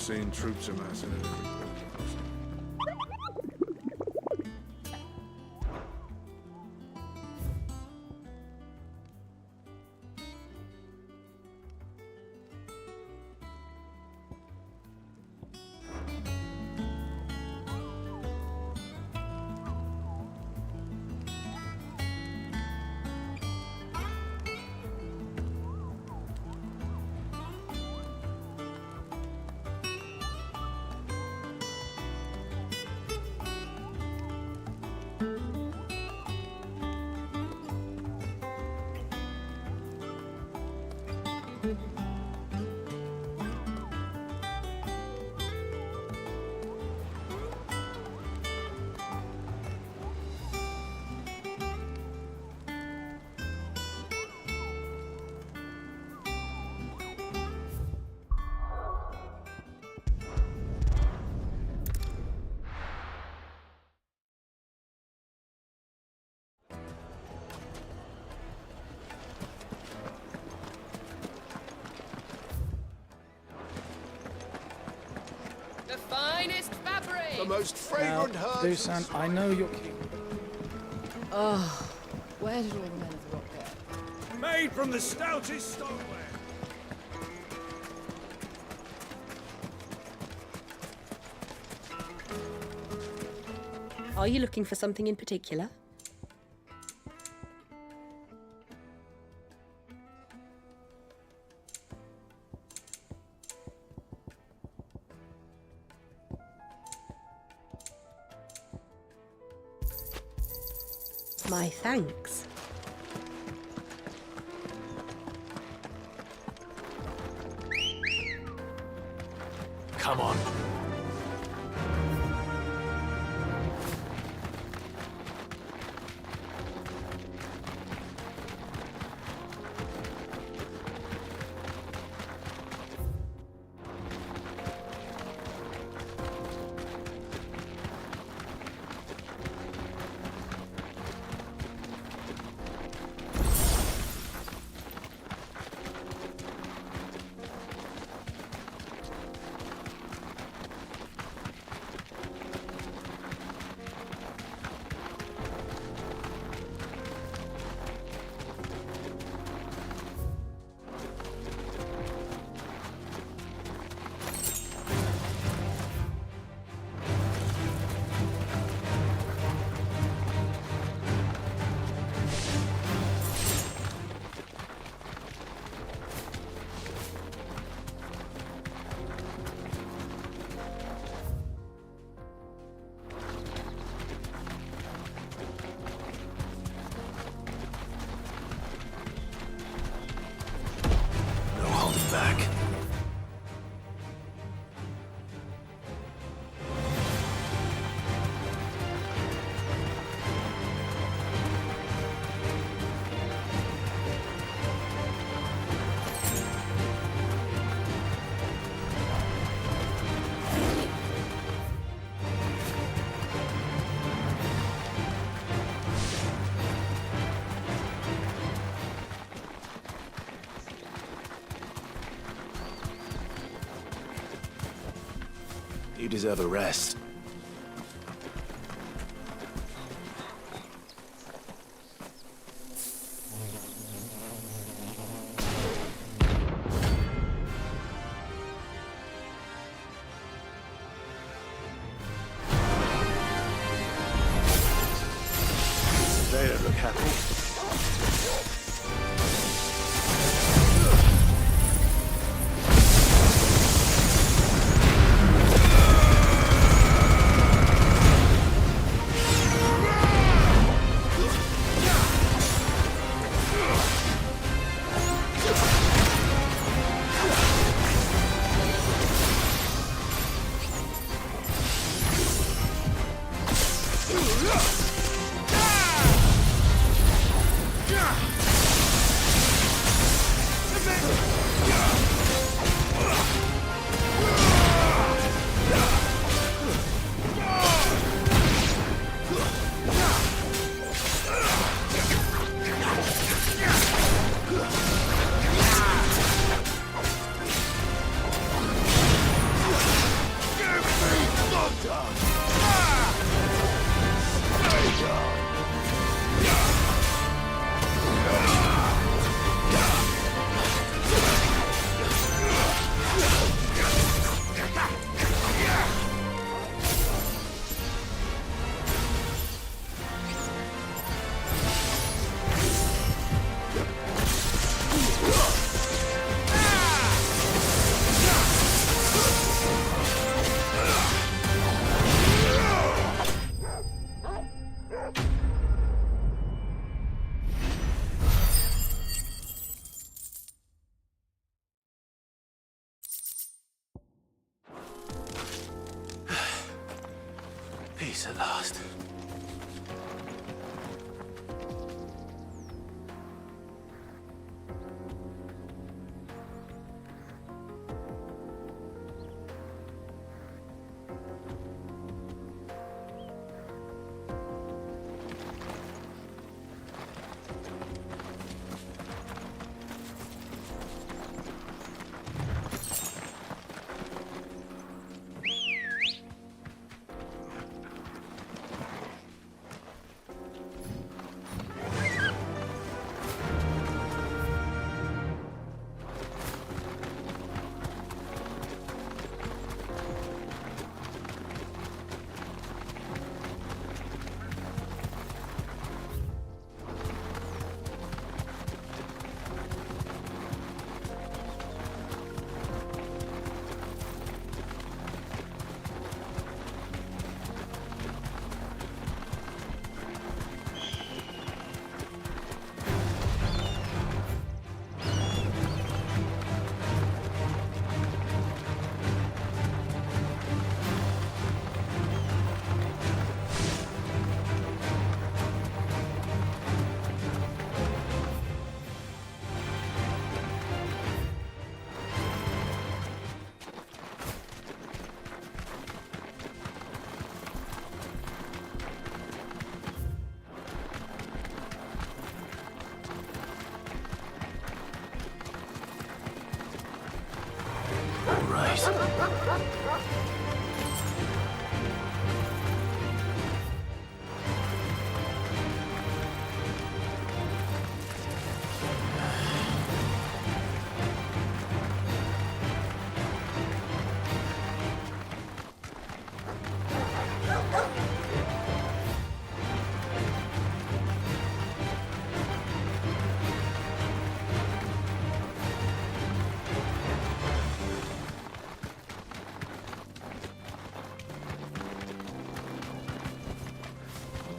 seen troops amassing at every post. The finest fabric! The most fragrant herbs. Dusan, I know you're king. Oh, where did all the men of the rock go? Made from the stoutest stoneware. Are you looking for something in particular? My thanks. Come on. Back. You deserve a rest. They don't look happy. Peace at last.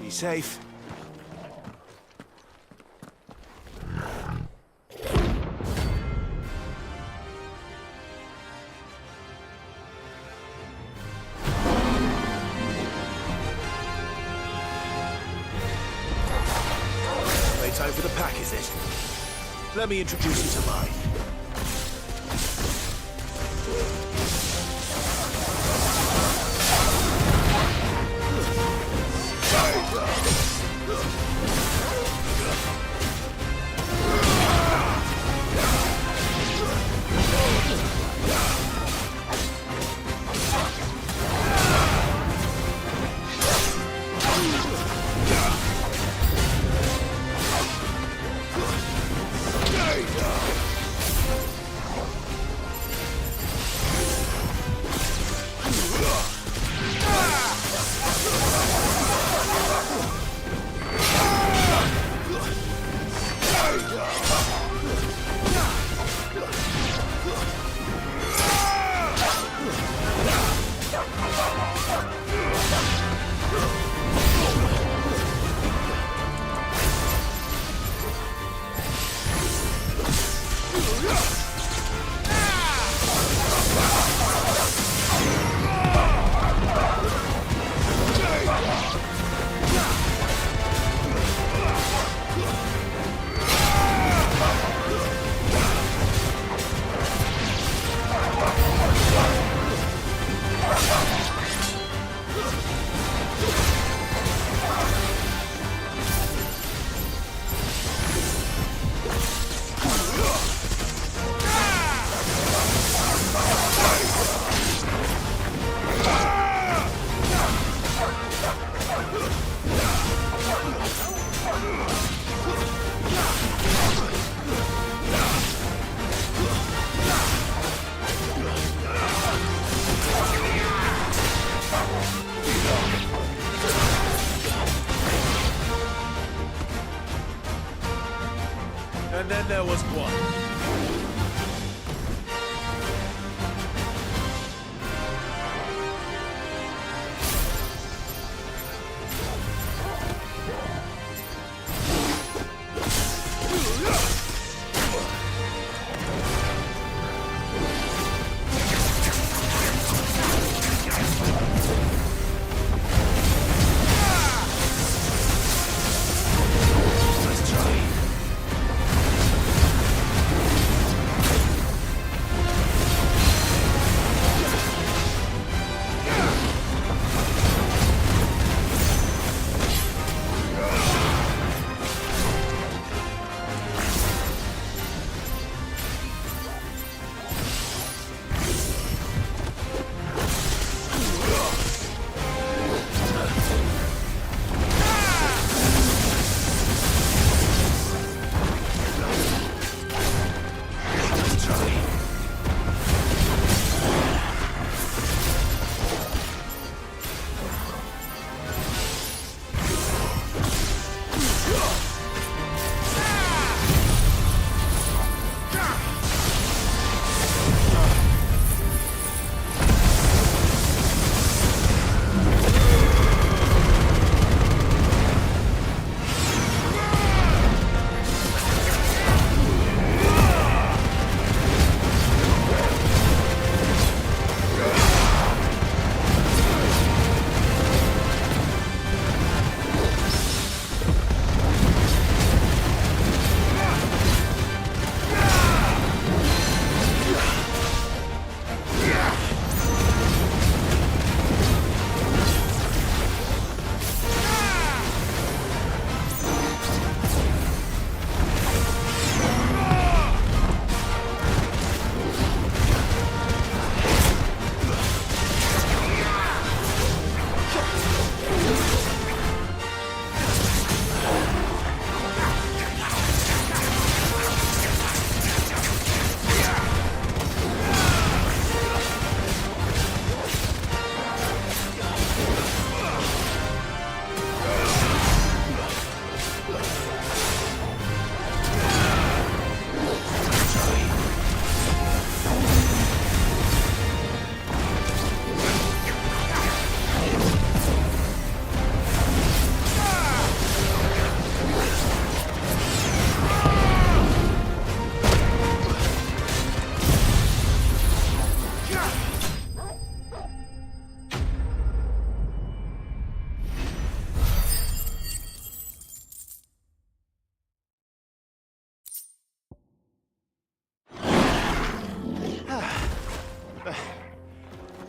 Be safe. Playtime for the pack, is it? Let me introduce you to mine. there was one.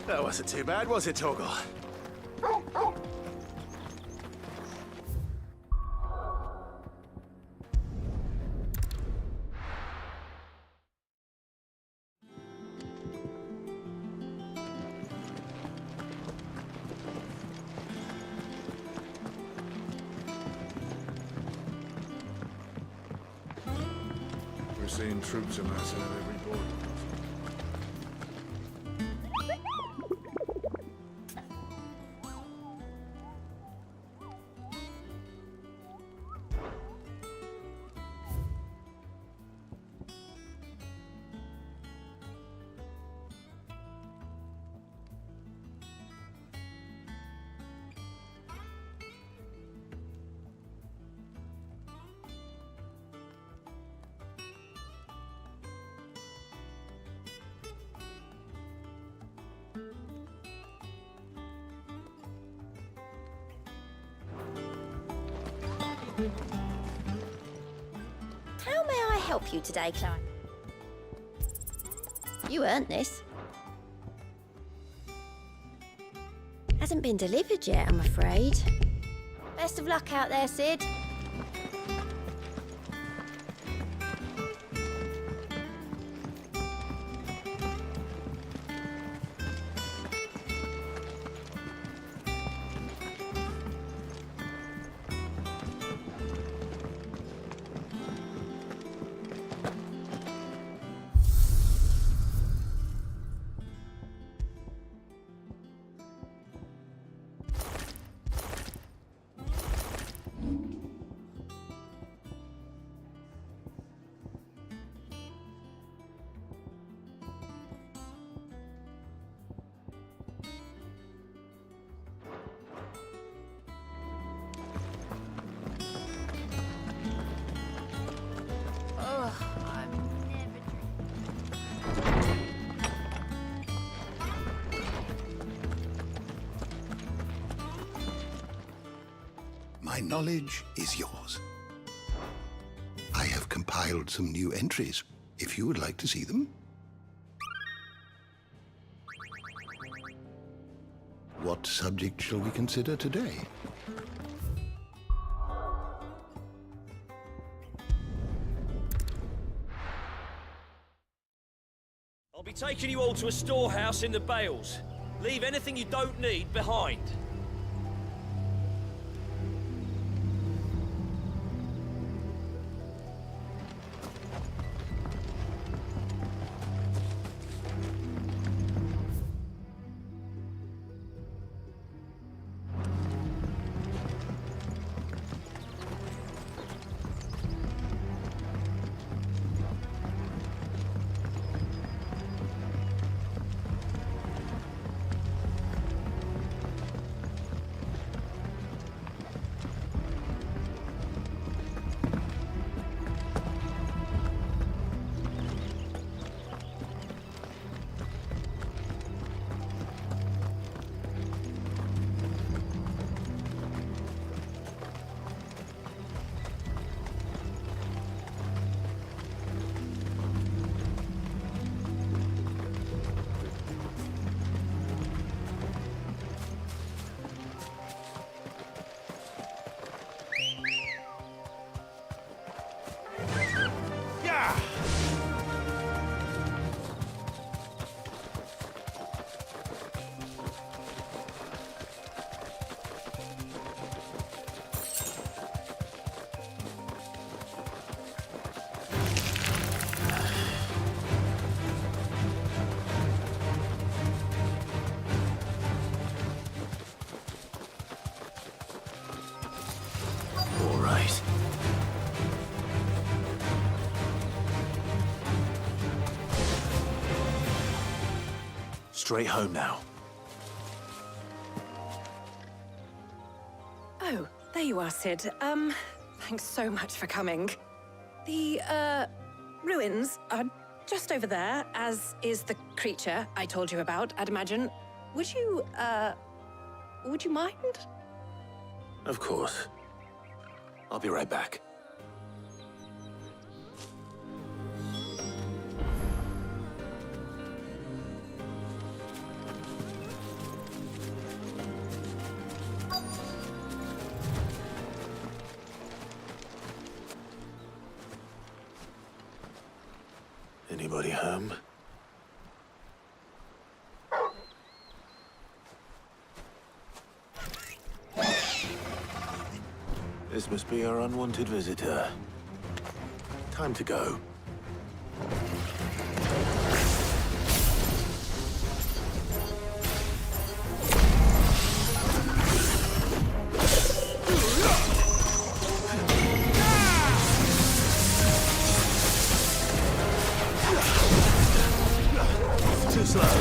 That wasn't too bad, was it, Torgal? We're seeing troops amassing at every border. How may I help you today, Clive? You earned this. Hasn't been delivered yet, I'm afraid. Best of luck out there, Sid. My knowledge is yours. I have compiled some new entries, if you would like to see them. What subject shall we consider today? I'll be taking you all to a storehouse in the Bales. Leave anything you don't need behind. Straight home now. Oh, there you are, Sid. Thanks so much for coming. The, ruins are just over there, as is the creature I told you about, I'd imagine. Would you mind? Of course. I'll be right back. Anybody home? This must be our unwanted visitor. Time to go. Too slow.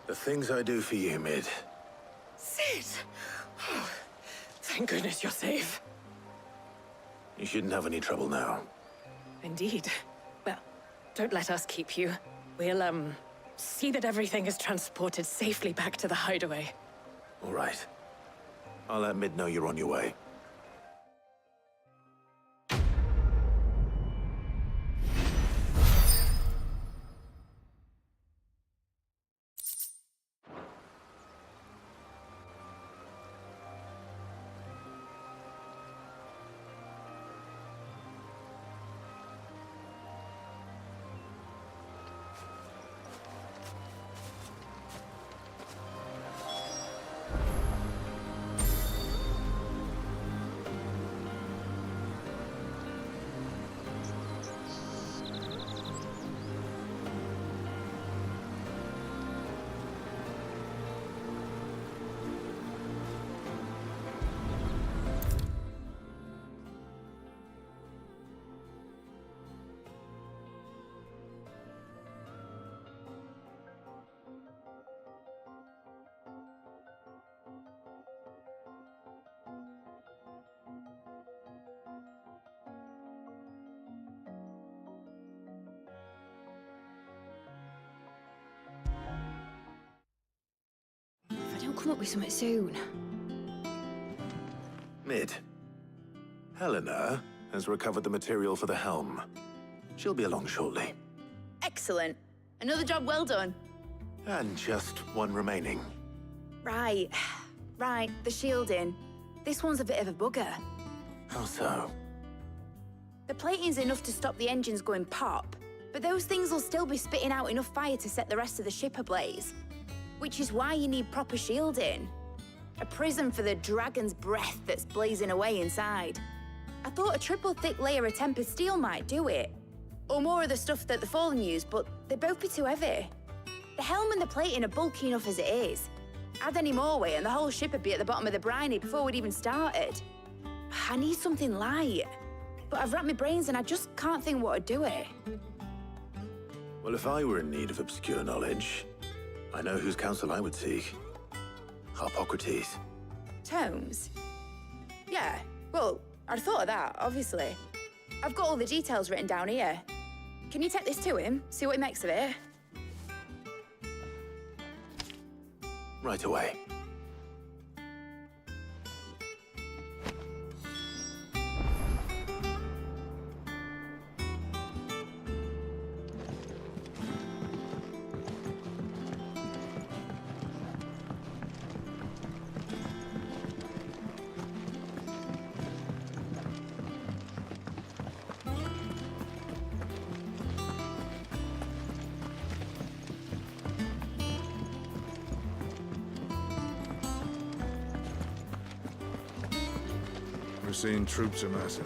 The things I do for you, Mid. Sid! Oh, thank goodness you're safe. You shouldn't have any trouble now. Indeed. Well, don't let us keep you. We'll, see that everything is transported safely back to the hideaway. All right. I'll let Mid know you're on your way. If I don't come up with something soon. Mid. Helena has recovered the material for the helm. She'll be along shortly. Excellent. Another job well done. And just one remaining. Right. Right, the shielding. This one's a bit of a bugger. How so? The plating's enough to stop the engines going pop, but those things will still be spitting out enough fire to set the rest of the ship ablaze. Which is why you need proper shielding. A prison for the dragon's breath that's blazing away inside. I thought a triple thick layer of tempered steel might do it. Or more of the stuff that the Fallen use, but they'd both be too heavy. The helm and the plating are bulky enough as it is. Add any more weight and the whole ship would be at the bottom of the briny before we'd even started. I need something light. But I've racked my brains and I just can't think what would do it. Well, if I were in need of obscure knowledge, I know whose counsel I would seek. Harpocrates. Tomes? Yeah, well, I'd thought of that, obviously. I've got all the details written down here. Can you take this to him, see what he makes of it? Right away. We're seeing troops amassing.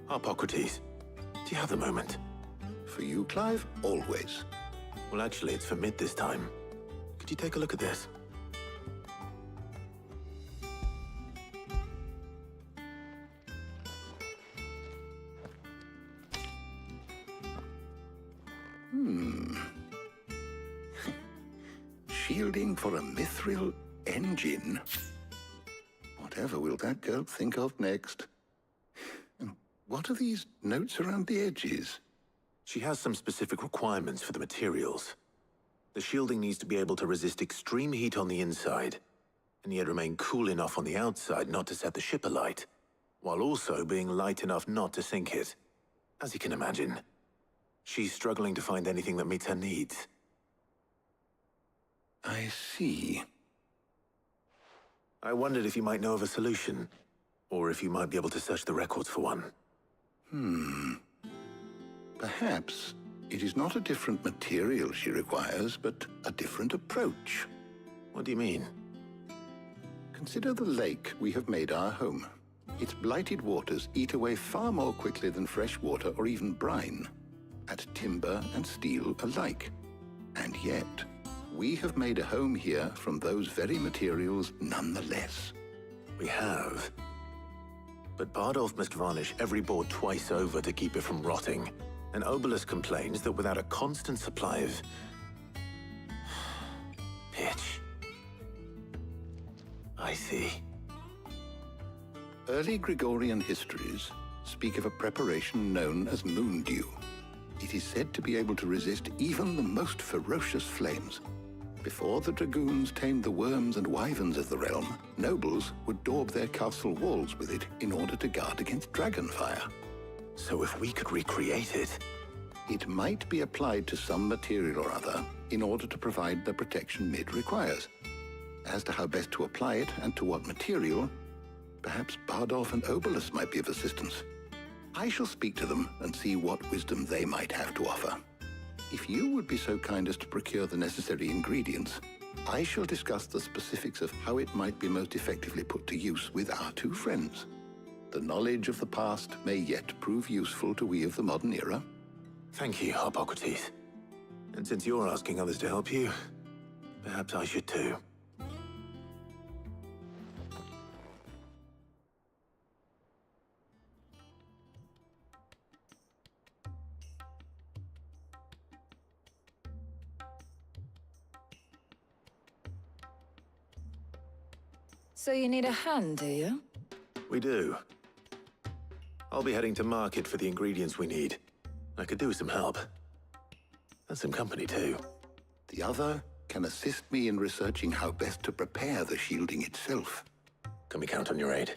Harpocrates, do you have the moment? For you, Clive, always. Well, actually, it's for Mid this time. Could you take a look at this? Shielding for a mithril engine. Whatever will that girl think of next? And what are these notes around the edges? She has some specific requirements for the materials. The shielding needs to be able to resist extreme heat on the inside, and yet remain cool enough on the outside not to set the ship alight, while also being light enough not to sink it. As you can imagine, she's struggling to find anything that meets her needs. I see. I wondered if you might know of a solution, or if you might be able to search the records for one. Perhaps it is not a different material she requires, but a different approach. What do you mean? Consider the lake we have made our home. Its blighted waters eat away far more quickly than fresh water or even brine, at timber and steel alike. And yet, we have made a home here from those very materials nonetheless. We have. But Bardolph must varnish every board twice over to keep it from rotting. And Obelus complains that without a constant supply of... pitch. I see. Early Gregorian histories speak of a preparation known as moon dew. It is said to be able to resist even the most ferocious flames. Before the dragoons tamed the worms and wyverns of the realm, nobles would daub their castle walls with it in order to guard against dragonfire. So if we could recreate it... It might be applied to some material or other in order to provide the protection Mid requires. As to how best to apply it and to what material, perhaps Bardolph and Obelus might be of assistance. I shall speak to them and see what wisdom they might have to offer. If you would be so kind as to procure the necessary ingredients, I shall discuss the specifics of how it might be most effectively put to use with our two friends. The knowledge of the past may yet prove useful to we of the modern era. Thank you, Hippocrates. And since you're asking others to help you, perhaps I should too. So you need a hand, do you? We do. I'll be heading to market for the ingredients we need. I could do with some help. And some company, too. The other can assist me in researching how best to prepare the shielding itself. Can we count on your aid?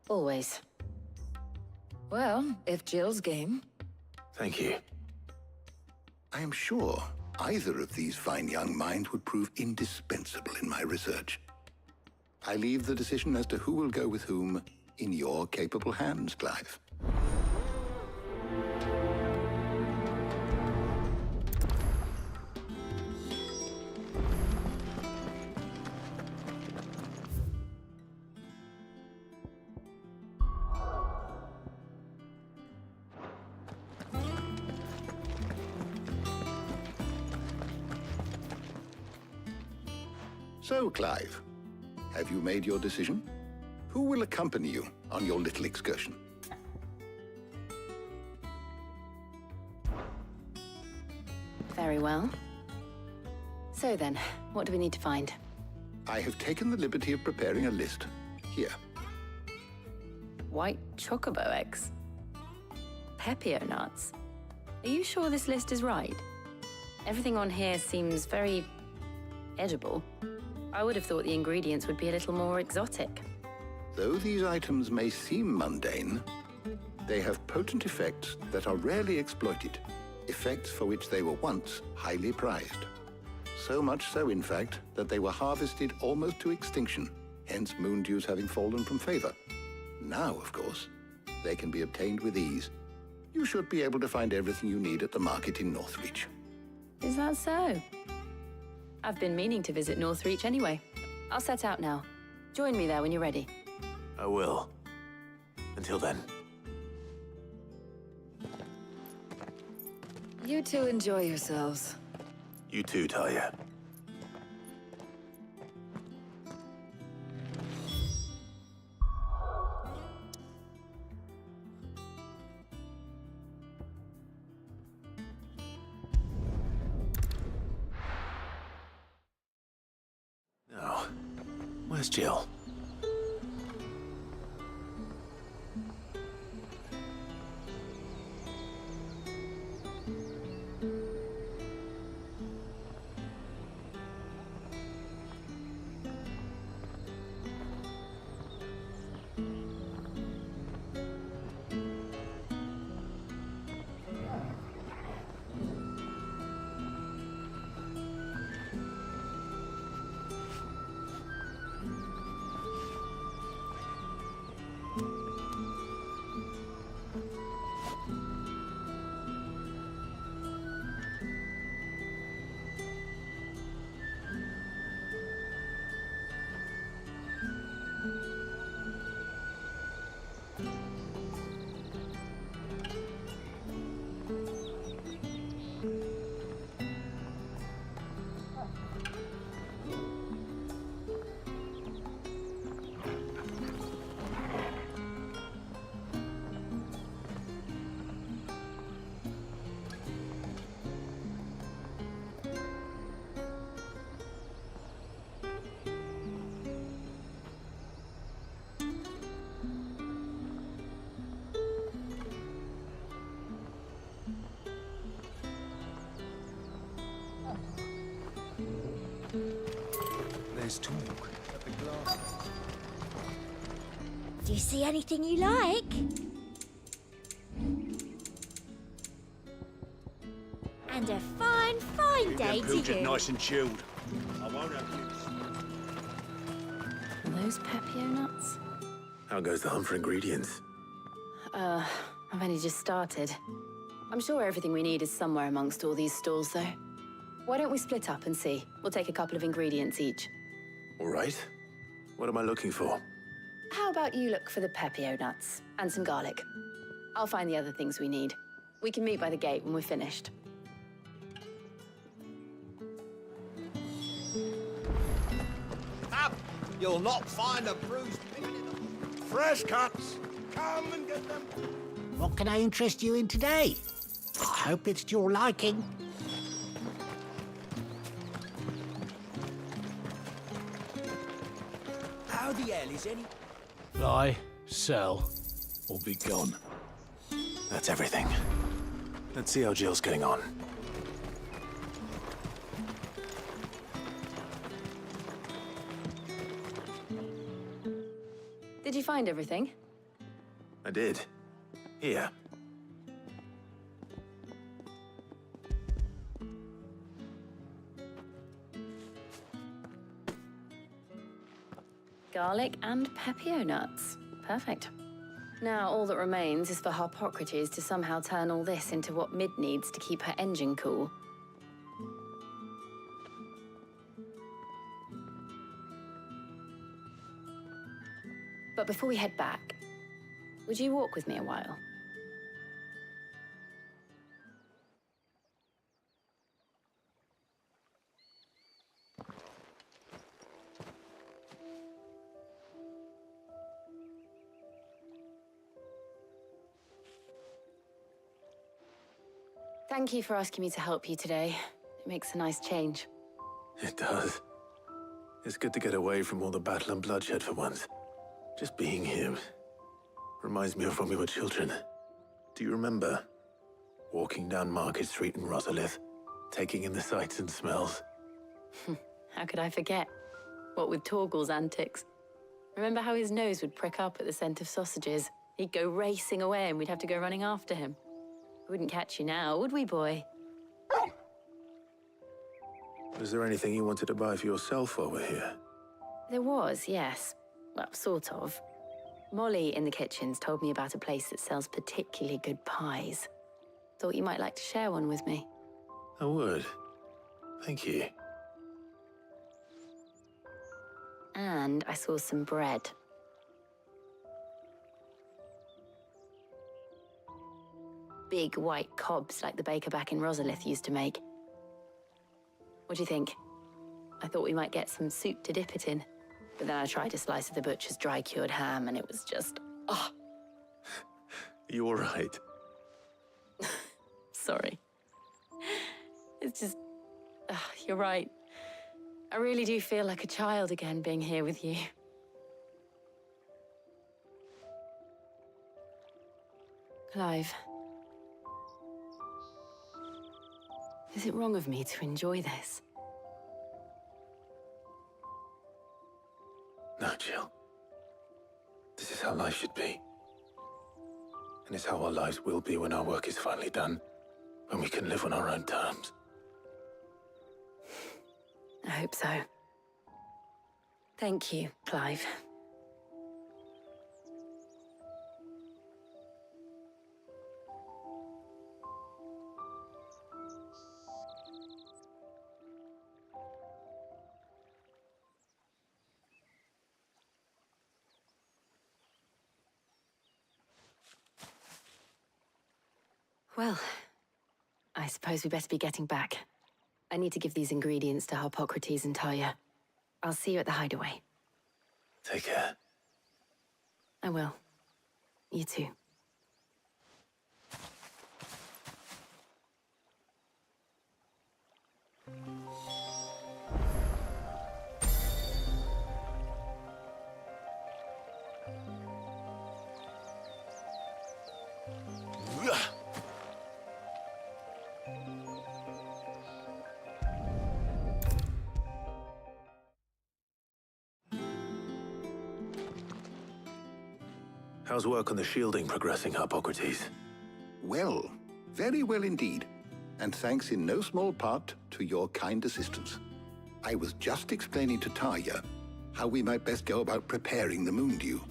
Always. Well, if Jill's game. Thank you. I am sure either of these fine young minds would prove indispensable in my research. I leave the decision as to who will go with whom in your capable hands, Clive. So, Clive, have you made your decision? Who will accompany you on your little excursion? Very well. So then, what do we need to find? I have taken the liberty of preparing a list. Here. White chocobo eggs. Pepio nuts. Are you sure this list is right? Everything on here seems very edible. I would have thought the ingredients would be a little more exotic. Though these items may seem mundane, they have potent effects that are rarely exploited, effects for which they were once highly prized. So much so, in fact, that they were harvested almost to extinction, hence moon dews having fallen from favor. Now, of course, they can be obtained with ease. You should be able to find everything you need at the market in Northreach. Is that so? I've been meaning to visit Northreach anyway. I'll set out now. Join me there when you're ready. I will. Until then. You two enjoy yourselves. You too, Talia. Now, where's Jill? There's talk at the glass. Do you see anything you like? And a fine, fine day to you. Nice and chilled. I won't have you. Are those Pepio nuts? How goes the hunt for ingredients? I've only just started. I'm sure everything we need is somewhere amongst all these stalls, though. Why don't we split up and see? We'll take a couple of ingredients each. All right. What am I looking for? How about you look for the Pepio nuts and some garlic? I'll find the other things we need. We can meet by the gate when we're finished. Up! You'll not find a bruised pig in the... Fresh cuts! Come and get them! What can I interest you in today? I hope it's to your liking. How the hell is any... Buy, sell, or be gone. That's everything. Let's see how Jill's getting on. Did you find everything? I did. Here. Garlic and Pepio nuts. Perfect. Now, all that remains is for Harpocrates to somehow turn all this into what Mid needs to keep her engine cool. But before we head back, would you walk with me a while? Thank you for asking me to help you today. It makes a nice change. It does. It's good to get away from all the battle and bloodshed for once. Just being here reminds me of when we were children. Do you remember? Walking down Market Street in Rosalith, taking in the sights and smells. How could I forget? What with Torgal's antics. Remember how his nose would prick up at the scent of sausages? He'd go racing away and we'd have to go running after him. We wouldn't catch you now, would we, boy? Was there anything you wanted to buy for yourself while we're here? There was, yes. Well, sort of. Molly in the kitchens told me about a place that sells particularly good pies. Thought you might like to share one with me. I would. Thank you. And I saw some bread. Big white cobs like the baker back in Rosalith used to make. What do you think? I thought we might get some soup to dip it in. But then I tried a slice of the butcher's dry-cured ham and it was just... oh. You all right? Sorry. It's just... you're right. I really do feel like a child again being here with you. Clive. Is it wrong of me to enjoy this? No, Jill. This is how life should be. And it's how our lives will be when our work is finally done. When we can live on our own terms. I hope so. Thank you, Clive. Well, I suppose we better be getting back. I need to give these ingredients to Harpocrates and Talia. I'll see you at the hideaway. Take care. I will. You too. How's work on the shielding progressing, Hippocrates? Well, very well indeed. And thanks in no small part to your kind assistance. I was just explaining to Tarja how we might best go about preparing the moon dew.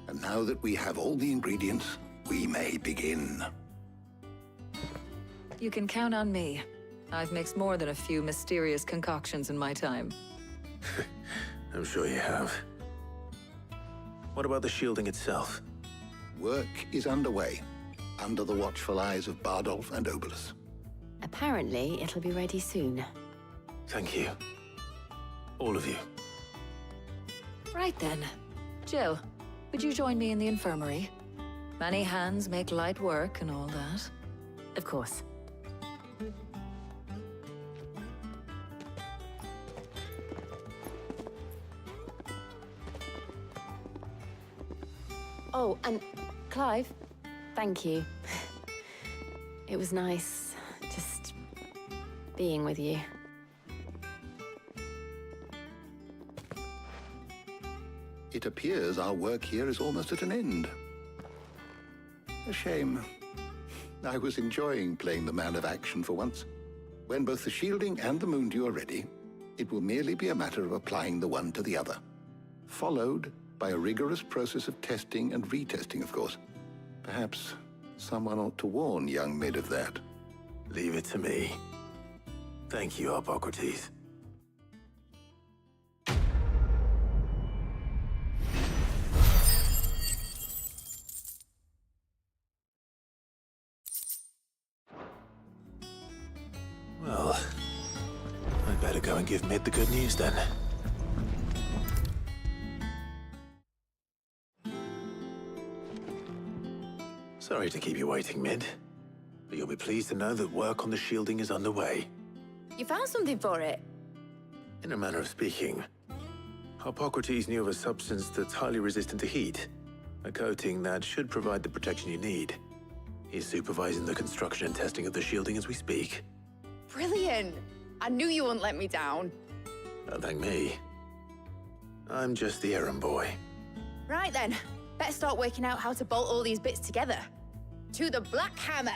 And now that we have all the ingredients, we may begin. You can count on me. I've mixed more than a few mysterious concoctions in my time. I'm sure you have. What about the shielding itself? Work is underway, under the watchful eyes of Bardolph and Obolus. Apparently, it'll be ready soon. Thank you. All of you. Right then. Jill, would you join me in the infirmary? Many hands make light work and all that. Of course. Oh, and Clive, thank you. It was nice just being with you. It appears our work here is almost at an end. A shame. I was enjoying playing the man of action for once. When both the shielding and the moon dew are ready, it will merely be a matter of applying the one to the other. Followed by a rigorous process of testing and retesting, of course. Perhaps someone ought to warn young Mid of that. Leave it to me. Thank you, Hippocrates. Well, I'd better go and give Mid the good news then. Sorry to keep you waiting, Mid, but you'll be pleased to know that work on the shielding is underway. You found something for it? In a manner of speaking, Hippocrates knew of a substance that's highly resistant to heat, a coating that should provide the protection you need. He's supervising the construction and testing of the shielding as we speak. Brilliant! I knew you wouldn't let me down. Don't thank me. I'm just the errand boy. Right then, better start working out how to bolt all these bits together. To the Black Hammer!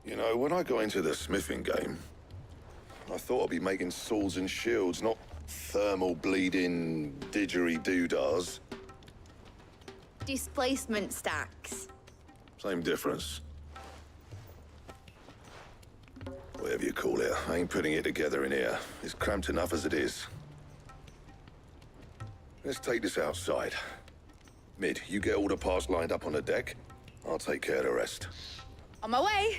You know, when I got into the smithing game, I thought I'd be making swords and shields, not thermal bleeding didgeridoo-dahs. Displacement stacks. Same difference. Whatever you call it, I ain't putting it together in here. It's cramped enough as it is. Let's take this outside. Mid, you get all the parts lined up on the deck. I'll take care of the rest. On my way!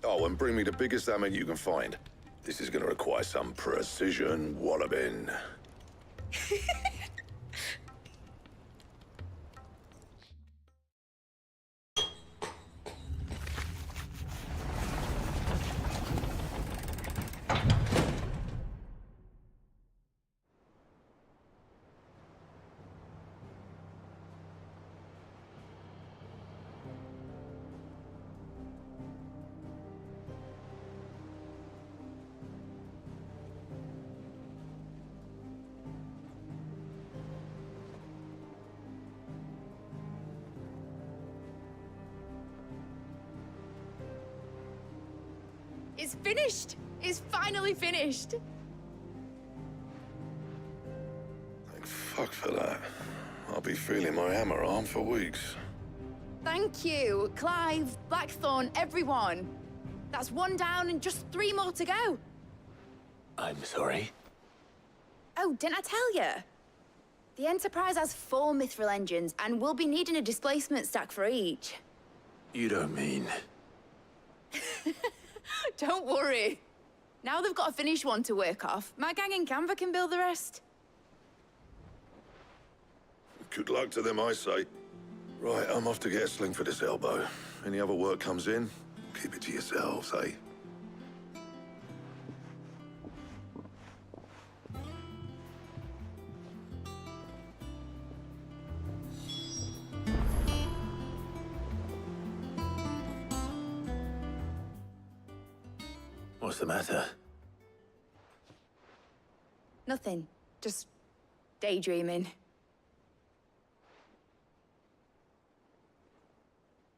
Oh, and bring me the biggest hammer you can find. This is gonna require some precision walloping. It's finished! It's finally finished! Thank fuck for that. I'll be feeling my hammer arm for weeks. Thank you, Clive, Blackthorn, everyone. That's one down and just 3 more to go. I'm sorry. Oh, didn't I tell you? The Enterprise has 4 mithril engines, and we'll be needing a displacement stack for each. You don't mean... Don't worry. Now they've got a finished one to work off, my gang in Canva can build the rest. Good luck to them, I say. Right, I'm off to get a sling for this elbow. Any other work comes in, keep it to yourselves, eh? What's the matter? Nothing. Just daydreaming.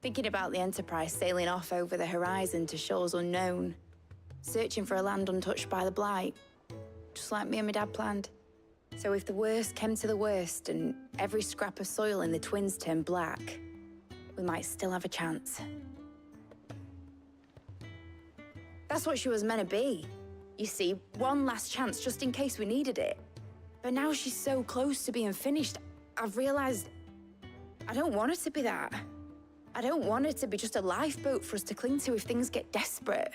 Thinking about the Enterprise sailing off over the horizon to shores unknown, searching for a land untouched by the Blight, just like me and my dad planned. So if the worst came to the worst and every scrap of soil in the Twins turned black, we might still have a chance. That's what she was meant to be. You see, one last chance just in case we needed it. But now she's so close to being finished, I've realized I don't want her to be that. I don't want her to be just a lifeboat for us to cling to if things get desperate.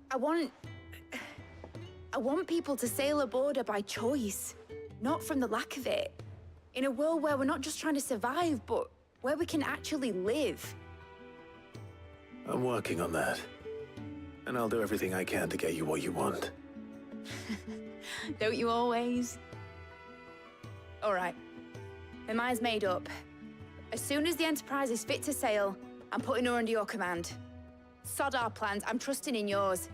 I want people to sail aboard her by choice, not from the lack of it. In a world where we're not just trying to survive, but where we can actually live. I'm working on that. And I'll do everything I can to get you what you want. Don't you always? All right. My mind's made up. As soon as the Enterprise is fit to sail, I'm putting her under your command. Sod our plans, I'm trusting in yours.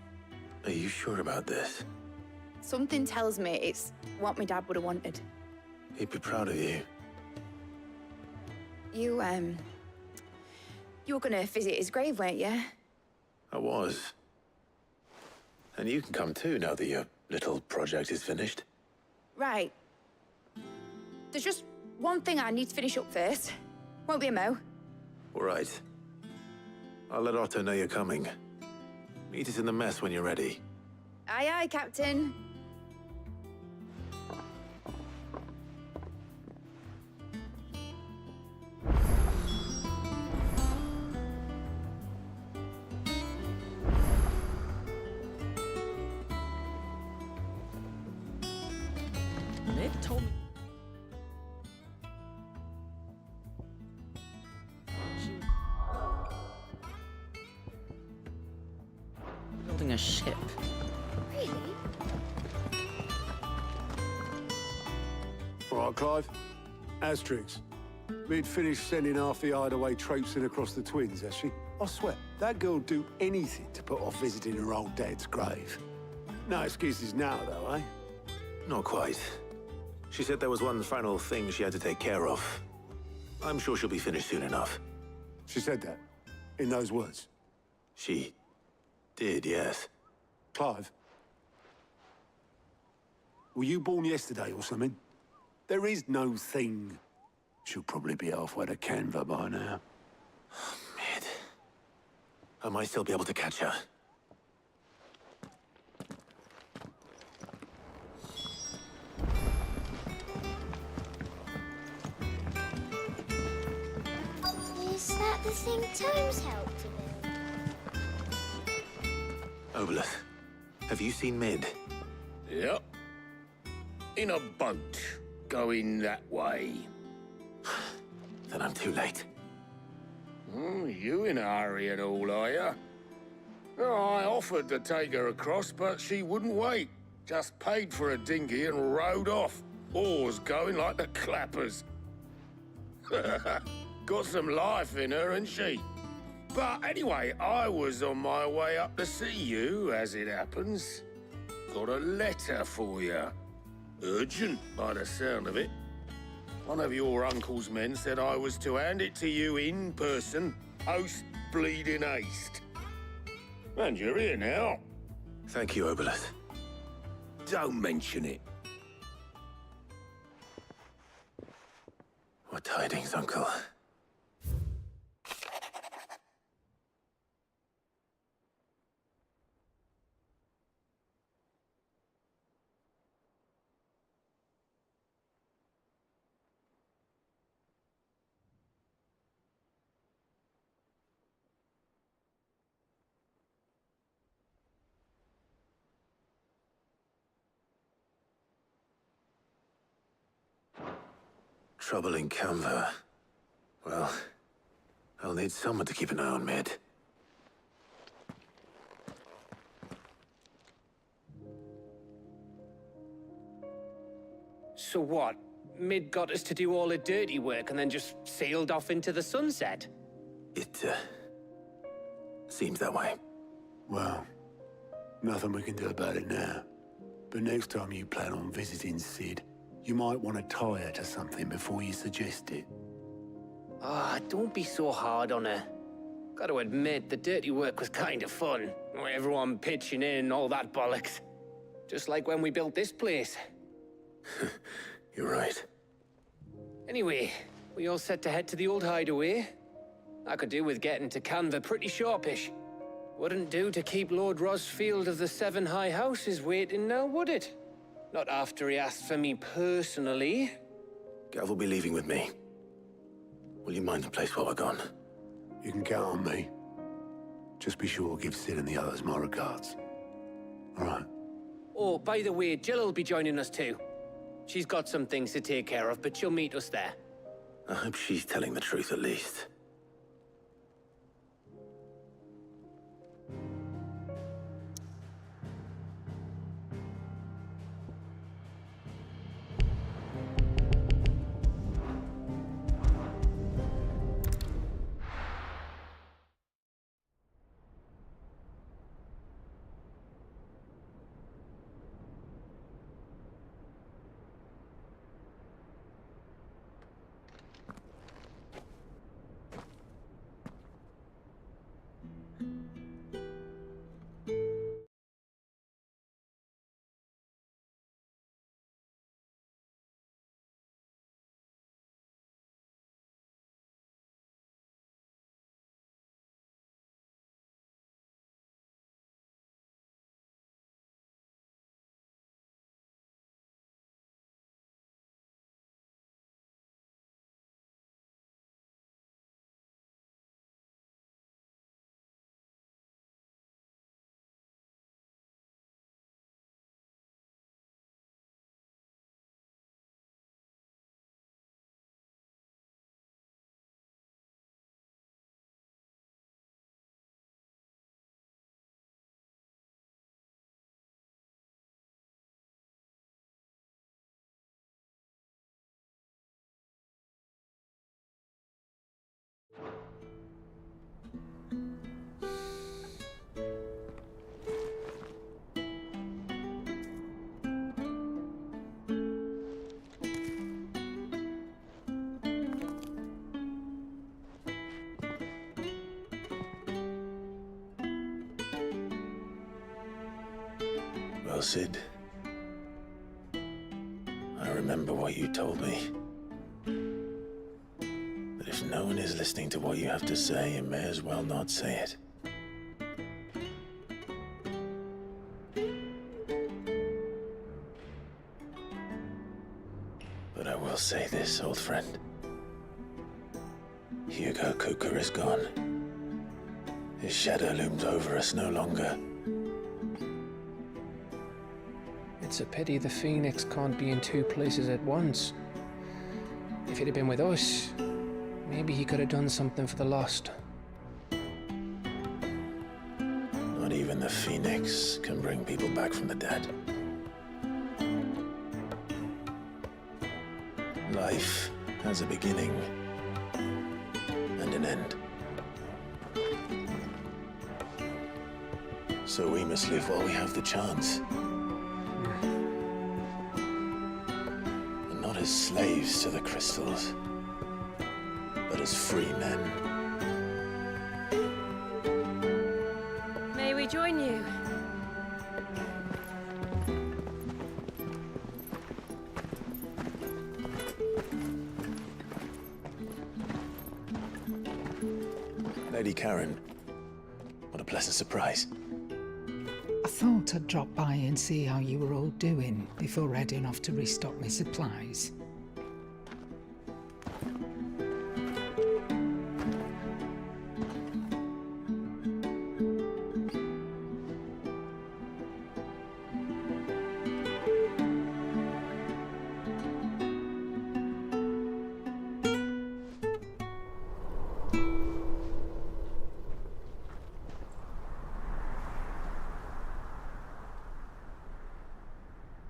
Are you sure about this? Something tells me it's what my dad would have wanted. He'd be proud of you. You were gonna visit his grave, weren't you? I was. And you can come too, now that your little project is finished. Right. There's just one thing I need to finish up first. Won't be a mo. All right. I'll let Otto know you're coming. Meet us in the mess when you're ready. Aye, aye, Captain. Nick told me. Building a ship. Really? All right, Clive. Asterix. We'd finished sending half the hideaway traipsing across the Twins, has she? I swear, that girl'd do anything to put off visiting her old dad's grave. No excuses now, though, eh? Not quite. She said there was one final thing she had to take care of. I'm sure she'll be finished soon enough. She said that? In those words? She did, yes. Clive? Were you born yesterday or something? There is no thing. She'll probably be halfway to Canva by now. Mid. I might still be able to catch her. Is that the thing Tomes helped to build? Obolus, have you seen Mid? Yep. In a boat, going that way. Then I'm too late. You in a hurry and all, are you? Oh, I offered to take her across, but she wouldn't wait. Just paid for a dinghy and rowed off. Oars going like the clappers. Got some life in her, ain't she? But anyway, I was on my way up to see you, as it happens. Got a letter for you. Urgent, by the sound of it. One of your uncle's men said I was to hand it to you in person, post bleeding haste. And you're here now. Thank you, Obolus. Don't mention it. What tidings, Uncle? Trouble in Canva. Well, I'll need someone to keep an eye on Mid. So what? Mid got us to do all the dirty work and then just sailed off into the sunset? It, seems that way. Well, Nothing we can do about it now. But next time you plan on visiting Sid, you might want to tie her to something before you suggest it. Ah, don't be so hard on her. Got to admit, the dirty work was kind of fun. Everyone pitching in, all that bollocks. Just like when we built this place. You're right. Anyway, we all set to head to the old hideaway. I could do with getting to Canva pretty sharpish. Wouldn't do to keep Lord Rosfield of the Seven High Houses waiting now, would it? Not after he asked for me personally. Gav will be leaving with me. Will you mind the place while we're gone? You can count on me. Just be sure to give Sid and the others my regards. All right. Oh, by the way, Jill will be joining us too. She's got some things to take care of, but she'll meet us there. I hope she's telling the truth at least. Well, Sid, I remember what you told me. That if no one is listening to what you have to say, you may as well not say it. But I will say this, old friend. Hugo Cooker is gone. His shadow looms over us no longer. It's a pity the Phoenix can't be in two places at once. If he'd have been with us, maybe he could have done something for the lost. Not even the Phoenix can bring people back from the dead. Life has a beginning and an end. So we must live while we have the chance. And not as slaves to the crystals, but as free men. May we join you? Lady Karen, what a pleasant surprise. I thought I'd drop by and see how you were all doing before heading off to restock my supplies.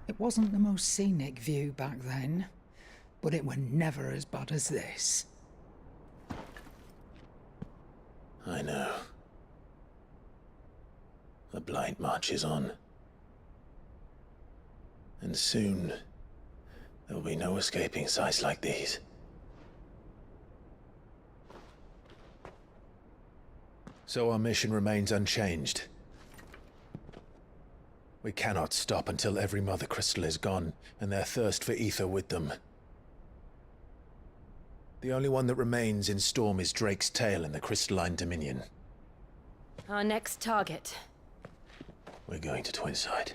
It wasn't the most scenic view back then, but it were never as bad as this. I know. The blight marches on. And soon, there will be no escaping sights like these. So our mission remains unchanged. We cannot stop until every Mother Crystal is gone, and their thirst for ether with them. The only one that remains in Storm is Drake's tail in the Crystalline Dominion. Our next target. We're going to Twinside.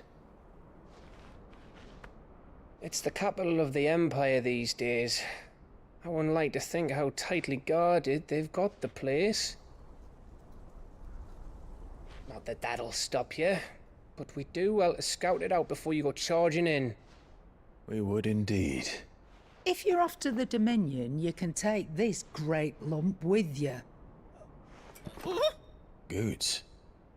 It's the capital of the Empire these days. I wouldn't like to think how tightly guarded they've got the place. Not that that'll stop you, but we do well to scout it out before you go charging in. We would indeed. If you're off to the Dominion, you can take this great lump with you. Goods.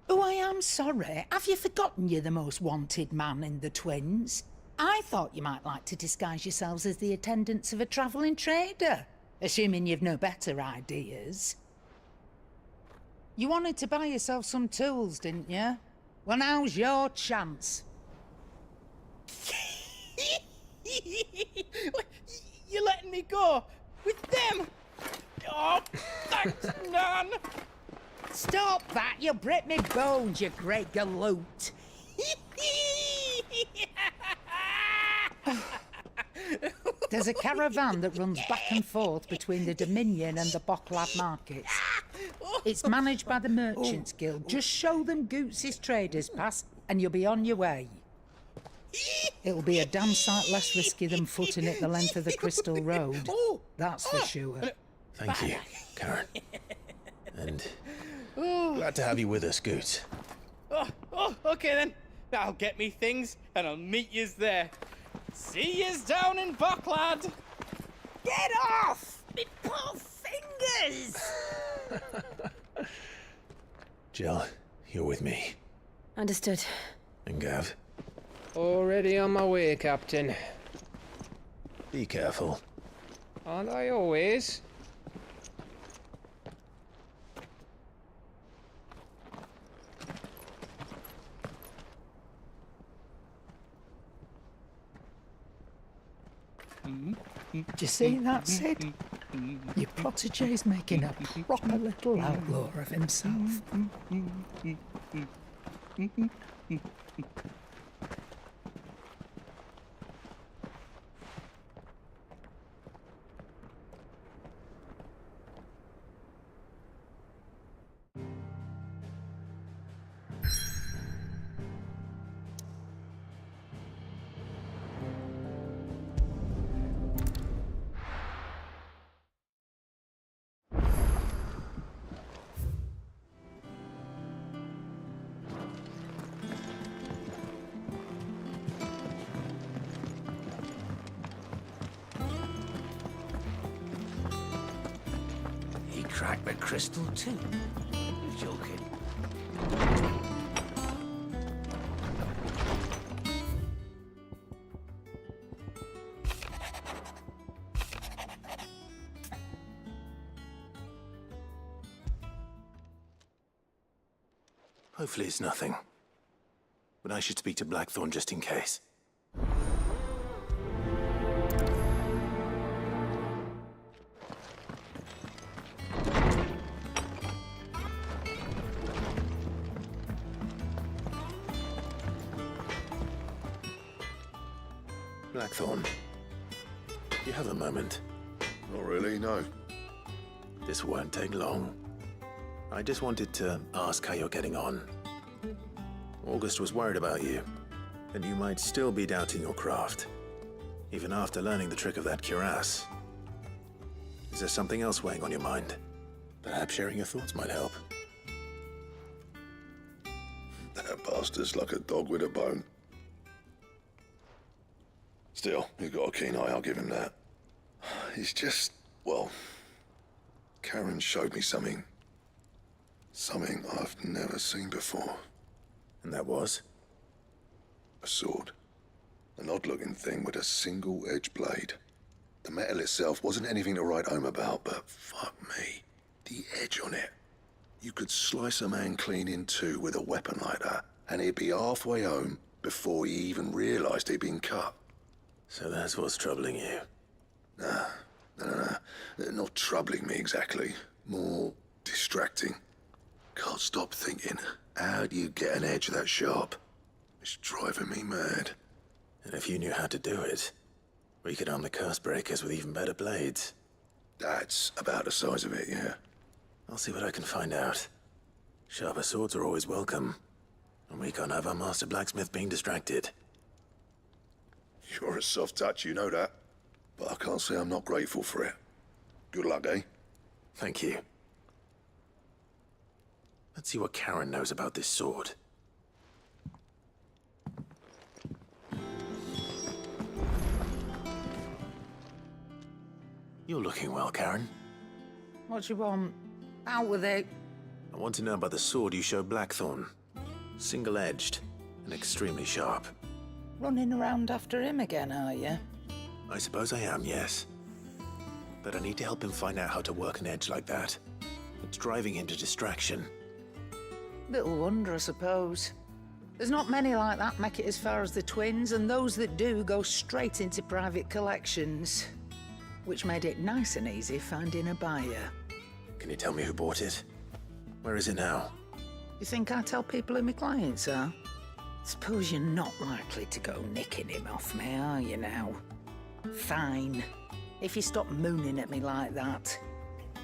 Oh, I am sorry. Have you forgotten you're the most wanted man in the Twins? I thought you might like to disguise yourselves as the attendants of a travelling trader, assuming you've no better ideas. You wanted to buy yourself some tools, didn't you? Well, now's your chance. You're letting me go with them? Oh, thanks, Nan. Stop that! You'll break me bones, you great galoot. There's a caravan that runs back and forth between the Dominion and the Bocklad markets. It's managed by the Merchants Guild. Just show them Goots' traders pass and you'll be on your way. It'll be a damn sight less risky than footing it the length of the Crystal Road. That's for sure. Thank you, Karen. And glad to have you with us, Goots. Okay then. I'll get me things and I'll meet yous there. See yous down in Bocklad. Get off! Me poor fingers! Jill, you're with me. Understood. And Gav? Already on my way, Captain. Be careful. Aren't I always? Do you see that, Sid? Your protégé's making a proper little outlaw of himself. He cracked the crystal too. You're joking. Hopefully it's nothing. But I should speak to Blackthorn just in case. Blackthorn, you have a moment? Not really, no. This won't take long. I just wanted to ask how you're getting on. August was worried about you, and you might still be doubting your craft, even after learning the trick of that cuirass. Is there something else weighing on your mind? Perhaps sharing your thoughts might help. That bastard's like a dog with a bone. Still, he's got a keen eye, I'll give him that. He's just, well, Karen showed me something. Something I've never seen before. And that was? A sword. An odd-looking thing with a single-edged blade. The metal itself wasn't anything to write home about, but fuck me. The edge on it. You could slice a man clean in two with a weapon like that, and he'd be halfway home before he even realised he'd been cut. So that's what's troubling you? Nah, no. Not troubling me exactly. More distracting. Can't stop thinking, how do you get an edge that sharp? It's driving me mad. And if you knew how to do it, we could arm the curse breakers with even better blades. That's about the size of it, yeah. I'll see what I can find out. Sharper swords are always welcome. And we can't have our master blacksmith being distracted. You're a soft touch, you know that. But I can't say I'm not grateful for it. Good luck, eh? Thank you. Let's see what Karen knows about this sword. You're looking well, Karen. What do you want? Out with it. I want to know about the sword you showed Blackthorn. Single-edged and extremely sharp. Running around after him again, are you? I suppose I am, yes. But I need to help him find out how to work an edge like that. It's driving him to distraction. Little wonder, I suppose. There's not many like that make it as far as the twins, and those that do go straight into private collections. Which made it nice and easy finding a buyer. Can you tell me who bought it? Where is it now? You think I tell people who my clients are? Suppose you're not likely to go nicking him off me, are you now? Fine. If you stop mooning at me like that.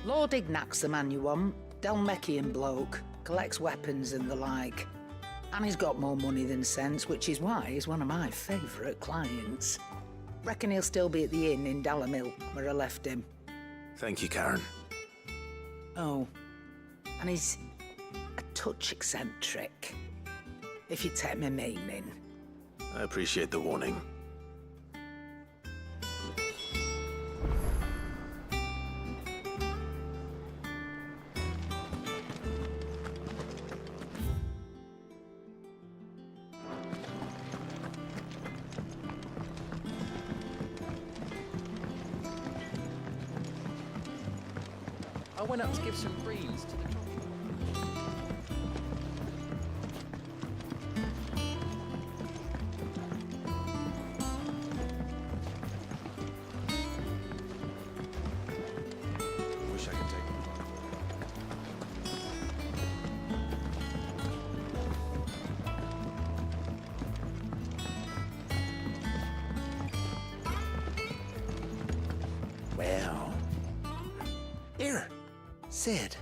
Lord Ignac's the man you want. Delmecian bloke. Collects weapons and the like. And he's got more money than sense, which is why he's one of my favourite clients. Reckon he'll still be at the inn in Dalamil, where I left him. Thank you, Karen. Oh, and he's a touch eccentric, if you take my meaning. I appreciate the warning. I went up to give some greens to the Wish I could take them. Well. Here, Sid.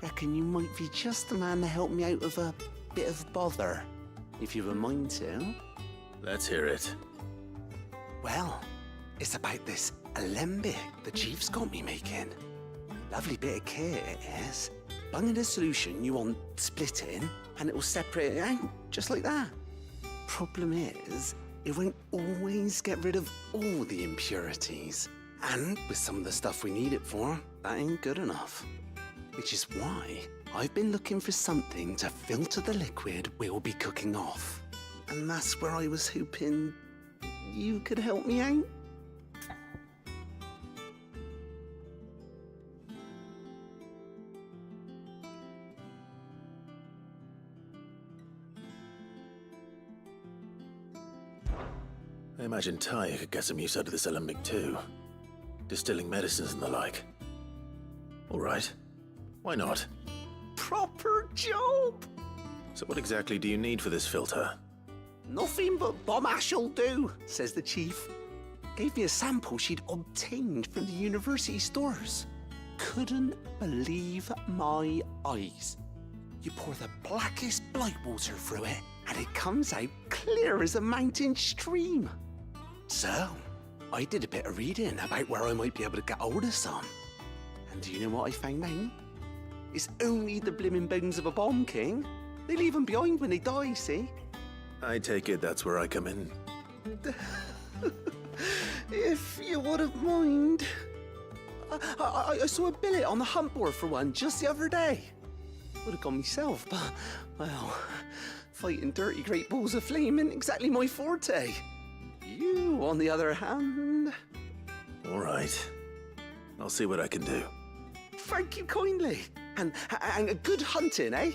Reckon you might be just the man to help me out of a bit of bother, if you've a mind to. Let's hear it. Well, it's about this alembic the chief's got me making. Lovely bit of kit it is. Bung in a solution you want splitting, and it will separate it out, just like that. Problem is, it won't always get rid of all the impurities. And with some of the stuff we need it for, that ain't good enough. Which is why I've been looking for something to filter the liquid we'll be cooking off. And that's where I was hoping you could help me out. I imagine Ty could get some use out of this alembic too. Distilling medicines and the like. All right. Why not? Proper job! So what exactly do you need for this filter? Nothing but bomb ash'll do, says the chief. Gave me a sample she'd obtained from the university stores. Couldn't believe my eyes. You pour the blackest blight water through it, and it comes out clear as a mountain stream. So, I did a bit of reading about where I might be able to get hold of some. And do you know what I found out? It's only the blimmin' bones of a bomb king. They leave them behind when they die, see? I take it that's where I come in. If you wouldn't mind. I saw a billet on the hunt board for one just the other day. Would have gone myself, but, well, fighting dirty great balls of flame isn't exactly my forte. You, on the other hand... All right. I'll see what I can do. Thank you kindly. And good hunting, eh?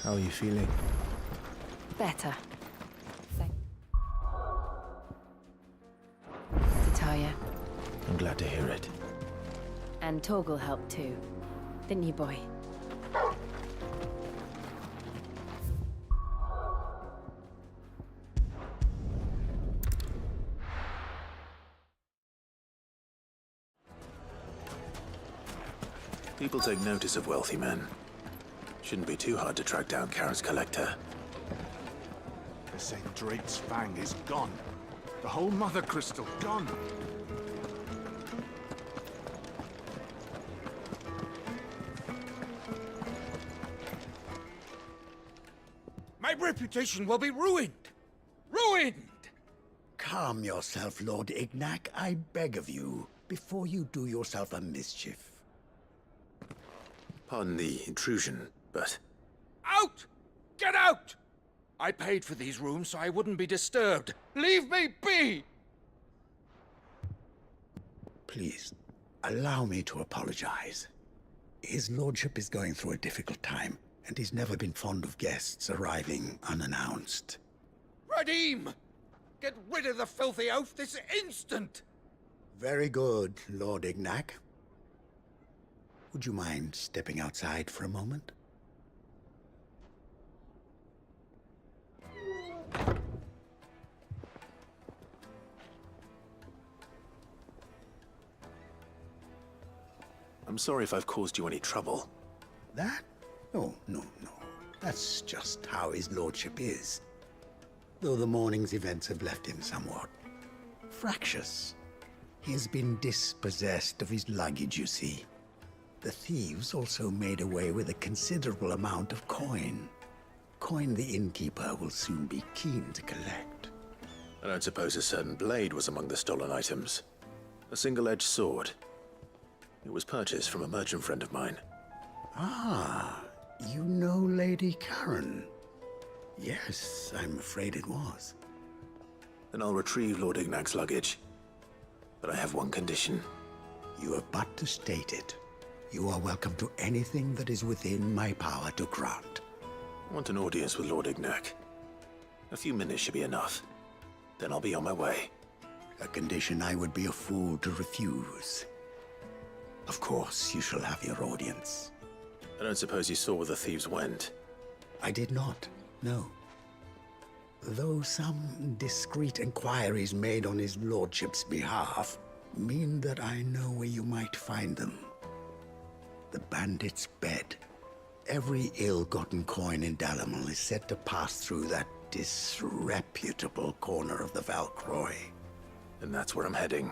How are you feeling? Better. To tell you. I'm glad to hear it. And Torgal helped too. Didn't you, boy? People take notice of wealthy men. Shouldn't be too hard to track down Karen's collector. They say Drake's Fang is gone. The whole Mother Crystal gone. My reputation will be ruined! Ruined! Calm yourself, Lord Ignac, I beg of you, before you do yourself a mischief. Pardon the intrusion, but... Out! Get out! I paid for these rooms so I wouldn't be disturbed. Leave me be! Please, allow me to apologize. His lordship is going through a difficult time, and he's never been fond of guests arriving unannounced. Radim! Get rid of the filthy oaf this instant! Very good, Lord Ignac. Would you mind stepping outside for a moment? I'm sorry if I've caused you any trouble. That? Oh, no. That's just how his lordship is. Though the morning's events have left him somewhat fractious. He has been dispossessed of his luggage, you see. The thieves also made away with a considerable amount of coin. Coin the innkeeper will soon be keen to collect. I don't suppose a certain blade was among the stolen items. A single-edged sword. It was purchased from a merchant friend of mine. Ah, you know Lady Karen. Yes, I'm afraid it was. Then I'll retrieve Lord Ignac's luggage. But I have one condition. You have but to state it. You are welcome to anything that is within my power to grant. I want an audience with Lord Ignac. A few minutes should be enough. Then I'll be on my way. A condition I would be a fool to refuse. Of course, you shall have your audience. I don't suppose you saw where the thieves went? I did not, no. Though some discreet inquiries made on his lordship's behalf mean that I know where you might find them. The bandit's bed. Every ill-gotten coin in Dalamil is said to pass through that disreputable corner of the Valcroy. And that's where I'm heading.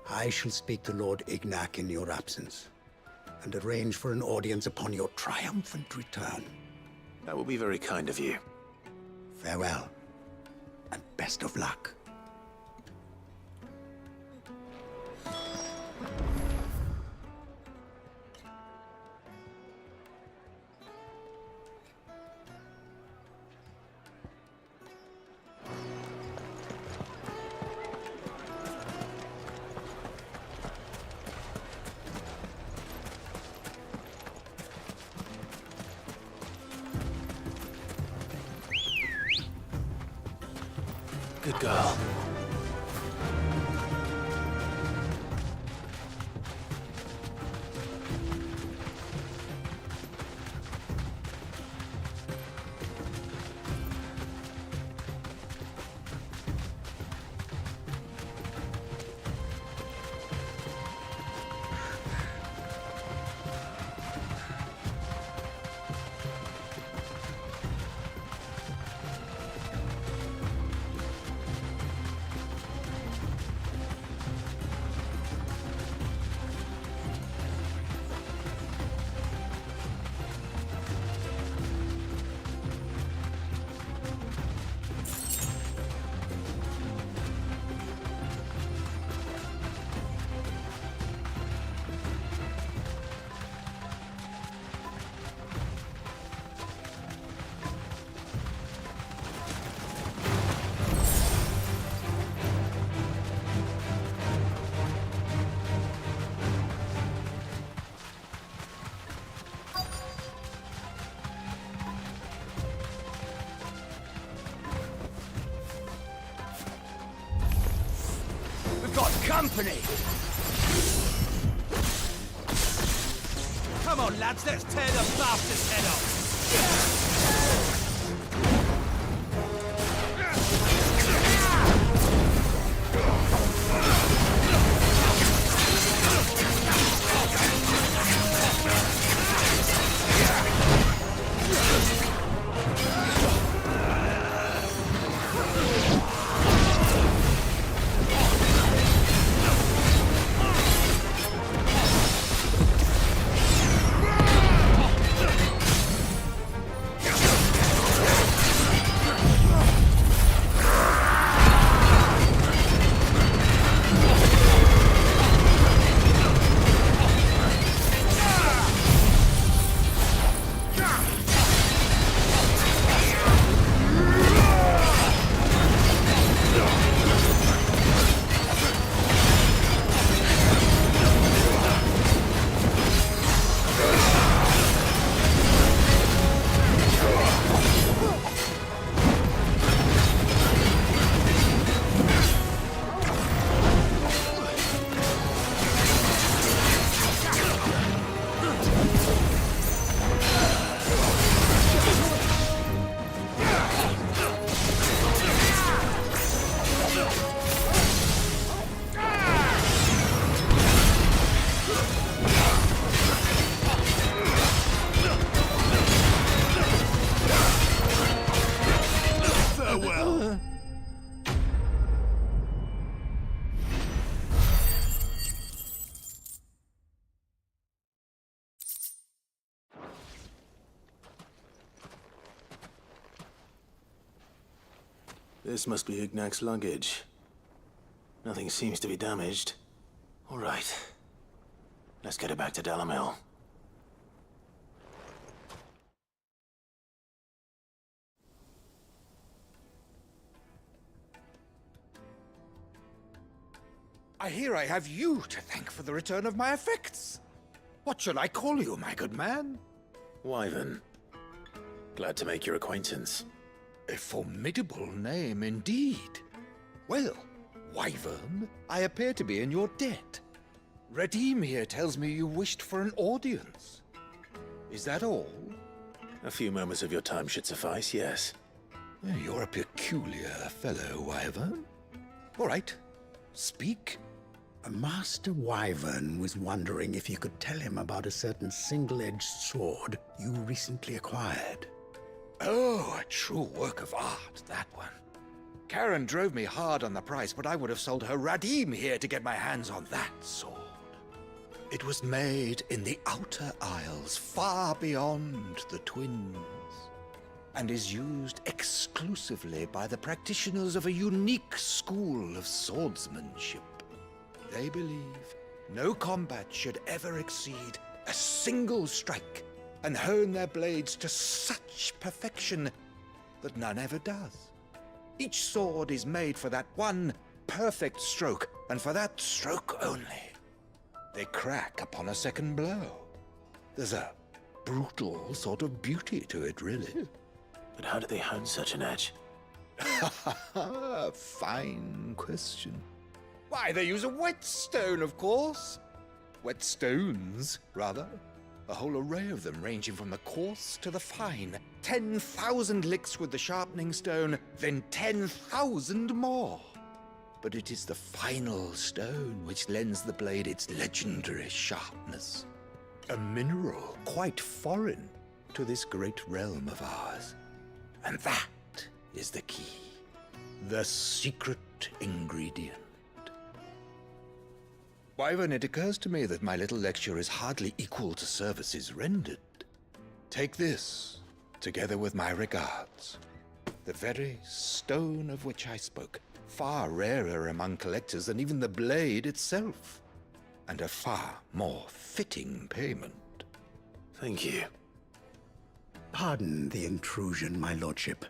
I shall speak to Lord Ignac in your absence, and arrange for an audience upon your triumphant return. That will be very kind of you. Farewell, and best of luck. Good girl. Got company! Come on, lads, let's tear the bastard's head off! This must be Ignac's luggage. Nothing seems to be damaged. All right. Let's get it back to Delamil. I hear I have you to thank for the return of my effects. What shall I call you, my good man? Wyvern. Glad to make your acquaintance. A formidable name indeed. Well, Wyvern, I appear to be in your debt. Redeem here tells me you wished for an audience. Is that all? A few moments of your time should suffice, yes. You're a peculiar fellow, Wyvern. All right, speak. Master Wyvern was wondering if you could tell him about a certain single-edged sword you recently acquired. Oh, a true work of art, that one. Karen drove me hard on the price, but I would have sold her Radim here to get my hands on that sword. It was made in the Outer Isles, far beyond the Twins. and is used exclusively by the practitioners of a unique school of swordsmanship. They believe no combat should ever exceed a single strike, and hone their blades to such perfection that none ever does. Each sword is made for that one perfect stroke, and for that stroke only. They crack upon a second blow. There's a brutal sort of beauty to it, really. But how do they hone such an edge? Fine question. Why, they use a whetstone, of course. Whetstones, rather. A whole array of them, ranging from the coarse to the fine. 10,000 licks with the sharpening stone, then 10,000 more. But it is the final stone which lends the blade its legendary sharpness. A mineral quite foreign to this great realm of ours. And that is the key. The secret ingredient. Wyvern, it occurs to me that my little lecture is hardly equal to services rendered. Take this, together with my regards. The very stone of which I spoke, far rarer among collectors than even the blade itself, and a far more fitting payment. Thank you. Pardon the intrusion, my lordship.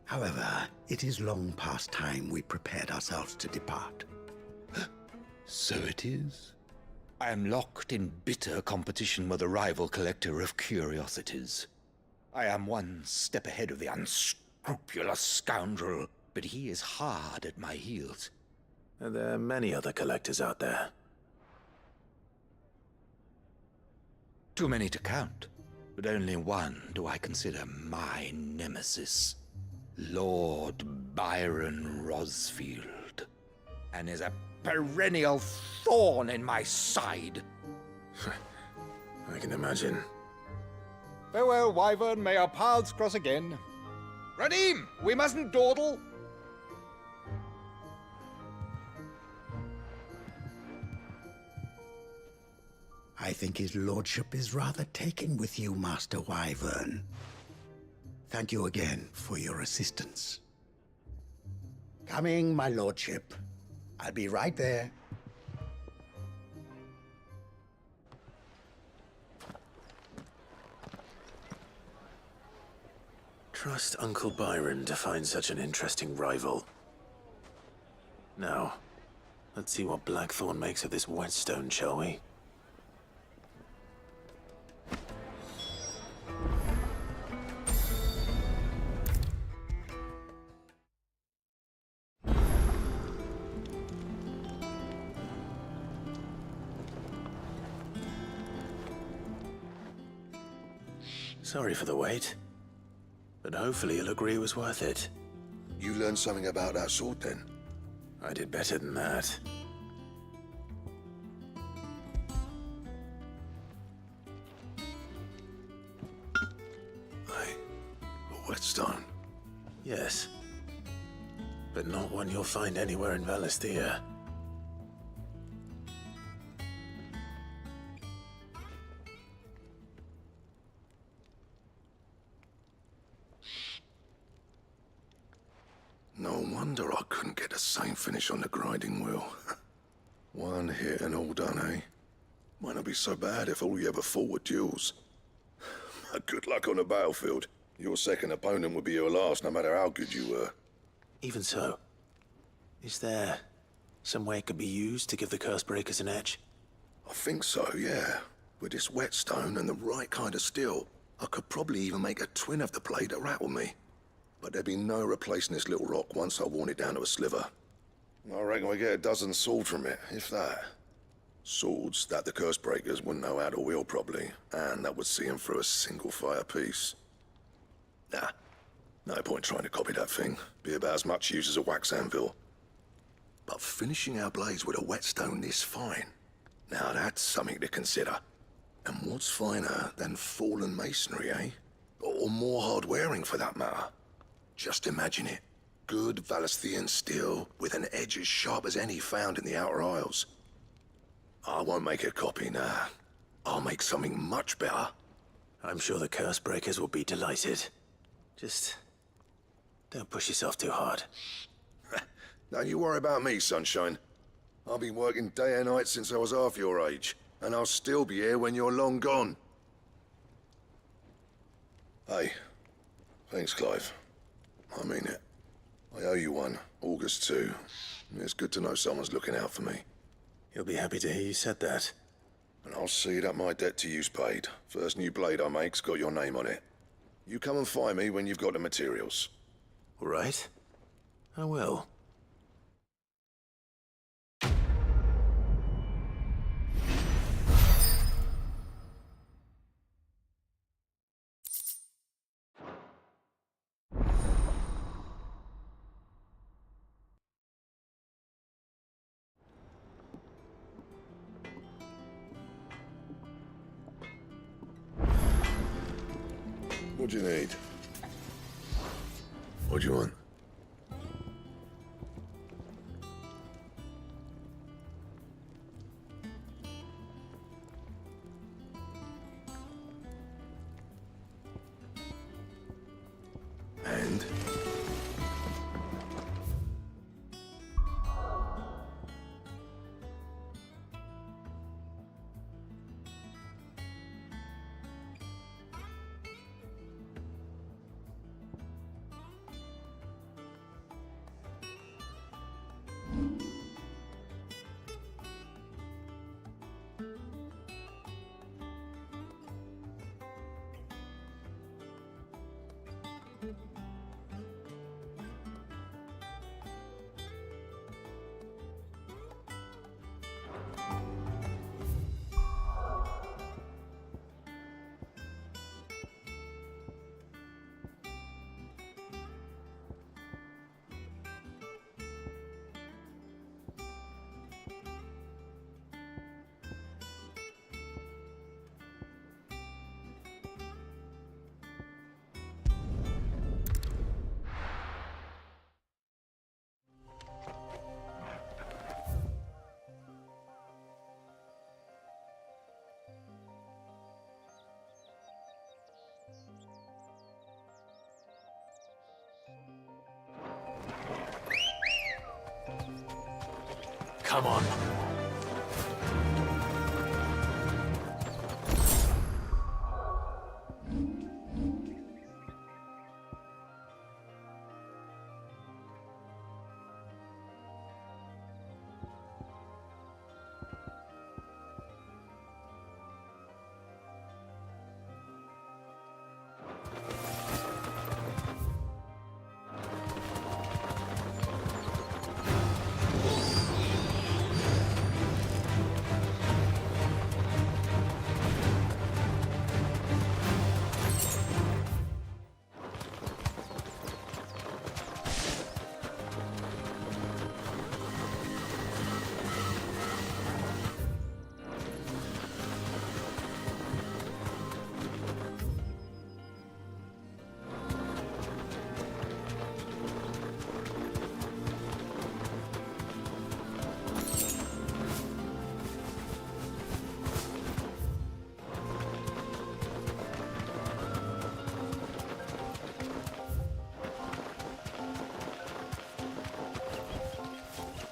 However, it is long past time we prepared ourselves to depart. So it is. I am locked in bitter competition with a rival collector of curiosities. I am one step ahead of the unscrupulous scoundrel, but he is hard at my heels. Are there many other collectors out there? Too many to count, but only one do I consider my nemesis. Lord Byron Rosfield, and is a perennial thorn in my side. I can imagine. Farewell, Wyvern. May our paths cross again. Radim, we mustn't dawdle. I think his lordship is rather taken with you, Master Wyvern. Thank you again for your assistance. Coming, my lordship. I'll be right there. Trust Uncle Byron to find such an interesting rival. Now, let's see what Blackthorn makes of this whetstone, shall we? Sorry for the wait, but hopefully you'll agree it was worth it. You learned something about that sword, then? I did better than that. A whetstone? Yes, but not one you'll find anywhere in Valisthea. No wonder I couldn't get the same finish on the grinding wheel. One hit and all done, eh? Might not be so bad if all you ever fought were duels. Good luck on the battlefield. Your second opponent would be your last, no matter how good you were. Even so, is there some way it could be used to give the curse breakers an edge? I think so, yeah. With this whetstone and the right kind of steel, I could probably even make a twin of the blade that rattled me. But there'd be no replacing this little rock once I worn it down to a sliver. I reckon we get a dozen swords from it, if that. Swords that the curse breakers wouldn't know how to wield properly, and that would see them through a single fire piece. Nah, no point trying to copy that thing. Be about as much use as a wax anvil. But finishing our blades with a whetstone this fine, now that's something to consider. And what's finer than fallen masonry, eh? Or more hard-wearing, for that matter. Just imagine it. Good Valisthean steel with an edge as sharp as any found in the Outer Isles. I won't make a copy, nah. I'll make something much better. I'm sure the curse breakers will be delighted. Just don't push yourself too hard. Don't you worry about me, Sunshine. I've been working day and night since I was half your age, and I'll still be here when you're long gone. Hey, thanks, Clive. I mean it. I owe you one, August too. It's good to know someone's looking out for me. He'll be happy to hear you said that. And I'll see that my debt to you's paid. First new blade I make's got your name on it. You come and find me when you've got the materials. All right. I will. What do you need? What do you want? And? Come on.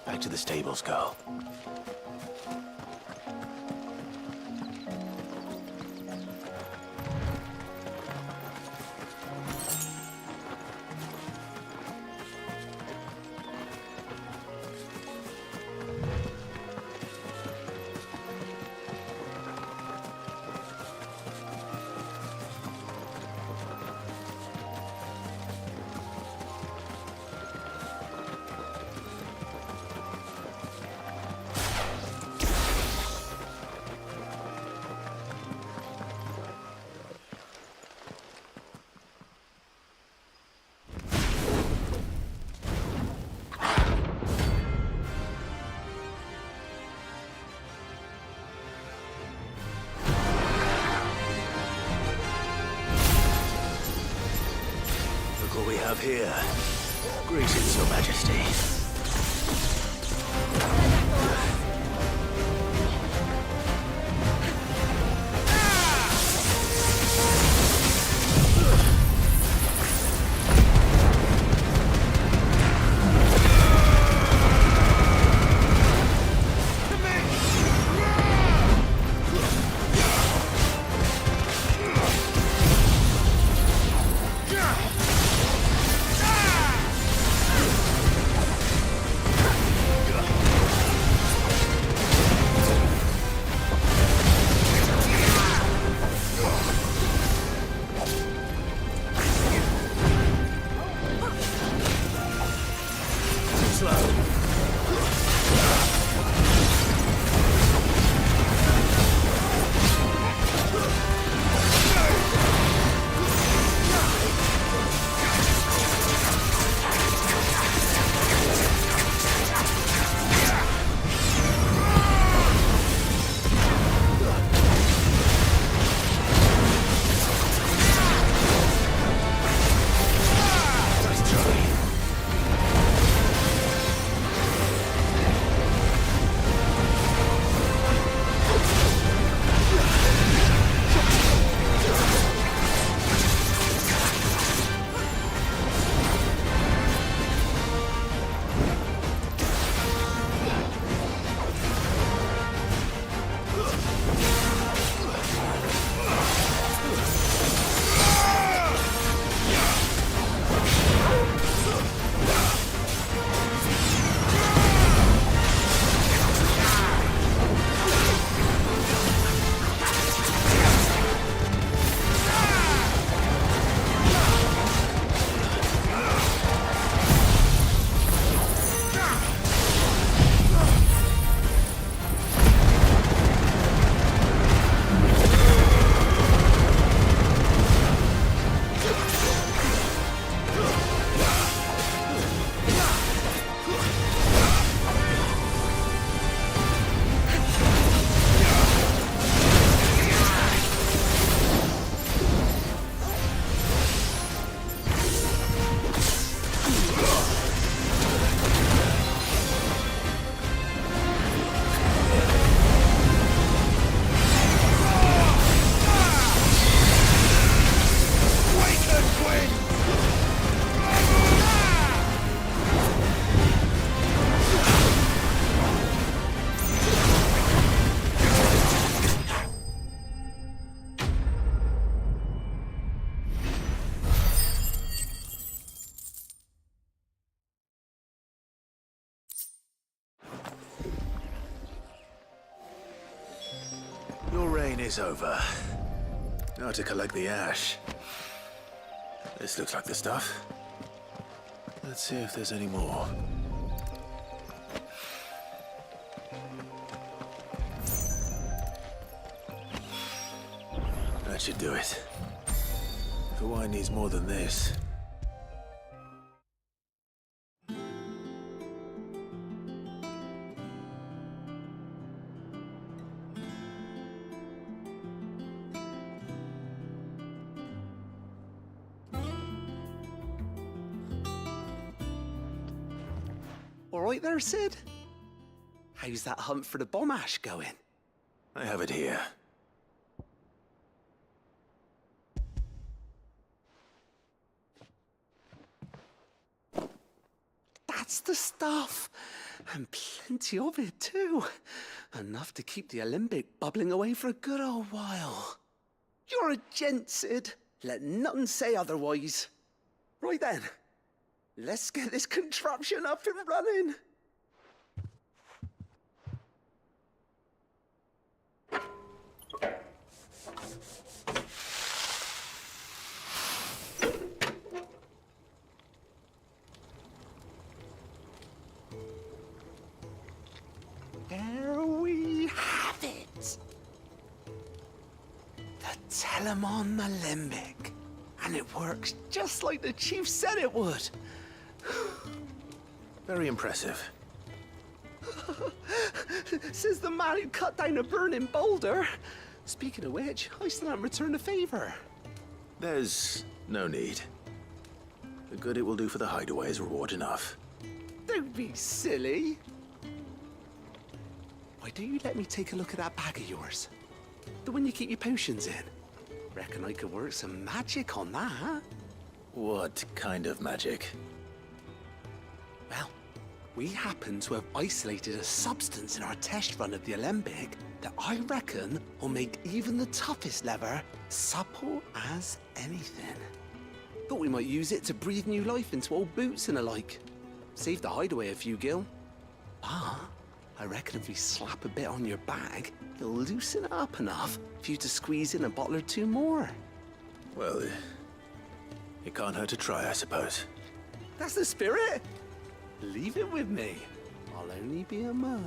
Back to the stables, girl. What we have here. Greetings, Your Majesty. is over. Now to collect the ash. This looks like the stuff. Let's see if there's any more. That should do it. The wine needs more than this. All right there, Sid? How's that hunt for the bomb ash going? I have it here. That's the stuff. And plenty of it, too. Enough to keep the alembic bubbling away for a good old while. You're a gent, Sid. Let nothing say otherwise. Right then, let's get this contraption up and running. There we have it. The Telemon Alembic. And it works just like the chief said it would. Very impressive. Says the man who cut down a burning boulder. Speaking of which, I still haven't returned the favor. There's no need. The good it will do for the hideaway is reward enough. Don't be silly. Why don't you let me take a look at that bag of yours? The one you keep your potions in. Reckon I could work some magic on that. What kind of magic? Well, we happen to have isolated a substance in our test run of the alembic that I reckon will make even the toughest leather supple as anything. Thought we might use it to breathe new life into old boots and the like. Save the hideaway a few gil. Ah, I reckon if we slap a bit on your bag, it'll loosen it up enough for you to squeeze in a bottle or two more. Well, it can't hurt to try, I suppose. That's the spirit. Leave it with me. I'll only be a mo.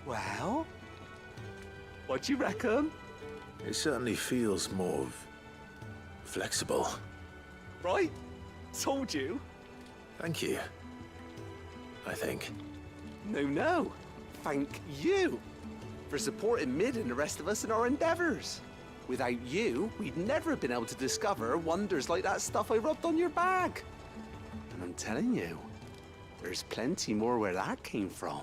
Well, what do you reckon? It certainly feels more flexible. Right? Told you. Thank you. I think. No. Thank you for supporting Mid and the rest of us in our endeavors. Without you, we'd never have been able to discover wonders like that stuff I rubbed on your bag. And I'm telling you, there's plenty more where that came from.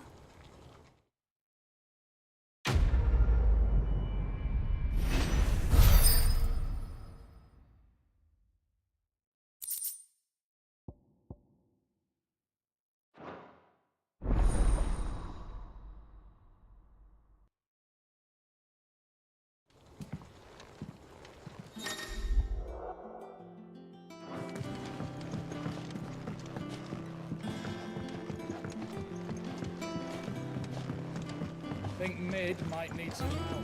I think Mid might need some help.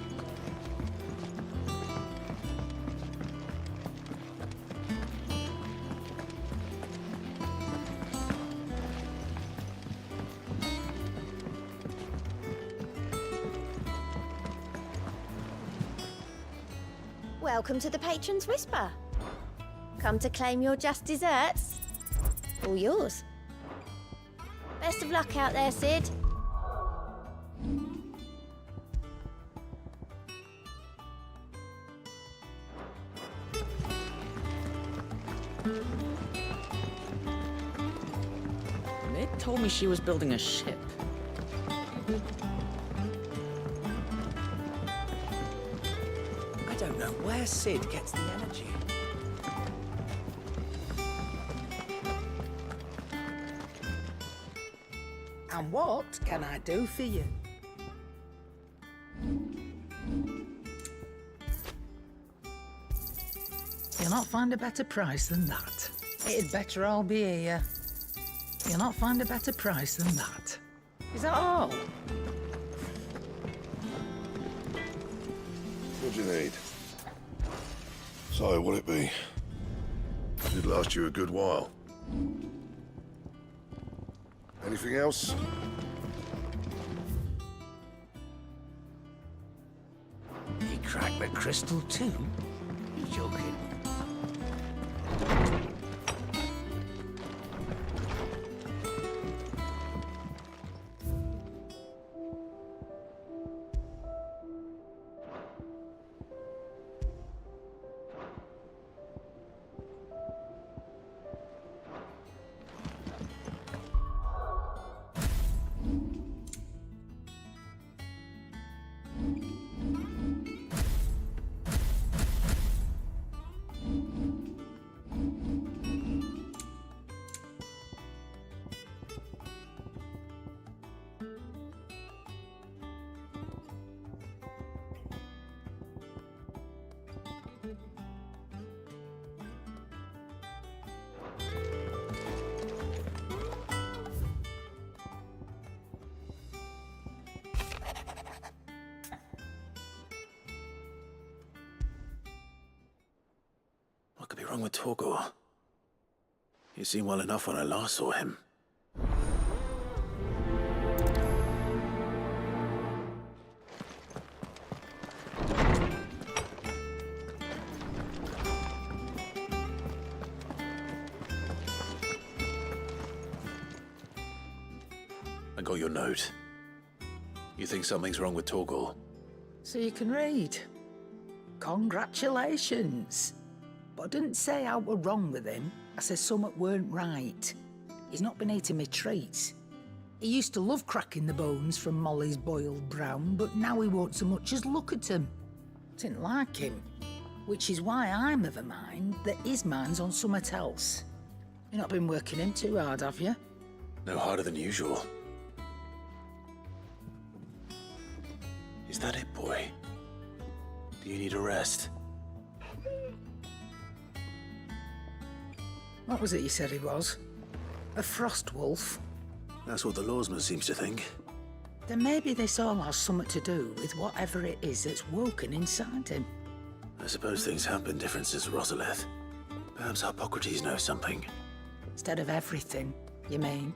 Welcome to the Patron's Whisper. Come to claim your just desserts? All yours. Best of luck out there, Sid. Mid told me she was building a ship. I don't know where Sid gets the energy. And what can I do for you? not find a better price than that. It'd better all be here. You'll not find a better price than that. Is that all? What do you need? So, what'll it be? It'd last you a good while. Anything else? He cracked the crystal too? You joking? What could be wrong with Torgor? He seemed well enough when I last saw him. I got your note. You think something's wrong with Torgor? So you can read. Congratulations. But I didn't say I were wrong with him. I said something weren't right. He's not been eating me treats. He used to love cracking the bones from Molly's boiled brown, but now he won't so much as look at 'em. Didn't like him. Which is why I'm of a mind that his mind's on something else. You've not been working him too hard, have you? No harder than usual. Is that it, boy? Do you need a rest? What was it you said he was? A frost wolf? That's what the lawsman seems to think. Then maybe this all has something to do with whatever it is that's woken inside him. I suppose things have been different since Rosalith. Perhaps Hippocrates knows something. Instead of everything, you mean?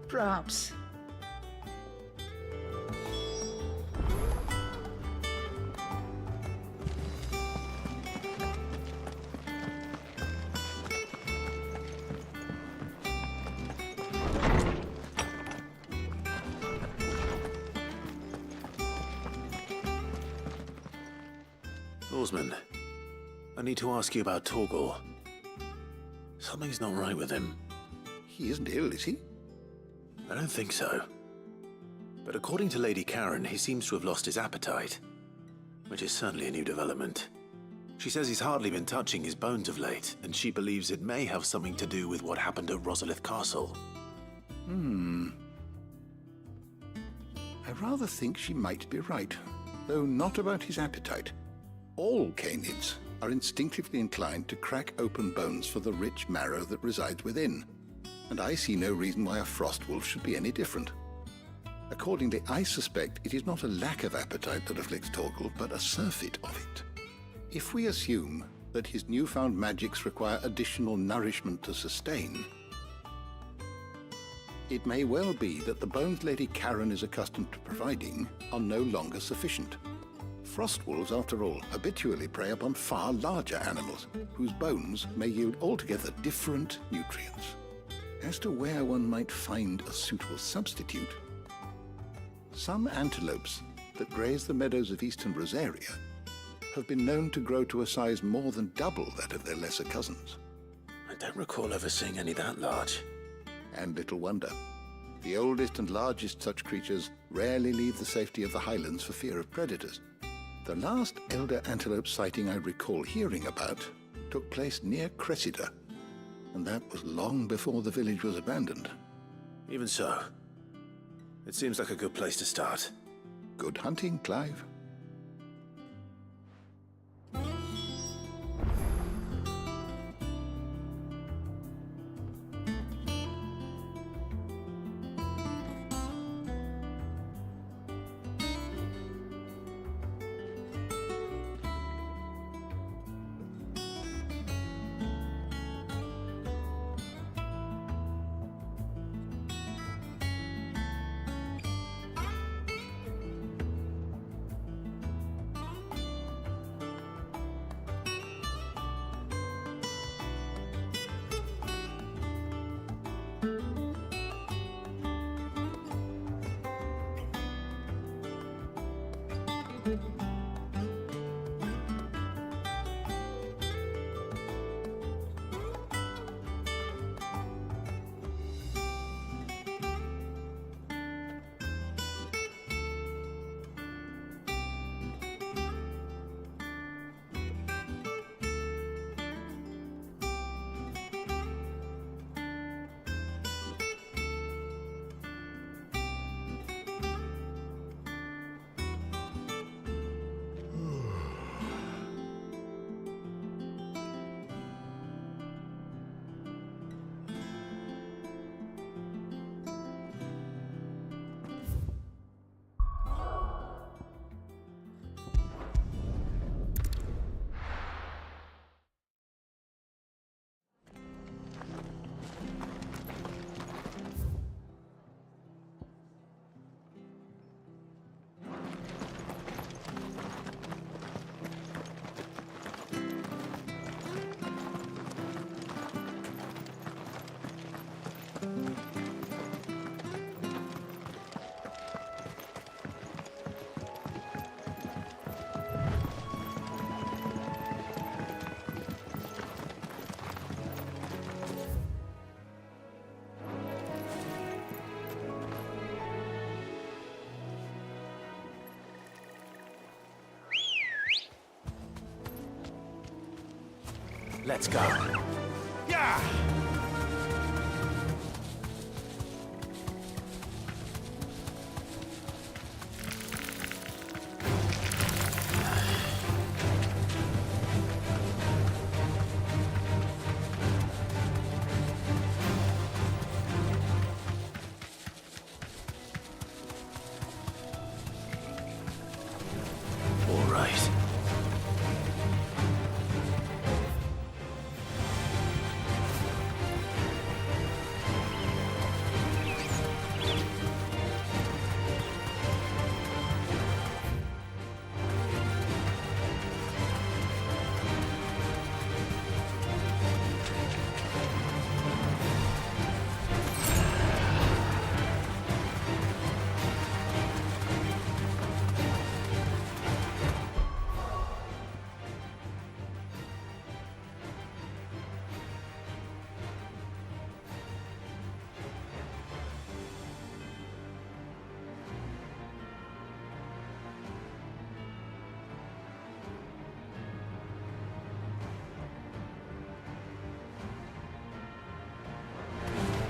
Perhaps. Lawsman, I need to ask you about Torgor. Something's not right with him. He isn't ill, is he? I don't think so. But according to Lady Karen, he seems to have lost his appetite, which is certainly a new development. She says he's hardly been touching his bones of late, and she believes it may have something to do with what happened at Rosalith Castle. I rather think she might be right, though not about his appetite. All canids are instinctively inclined to crack open bones for the rich marrow that resides within, and I see no reason why a frost wolf should be any different. Accordingly, I suspect it is not a lack of appetite that afflicts Torgor, but a surfeit of it. If we assume that his newfound magics require additional nourishment to sustain, it may well be that the bones Lady Karen is accustomed to providing are no longer sufficient. Frost wolves, after all, habitually prey upon far larger animals, whose bones may yield altogether different nutrients. As to where one might find a suitable substitute, some antelopes that graze the meadows of eastern Rosaria have been known to grow to a size more than double that of their lesser cousins. I don't recall ever seeing any that large. And little wonder. The oldest and largest such creatures rarely leave the safety of the highlands for fear of predators. The last elder antelope sighting I recall hearing about took place near Cressida, and that was long before the village was abandoned. Even so, it seems like a good place to start. Good hunting, Clive. Let's go. Yeah! All right.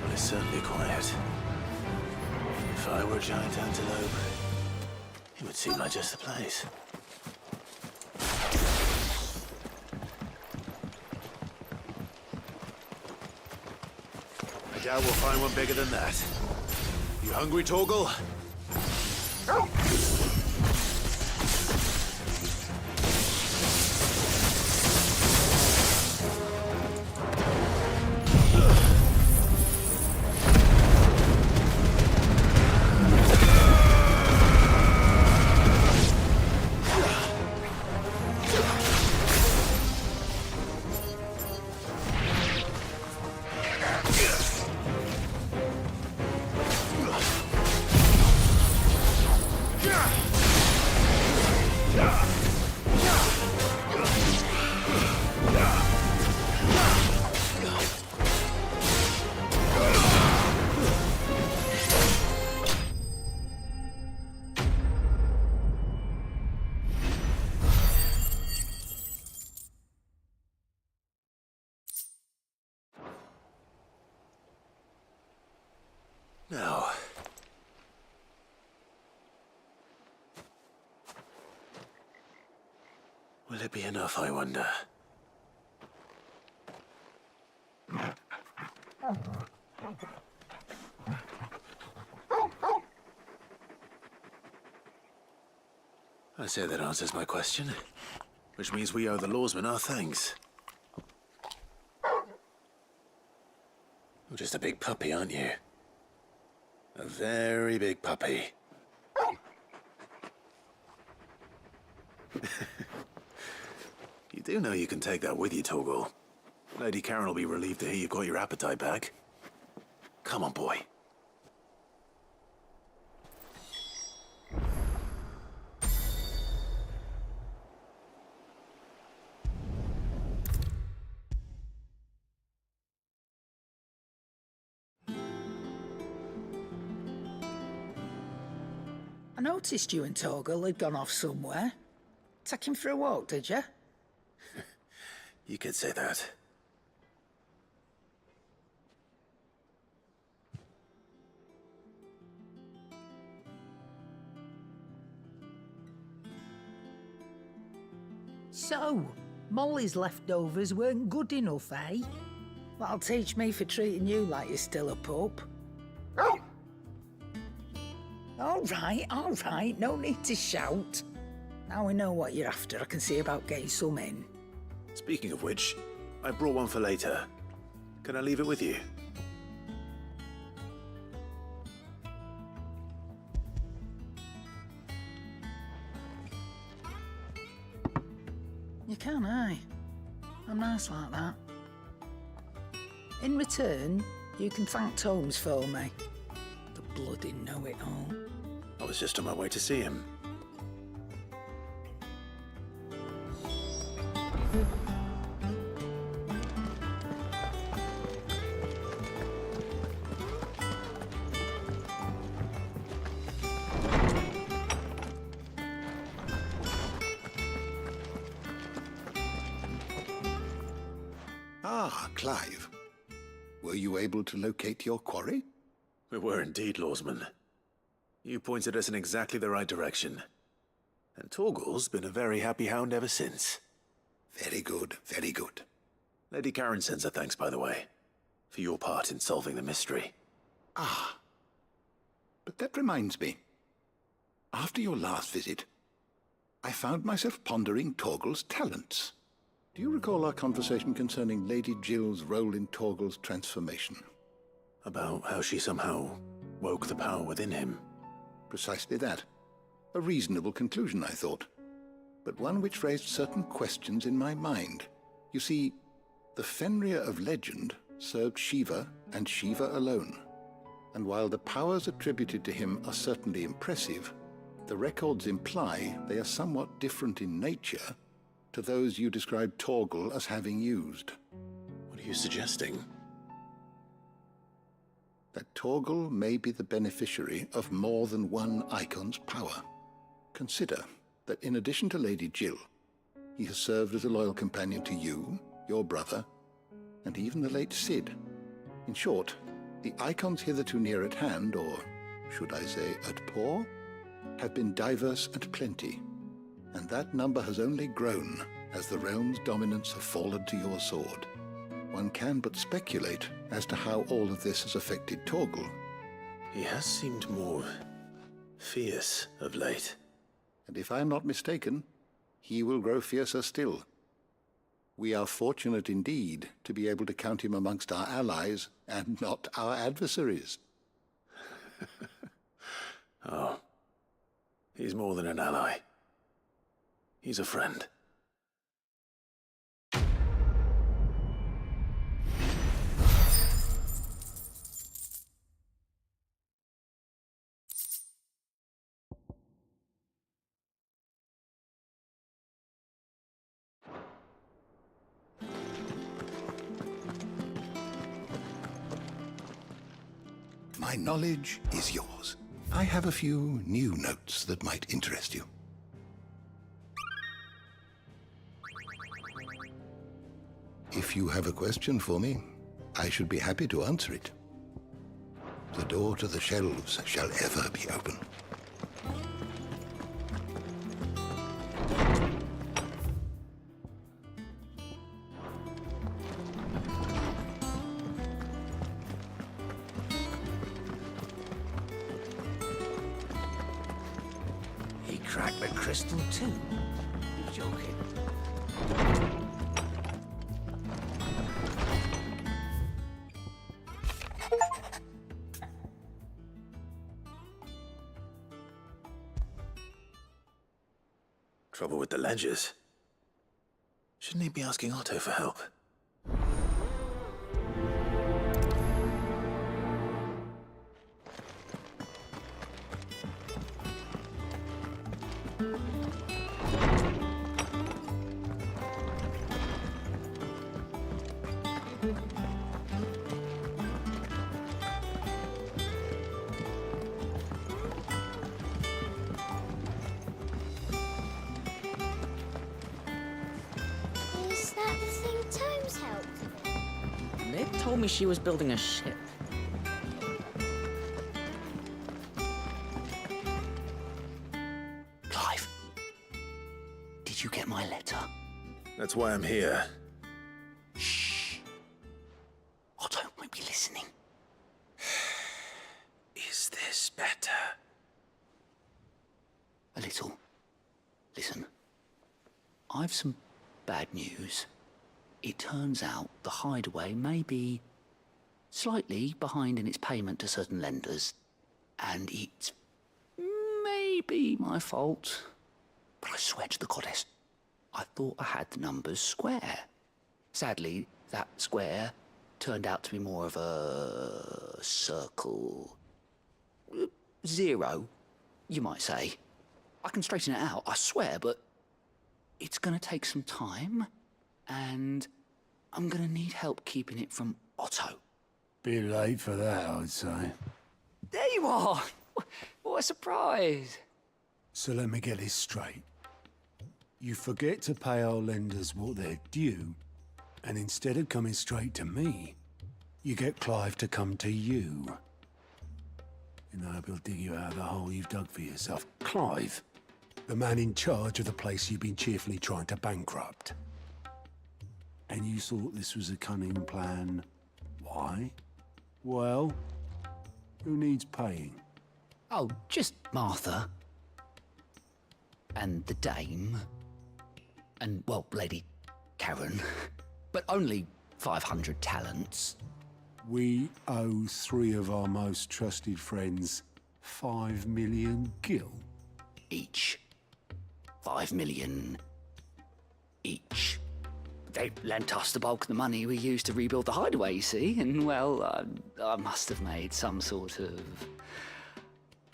Well, it's certainly quiet. If I were a giant antelope, it would seem like just the place. I doubt we'll find one bigger than that. You hungry, Torgal? Now, will it be enough, I wonder? I say that answers my question, which means we owe the lawsman our thanks. You're just a big puppy, aren't you? A very big puppy. You do know you can take that with you, Torgal. Lady Karen will be relieved to hear you've got your appetite back. Come on, boy. I noticed you and Torgal had gone off somewhere. Take him for a walk, did you? You could say that. So, Molly's leftovers weren't good enough, eh? That'll teach me for treating you like you're still a pup. All right, no need to shout. Now we know what you're after, I can see about getting some in. Speaking of which, I brought one for later. Can I leave it with you? You can, eh? I'm nice like that. In return, you can thank Tomes for me. The bloody know-it-all. I was just on my way to see him. Ah, Clive. Were you able to locate your quarry? We were indeed, Lawsman. You pointed us in exactly the right direction. And Torgal's been a very happy hound ever since. Very good, very good. Lady Karen sends her thanks, by the way, for your part in solving the mystery. Ah. But that reminds me. After your last visit, I found myself pondering Torgal's talents. Do you recall our conversation concerning Lady Jill's role in Torgal's transformation? About how she somehow woke the power within him. Precisely that. A reasonable conclusion, I thought. But one which raised certain questions in my mind. You see, the Fenrir of legend served Shiva and Shiva alone. And while the powers attributed to him are certainly impressive, the records imply they are somewhat different in nature to those you described Torgal as having used. What are you suggesting? That Torgal may be the beneficiary of more than one icon's power. Consider that in addition to Lady Jill, he has served as a loyal companion to you, your brother, and even the late Cid. In short, the icons hitherto near at hand, or should I say at paw, have been diverse and plenty, and that number has only grown as the realm's dominance have fallen to your sword. One can but speculate as to how all of this has affected Torgal. He has seemed more fierce of late. And if I am not mistaken, he will grow fiercer still. We are fortunate indeed to be able to count him amongst our allies and not our adversaries. Oh, he's more than an ally. He's a friend. My knowledge is yours. I have a few new notes that might interest you. If you have a question for me, I should be happy to answer it. The door to the shelves shall ever be open. He cracked the crystal too. You're joking. Trouble with the ledgers. Shouldn't he be asking Otto for help? told me she was building a ship. Clive, did you get my letter? That's why I'm here. Shh. Otto might be listening. Is this better? A little. Listen. I've some bad news. It turns out the Hideaway may be slightly behind in its payment to certain lenders, and it's maybe my fault. But I swear to the goddess, I thought I had the numbers square. Sadly, that square turned out to be more of a circle. Zero, you might say. I can straighten it out, I swear, but it's gonna take some time, and I'm gonna need help keeping it from Otto. Bit late for that, I'd say. There you are! What a surprise! So let me get this straight. You forget to pay our lenders what they're due, and instead of coming straight to me, you get Clive to come to you. And I hope he'll dig you out of the hole you've dug for yourself. Clive, the man in charge of the place you've been cheerfully trying to bankrupt. And you thought this was a cunning plan. Why? Well, who needs paying? Oh, just Martha. And the dame. And, well, Lady Karen. But only 500 talents. We owe 3 of our most trusted friends 5 million gil. Each. 5 million each. They lent us the bulk of the money we used to rebuild the Hideaway, you see, and, well, I must have made some sort of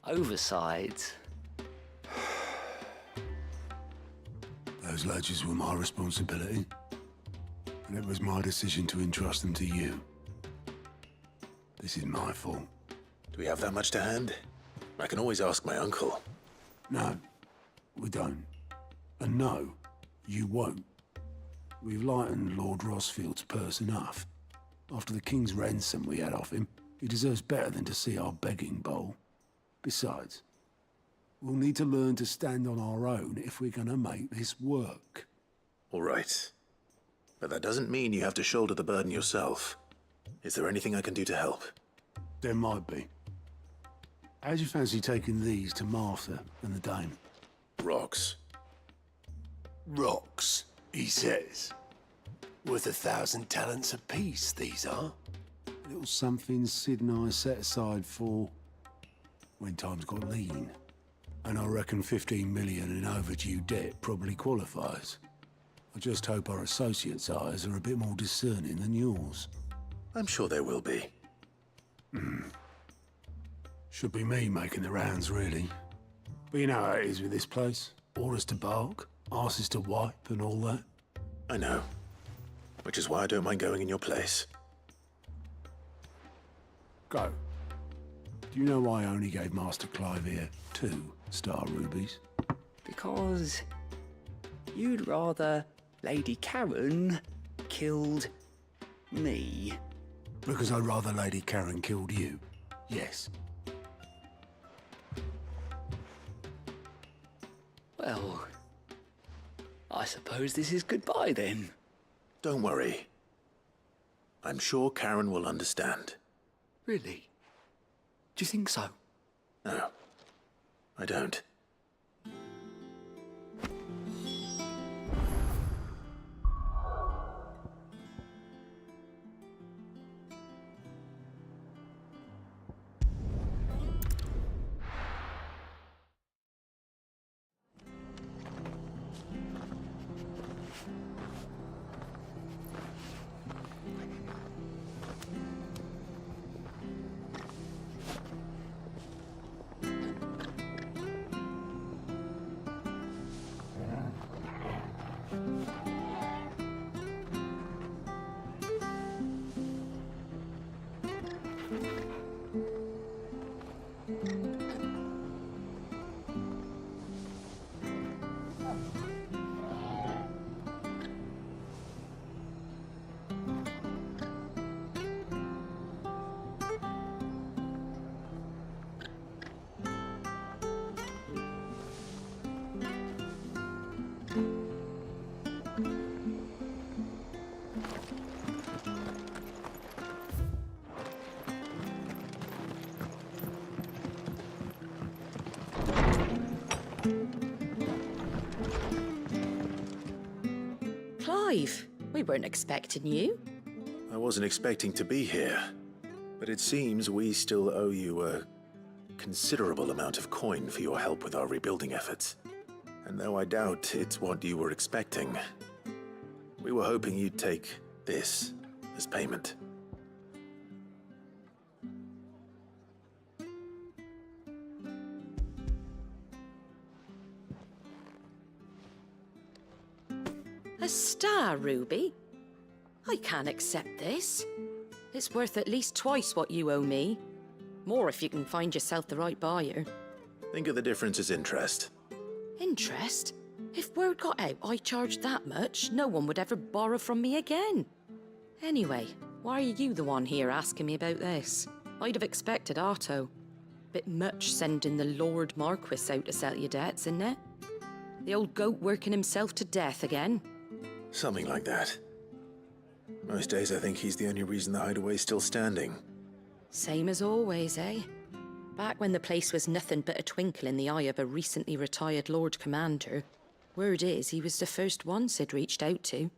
oversight. Those ledgers were my responsibility, and it was my decision to entrust them to you. This is my fault. Do we have that much to hand? I can always ask my uncle. No, we don't. And no, you won't. We've lightened Lord Rosfield's purse enough. After the king's ransom we had off him, he deserves better than to see our begging bowl. Besides, we'll need to learn to stand on our own if we're gonna make this work. All right. But that doesn't mean you have to shoulder the burden yourself. Is there anything I can do to help? There might be. How'd you fancy taking these to Martha and the dame? Rocks. Rocks, he says. Worth 1,000 talents apiece, these are. A little something Sid and I set aside for when times got lean. And I reckon 15 million in overdue debt probably qualifies. I just hope our associates' eyes are a bit more discerning than yours. I'm sure there will be. Should be me making the rounds, really. But you know how it is with this place. Orders to bark, arses to wipe, and all that. I know. Which is why I don't mind going in your place. Go. Do you know why I only gave Master Clive here 2 star rubies? Because you'd rather Lady Karen killed me. Because I'd rather Lady Karen killed you. Yes. Well, I suppose this is goodbye then. Don't worry. I'm sure Karen will understand. Really? Do you think so? No, I don't. Clive, we weren't expecting you. I wasn't expecting to be here, but it seems we still owe you a considerable amount of coin for your help with our rebuilding efforts. And though I doubt it's what you were expecting, we were hoping you'd take this as payment. A star ruby? I can't accept this. It's worth at least twice what you owe me. More if you can find yourself the right buyer. Think of the difference as interest. Interest? If word got out I charged that much, no one would ever borrow from me again. Anyway, why are you the one here asking me about this? I'd have expected Otto. Bit much sending the Lord Marquis out to settle your debts, isn't it? The old goat working himself to death again. Something like that. Most days I think he's the only reason the hideaway's still standing. Same as always, eh? Back when the place was nothing but a twinkle in the eye of a recently retired Lord Commander, word is he was the first one Sid reached out to.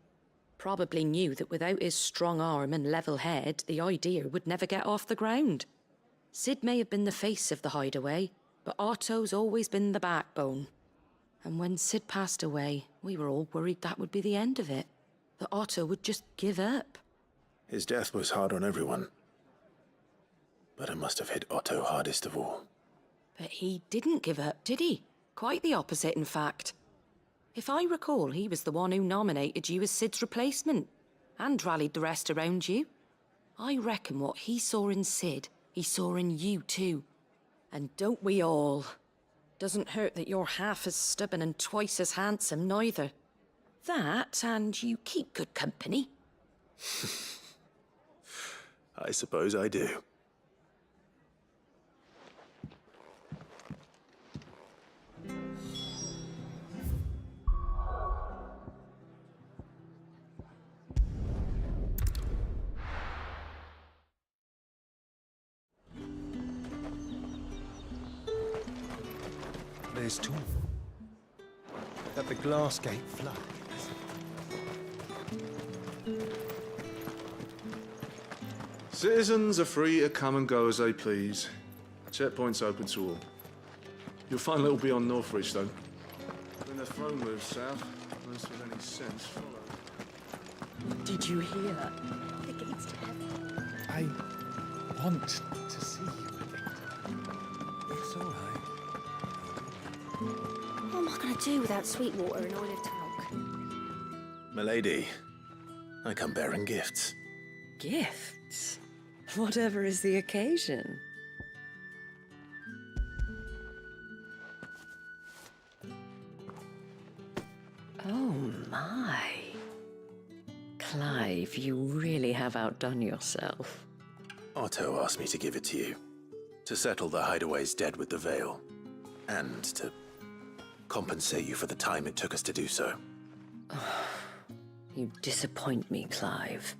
Probably knew that without his strong arm and level head, the idea would never get off the ground. Sid may have been the face of the hideaway, but Otto's always been the backbone. And when Sid passed away, we were all worried that would be the end of it. That Otto would just give up. His death was hard on everyone. But it must have hit Otto hardest of all. But he didn't give up, did he? Quite the opposite, in fact. If I recall, he was the one who nominated you as Sid's replacement, and rallied the rest around you. I reckon what he saw in Sid, he saw in you too. And don't we all? Doesn't hurt that you're half as stubborn and twice as handsome, neither. That, and you keep good company. I suppose I do. There's two. That the glass gate flood. Citizens are free to come and go as they please. Checkpoint's open to all. You'll find a little beyond Northridge, though. When the throne moves south, unless with any sense, follow. Did you hear that? The gates to heaven. I want to see you, Victor. It's all right. What am I going to do without Sweetwater and Olive Talc? Milady, I come bearing gifts. Gifts? Whatever is the occasion. Oh my. Clive, you really have outdone yourself. Otto asked me to give it to you. To settle the hideaway's debt with the Veil. And to compensate you for the time it took us to do so. You disappoint me, Clive.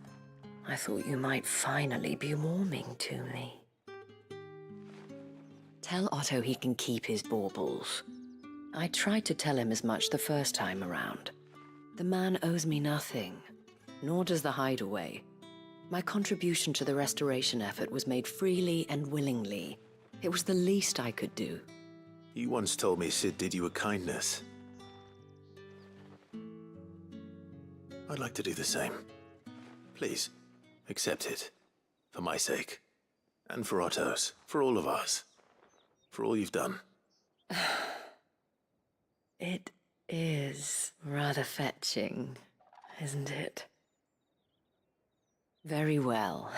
I thought you might finally be warming to me. Tell Otto he can keep his baubles. I tried to tell him as much the first time around. The man owes me nothing, nor does the hideaway. My contribution to the restoration effort was made freely and willingly. It was the least I could do. You once told me Sid did you a kindness. I'd like to do the same. Please, accept it. For my sake. And for Otto's. For all of us. For all you've done. It is rather fetching, isn't it? Very well.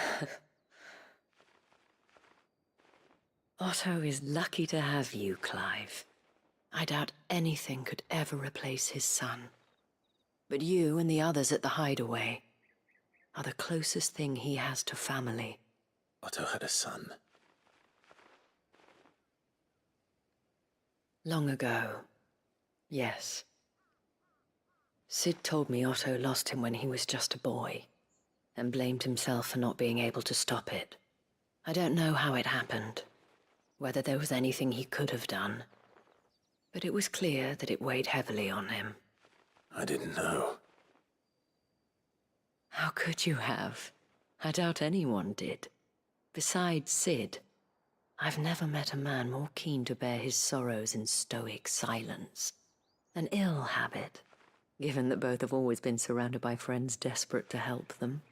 Otto is lucky to have you, Clive. I doubt anything could ever replace his son. But you and the others at the hideaway are the closest thing he has to family. Otto had a son. Long ago, yes. Sid told me Otto lost him when he was just a boy, and blamed himself for not being able to stop it. I don't know how it happened, whether there was anything he could have done, but it was clear that it weighed heavily on him. I didn't know. How could you have? I doubt anyone did. Besides Sid, I've never met a man more keen to bear his sorrows in stoic silence. An ill habit, given that both have always been surrounded by friends desperate to help them.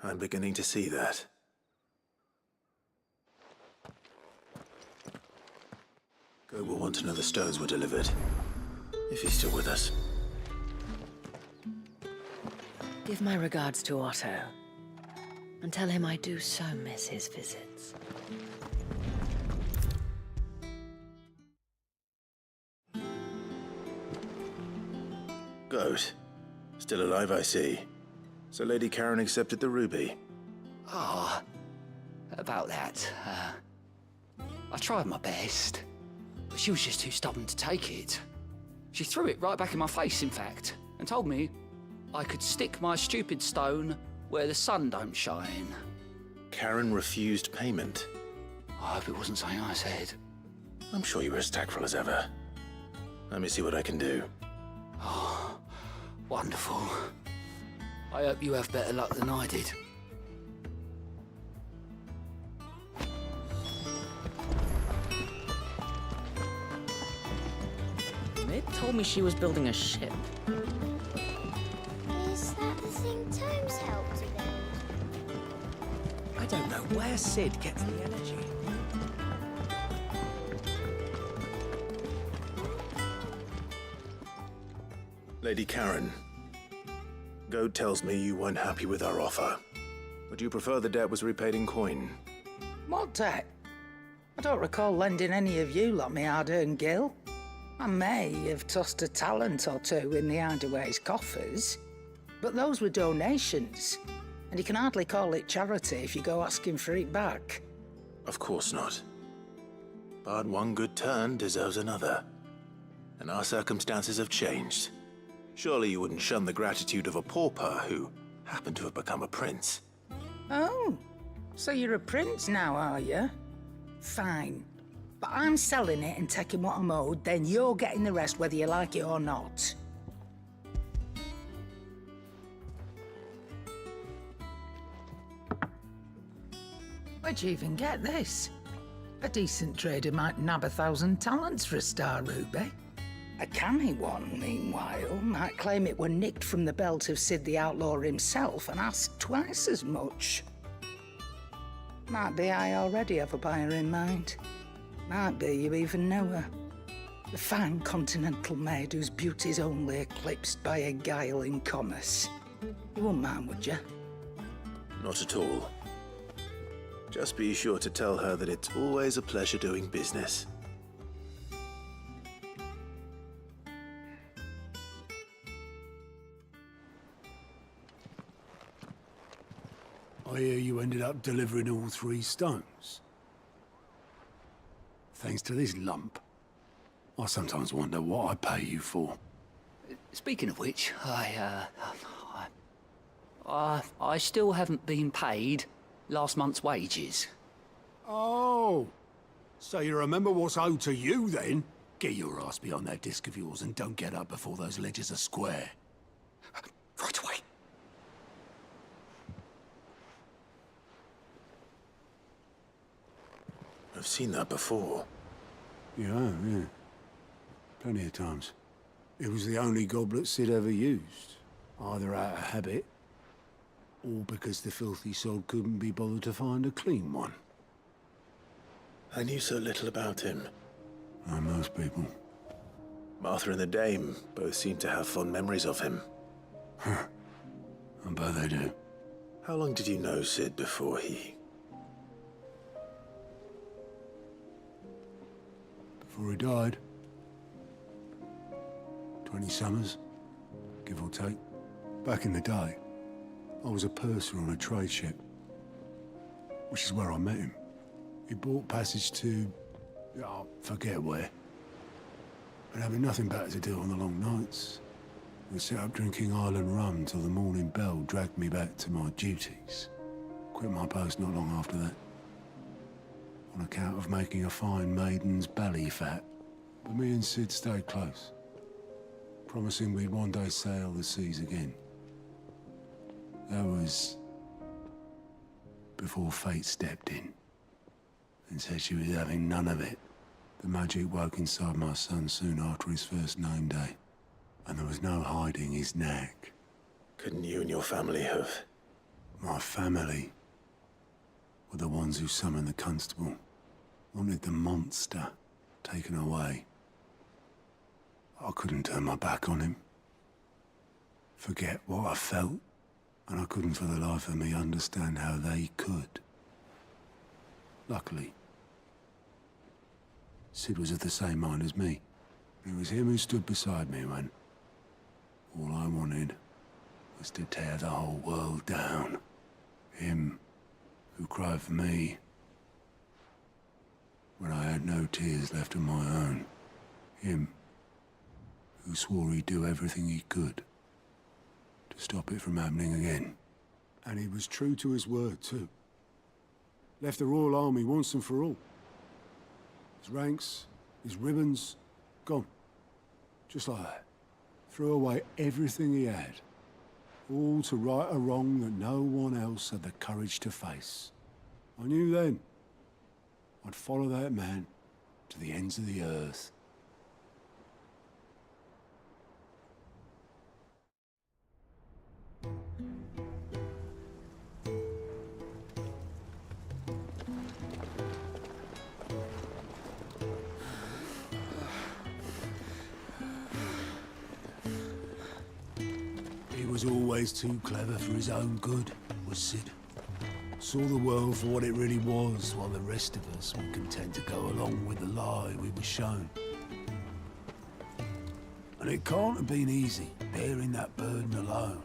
I'm beginning to see that. Goat will want to know the stones were delivered, if he's still with us. Give my regards to Otto, and tell him I do so miss his visits. Goat. Still alive, I see. So Lady Karen accepted the ruby. Ah, about that, I tried my best, but she was just too stubborn to take it. She threw it right back in my face, in fact, and told me I could stick my stupid stone where the sun don't shine. Karen refused payment. I hope it wasn't something I said. I'm sure you were as tactful as ever. Let me see what I can do. Oh, wonderful. I hope you have better luck than I did. Mid told me she was building a ship. Is that the thing Tomes helped to build? I don't know where Sid gets the energy. Lady Karen, Goat tells me you weren't happy with our offer. Would you prefer the debt was repaid in coin? What debt? I don't recall lending any of you lot me hard-earned gil. I may have tossed a talent or two in the Hideaway's coffers, but those were donations, and you can hardly call it charity if you go asking for it back. Of course not. But one good turn deserves another. And our circumstances have changed. Surely you wouldn't shun the gratitude of a pauper who happened to have become a prince. Oh, so you're a prince now, are you? Fine. But I'm selling it and taking what I'm owed, then you're getting the rest whether you like it or not. Where'd you even get this? A decent trader might nab 1,000 talents for a star ruby. A canny one, meanwhile, might claim it were nicked from the belt of Sid the Outlaw himself and ask twice as much. Might be I already have a buyer in mind. Might be you even know her. The fine continental maid whose beauty's only eclipsed by a guile in commerce. You wouldn't mind, would you? Not at all. Just be sure to tell her that it's always a pleasure doing business. I hear you ended up delivering all 3 stones. Thanks to this lump. I sometimes wonder what I pay you for. Speaking of which, I still haven't been paid last month's wages. Oh, so you remember what's owed to you then? Get your ass behind that disc of yours and don't get up before those ledgers are square. Right away. I've seen that before. Yeah. Plenty of times. It was the only goblet Sid ever used. Either out of habit, or because the filthy sod couldn't be bothered to find a clean one. I knew so little about him. Like most people. Martha and the Dame both seem to have fond memories of him. I bet they do. How long did you know Sid before he... Before he died. 20 summers, give or take. Back in the day, I was a purser on a trade ship, which is where I met him. He bought passage to... forget where. And having nothing better to do on the long nights, we set up drinking island rum till the morning bell dragged me back to my duties. Quit my post not long after that. On account of making a fine maiden's belly fat. But me and Sid stayed close, promising we'd one day sail the seas again. That was before fate stepped in and said she was having none of it. The magic woke inside my son soon after his first name day, and there was no hiding his knack. Couldn't you and your family have? My family were the ones who summoned the constable, wanted the monster taken away. I couldn't turn my back on him, forget what I felt, and I couldn't for the life of me understand how they could. Luckily, Sid was of the same mind as me. It was him who stood beside me when all I wanted was to tear the whole world down. Him who cried for me when I had no tears left of my own. Him who swore he'd do everything he could to stop it from happening again. And he was true to his word, too. Left the Royal Army once and for all. His ranks, his ribbons, gone. Just like that. Threw away everything he had. All to right a wrong that no one else had the courage to face. I knew then I'd follow that man to the ends of the earth. He was always too clever for his own good, was Sid. Saw the world for what it really was, while the rest of us were content to go along with the lie we were shown. And it can't have been easy, bearing that burden alone.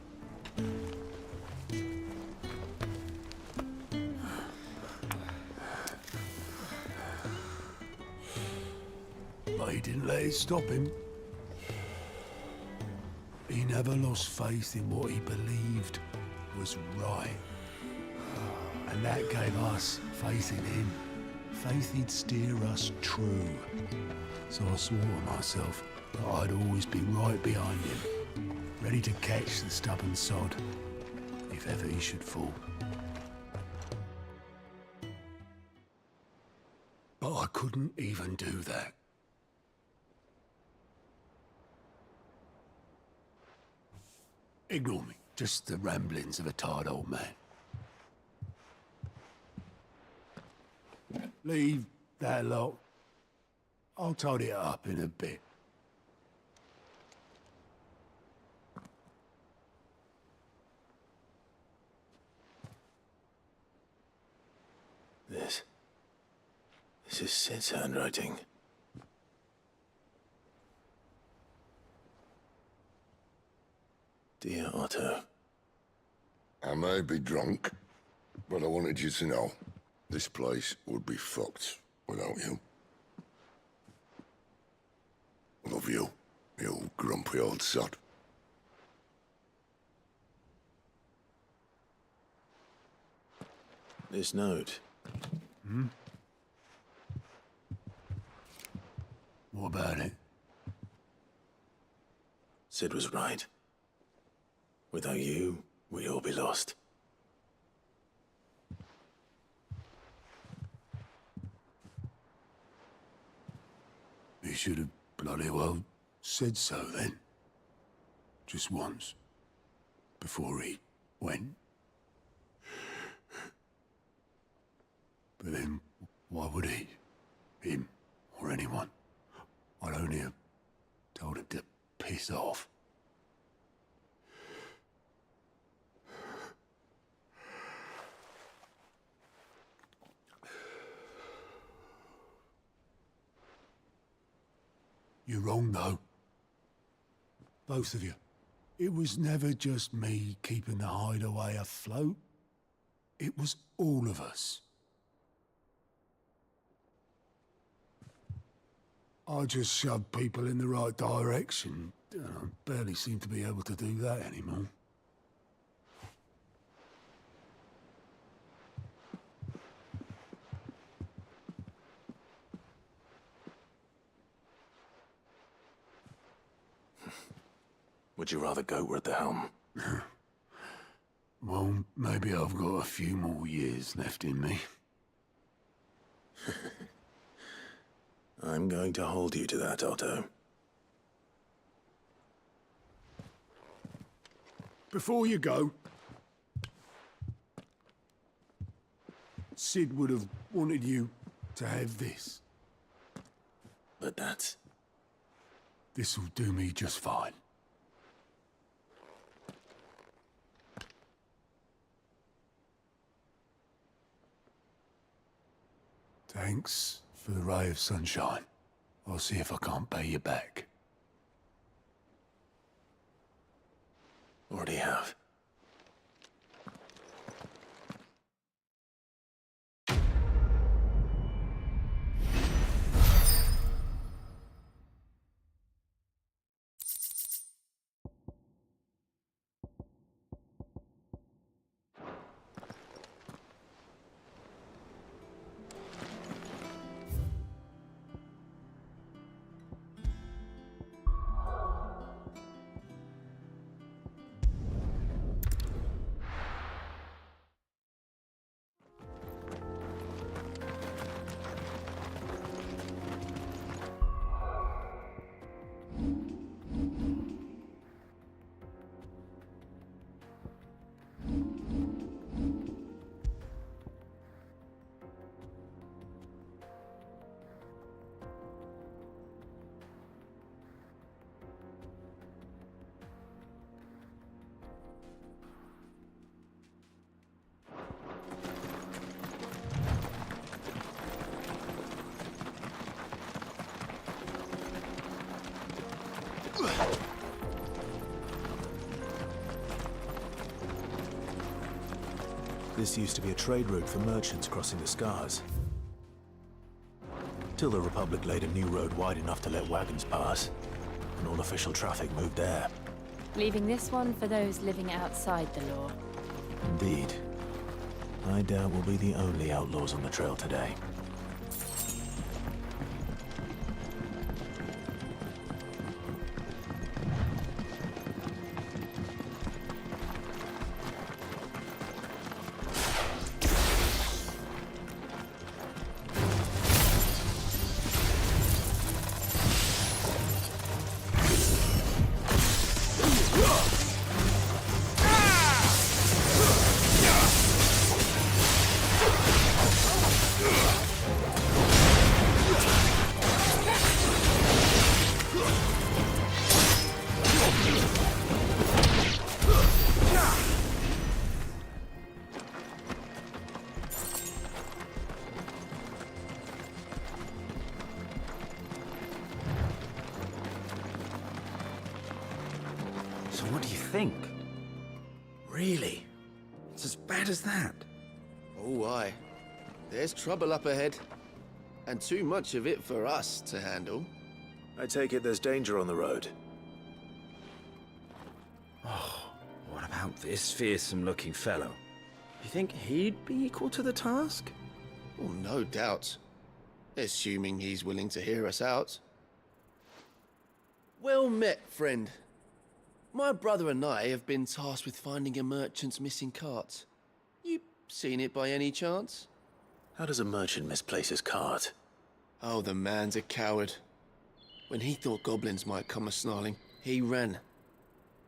But he didn't let it stop him. He never lost faith in what he believed was right. And that gave us faith in him. Faith he'd steer us true. So I swore to myself that I'd always be right behind him, ready to catch the stubborn sod, if ever he should fall. But I couldn't even do that. Ignore me, just the ramblings of a tired old man. Leave that lot. I'll tidy it up in a bit. This is Sid's handwriting. Dear Otto. I may be drunk, but I wanted you to know this place would be fucked without you. Love you, you grumpy old sod. This note. Hmm? What about it? Sid was right. Without you, we'd all be lost. He should have bloody well said so then. Just once. Before he went. But then, why would he? Him, or anyone? I'd only have told him to piss off. You're wrong, though. Both of you. It was never just me keeping the hideaway afloat. It was all of us. I just shoved people in the right direction. I barely seem to be able to do that anymore. Would you rather goat were at the helm? Well, maybe I've got a few more years left in me. I'm going to hold you to that, Otto. Before you go, Sid would have wanted you to have this. But that's... This'll do me just fine. Thanks for the ray of sunshine. I'll see if I can't pay you back. Already have. This used to be a trade route for merchants crossing the Scars. Till the Republic laid a new road wide enough to let wagons pass, and all official traffic moved there. Leaving this one for those living outside the law. Indeed. I doubt we'll be the only outlaws on the trail today. So what do you think? Really? It's as bad as that? Oh, aye. There's trouble up ahead. And too much of it for us to handle. I take it there's danger on the road. Oh, what about this fearsome-looking fellow? You think he'd be equal to the task? Oh, no doubt. Assuming he's willing to hear us out. Well met, friend. My brother and I have been tasked with finding a merchant's missing cart. You seen it by any chance? How does a merchant misplace his cart? Oh, the man's a coward. When he thought goblins might come a-snarling, he ran,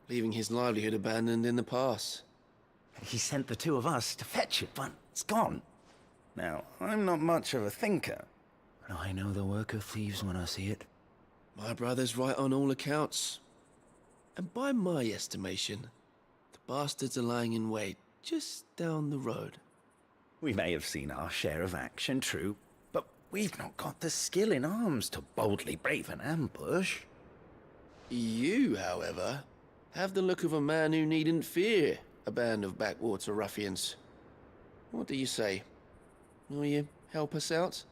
leaving his livelihood abandoned in the pass. He sent the two of us to fetch it, but it's gone. Now, I'm not much of a thinker, but I know the work of thieves when I see it. My brother's right on all accounts. And by my estimation, the bastards are lying in wait just down the road. We may have seen our share of action, true, but we've not got the skill in arms to boldly brave an ambush. You, however, have the look of a man who needn't fear a band of backwater ruffians. What do you say? Will you help us out?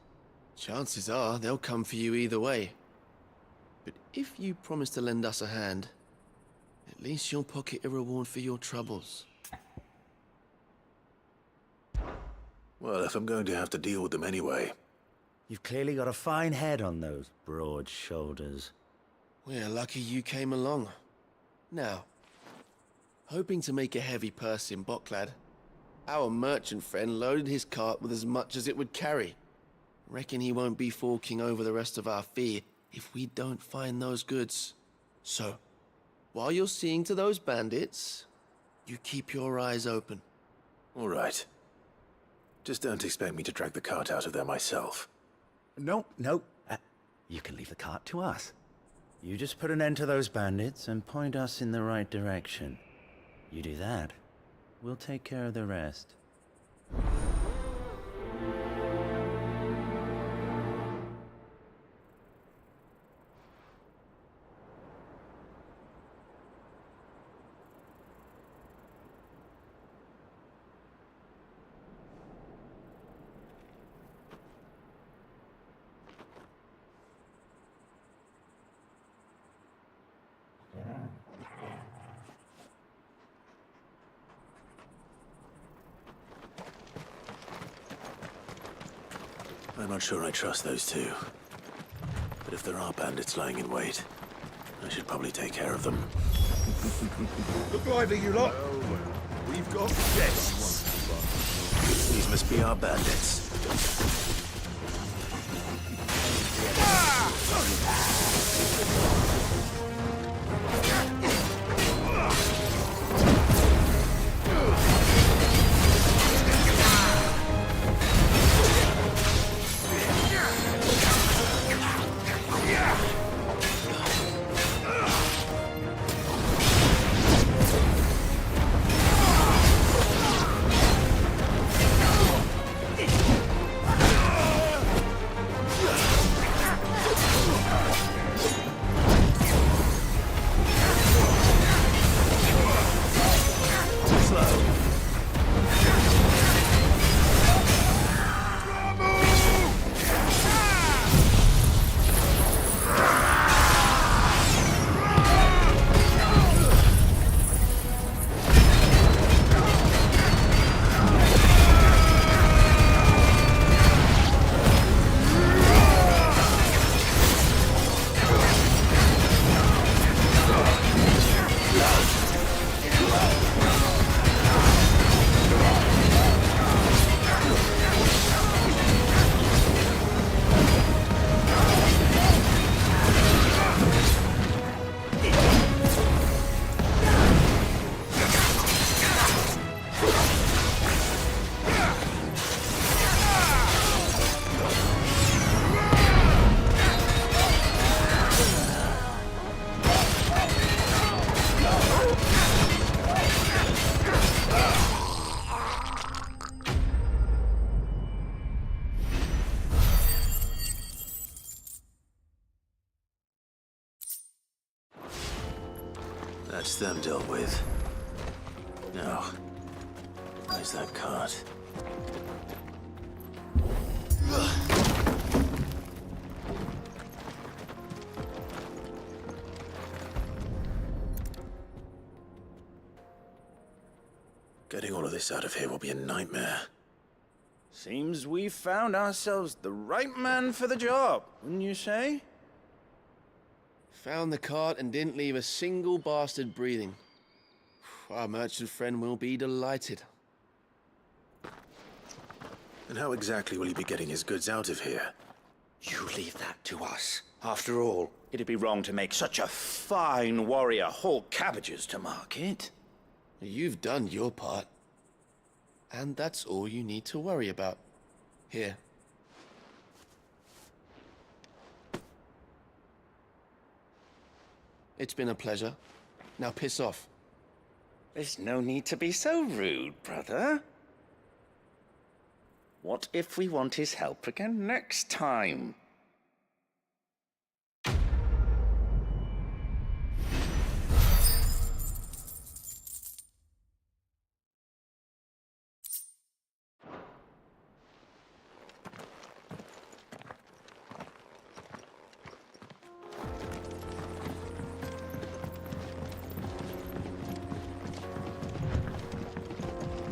Chances are they'll come for you either way. But if you promise to lend us a hand, at least you'll pocket a reward for your troubles. Well, if I'm going to have to deal with them anyway. You've clearly got a fine head on those broad shoulders. We're lucky you came along. Now, Hoping to make a heavy purse in Boklad, our merchant friend loaded his cart with as much as it would carry. Reckon he won't be forking over the rest of our fee if we don't find those goods. So, while you're seeing to those bandits, you keep your eyes open. All right. Just don't expect me to drag the cart out of there myself. No. You can leave the cart to us. You just put an end to those bandits and point us in the right direction. You do that, we'll take care of the rest. I'm not sure I trust those two. But if there are bandits lying in wait, I should probably take care of them. Look lively, you lot! We've got guests! These must be our bandits. That's them dealt with. Now, where's that cart? Getting all of this out of here will be a nightmare. Seems we've found ourselves the right man for the job, wouldn't you say? Found the cart and didn't leave a single bastard breathing. Our merchant friend will be delighted. And how exactly will he be getting his goods out of here? You leave that to us. After all, it'd be wrong to make such a fine warrior haul cabbages to market. You've done your part. And that's all you need to worry about. Here. It's been a pleasure. Now piss off. There's no need to be so rude, brother. What if we want his help again next time?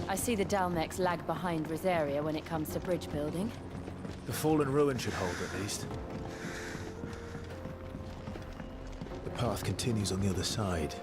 I see the Dalmex lag behind Rosaria when it comes to bridge building. The fallen ruin should hold, at least. The path continues on the other side.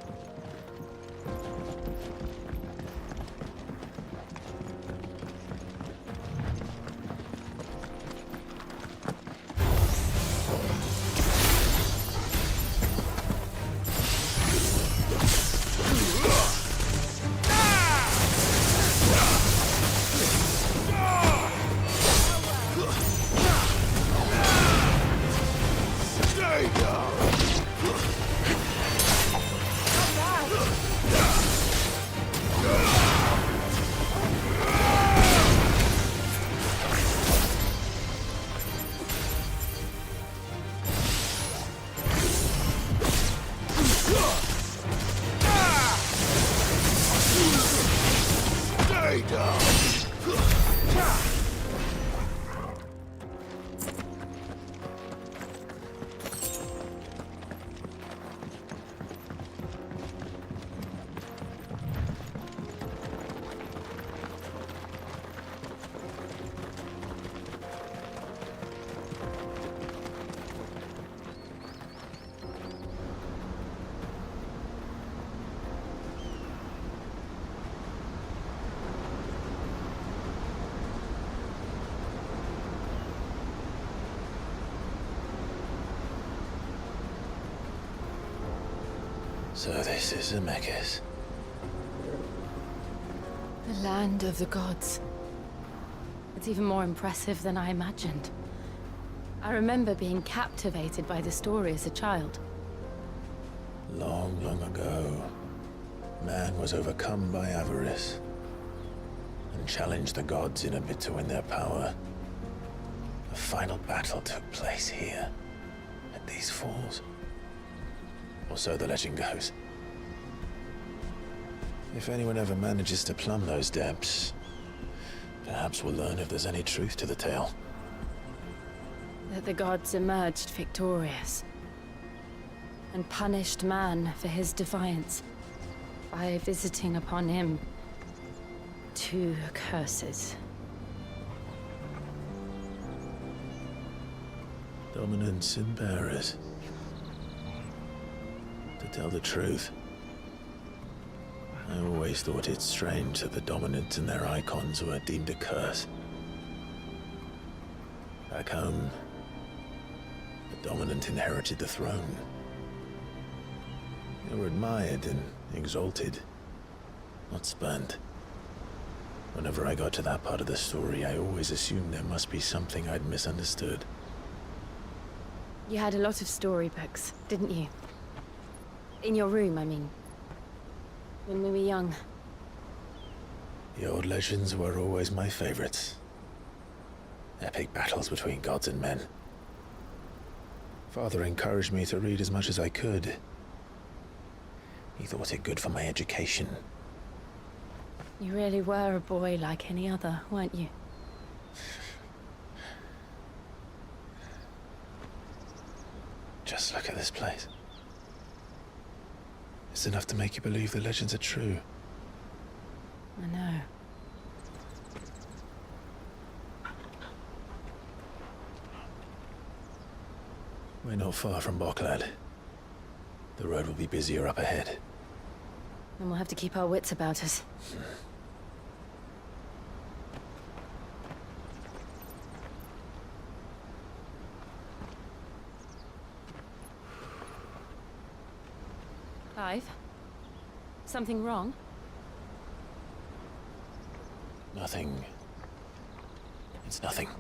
traitor! So this is Zemeckis. The land of the gods. It's even more impressive than I imagined. I remember being captivated by the story as a child. Long, long ago, man was overcome by avarice and challenged the gods in a bid to win their power. A final battle took place here, at these falls. Or so the legend goes. If anyone ever manages to plumb those depths, perhaps we'll learn if there's any truth to the tale. That the gods emerged victorious and punished man for his defiance by visiting upon him 2 curses. Dominance and bearers. To tell the truth, I always thought it strange that the dominant and their icons were deemed a curse. Back home, the dominant inherited the throne. They were admired and exalted, not spurned. Whenever I got to that part of the story, I always assumed there must be something I'd misunderstood. You had a lot of storybooks, didn't you? In your room, I mean. When we were young. The old legends were always my favorites. Epic battles between gods and men. Father encouraged me to read as much as I could. He thought it good for my education. You really were a boy like any other, weren't you? Just look at this place. It's enough to make you believe the legends are true. I know. We're not far from Boklad. The road will be busier up ahead. And we'll have to keep our wits about us. Clive? Something wrong? Nothing. It's nothing.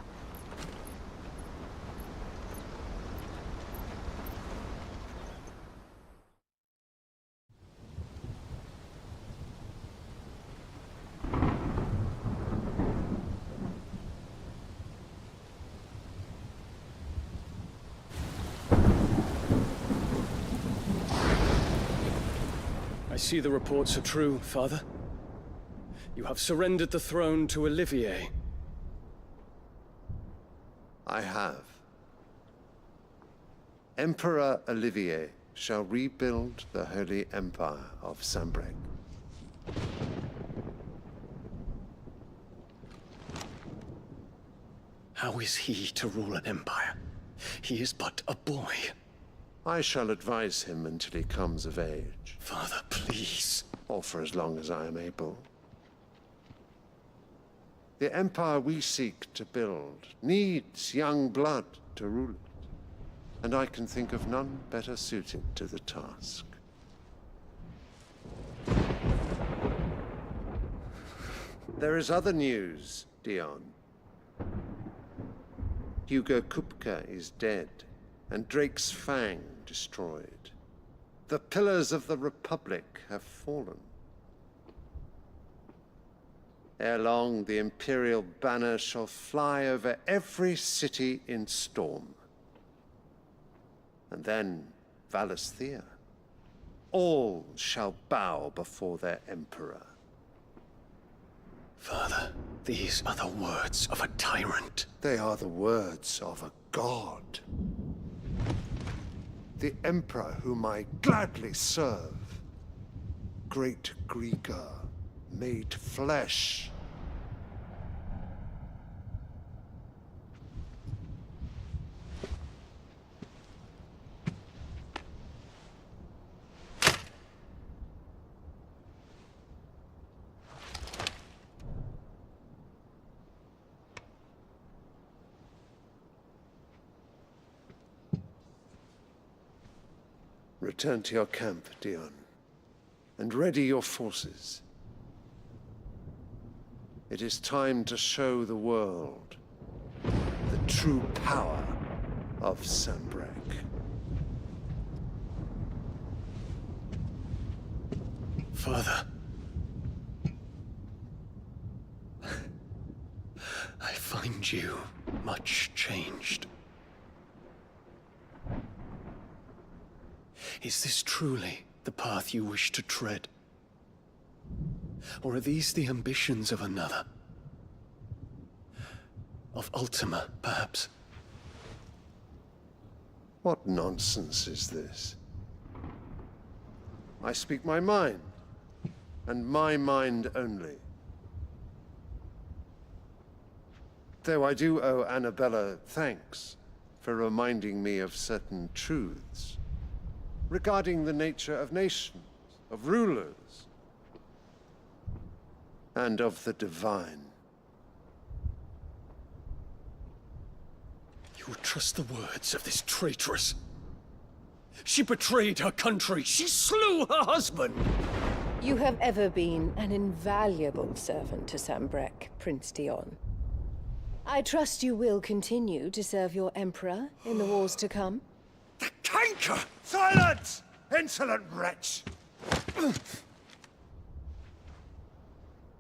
I see the reports are true, Father. You have surrendered the throne to Olivier. I have. Emperor Olivier shall rebuild the Holy Empire of Sambrec. How is he to rule an empire? He is but a boy. I shall advise him until he comes of age. Father, please. Or for as long as I am able. The empire we seek to build needs young blood to rule it, and I can think of none better suited to the task. There is other news, Dion. Hugo Kupka is dead, and Drake's Fang destroyed. The pillars of the Republic have fallen. Ere long, the Imperial banner shall fly over every city in Storm. And then, Valisthea. All shall bow before their Emperor. These are the words of a tyrant. They are the words of a god. The Emperor whom I gladly serve. Great Greeker, made flesh. Return to your camp, Dion, and ready your forces. It is time to show the world the true power of Sanbreque. Father. I find you much changed. Is this truly the path you wish to tread? Or are these the ambitions of another? Of Ultima, perhaps? What nonsense is this? I speak my mind, and my mind only. Though I do owe Annabella thanks for reminding me of certain truths regarding the nature of nations, of rulers, and of the divine. You would trust the words of this traitress? She betrayed her country. She slew her husband. You have ever been an invaluable servant to Sanbreque, Prince Dion. I trust you will continue to serve your Emperor in the wars to come. Canker! Silence! Insolent wretch!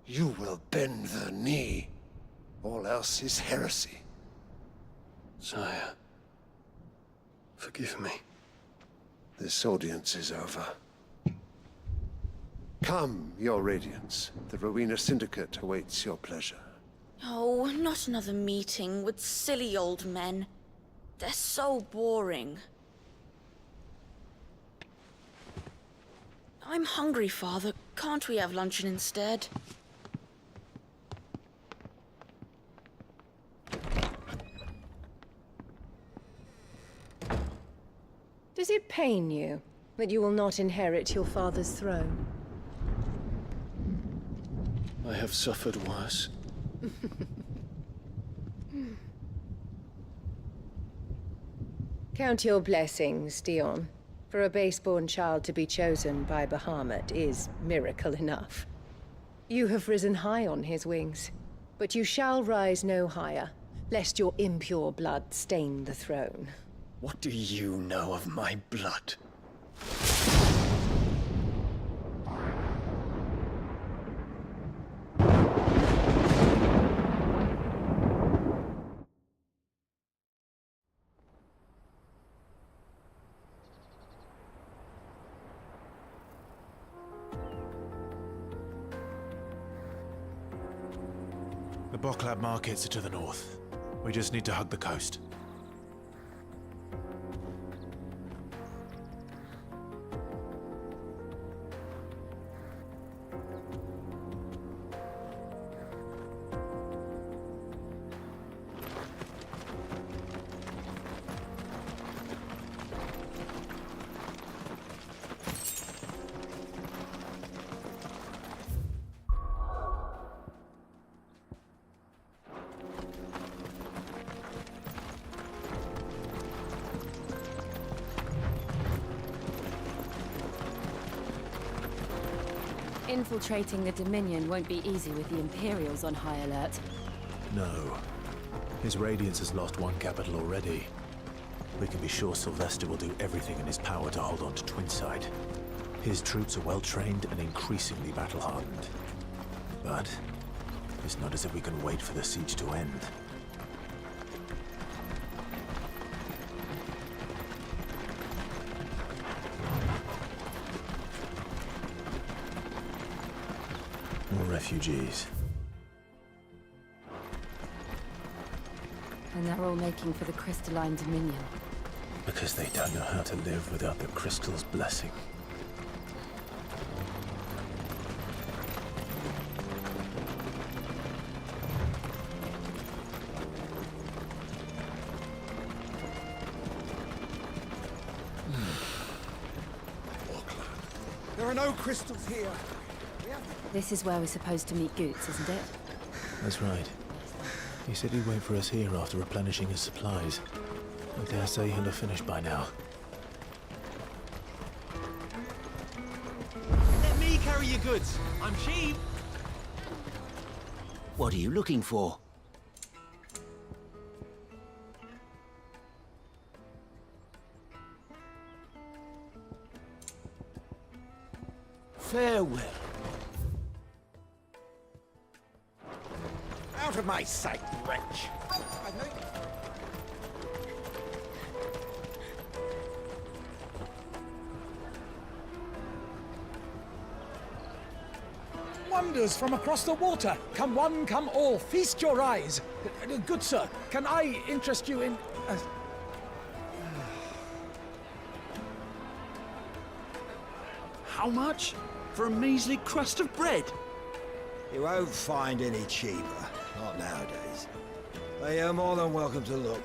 You will bend the knee. All else is heresy. Sire, forgive me. This audience is over. Come, your Radiance. The Rowena Syndicate awaits your pleasure. Oh, not another meeting with silly old men. They're so boring. I'm hungry, Father. Can't we have luncheon instead? Does it pain you that you will not inherit your father's throne? I have suffered worse. Count your blessings, Dion. For a base-born child to be chosen by Bahamut is miracle enough. You have risen high on his wings, but you shall rise no higher, lest your impure blood stain the throne. What do you know of my blood? The Boklab markets are to the north. We just need to hug the coast. Infiltrating the Dominion won't be easy with the Imperials on high alert. No. His Radiance has lost one capital already. We can be sure Sylvester will do everything in his power to hold on to Twinside. His troops are well-trained and increasingly battle-hardened. But it's not as if we can wait for the siege to end. More refugees. And they're all making for the crystalline dominion. Because they don't know how to live without the crystal's blessing. There are no crystals here. This is where we're supposed to meet Goots, isn't it? That's right. He said he'd wait for us here after replenishing his supplies. I dare say he'll have finished by now. Let me carry your goods. I'm cheap. What are you looking for? Farewell. Out of my sight, wretch. Wonders from across the water. Come one, come all. Feast your eyes. Good sir, can I interest you in... How much? For a measly crust of bread? You won't find any cheaper. Not nowadays. But you're more than welcome to look.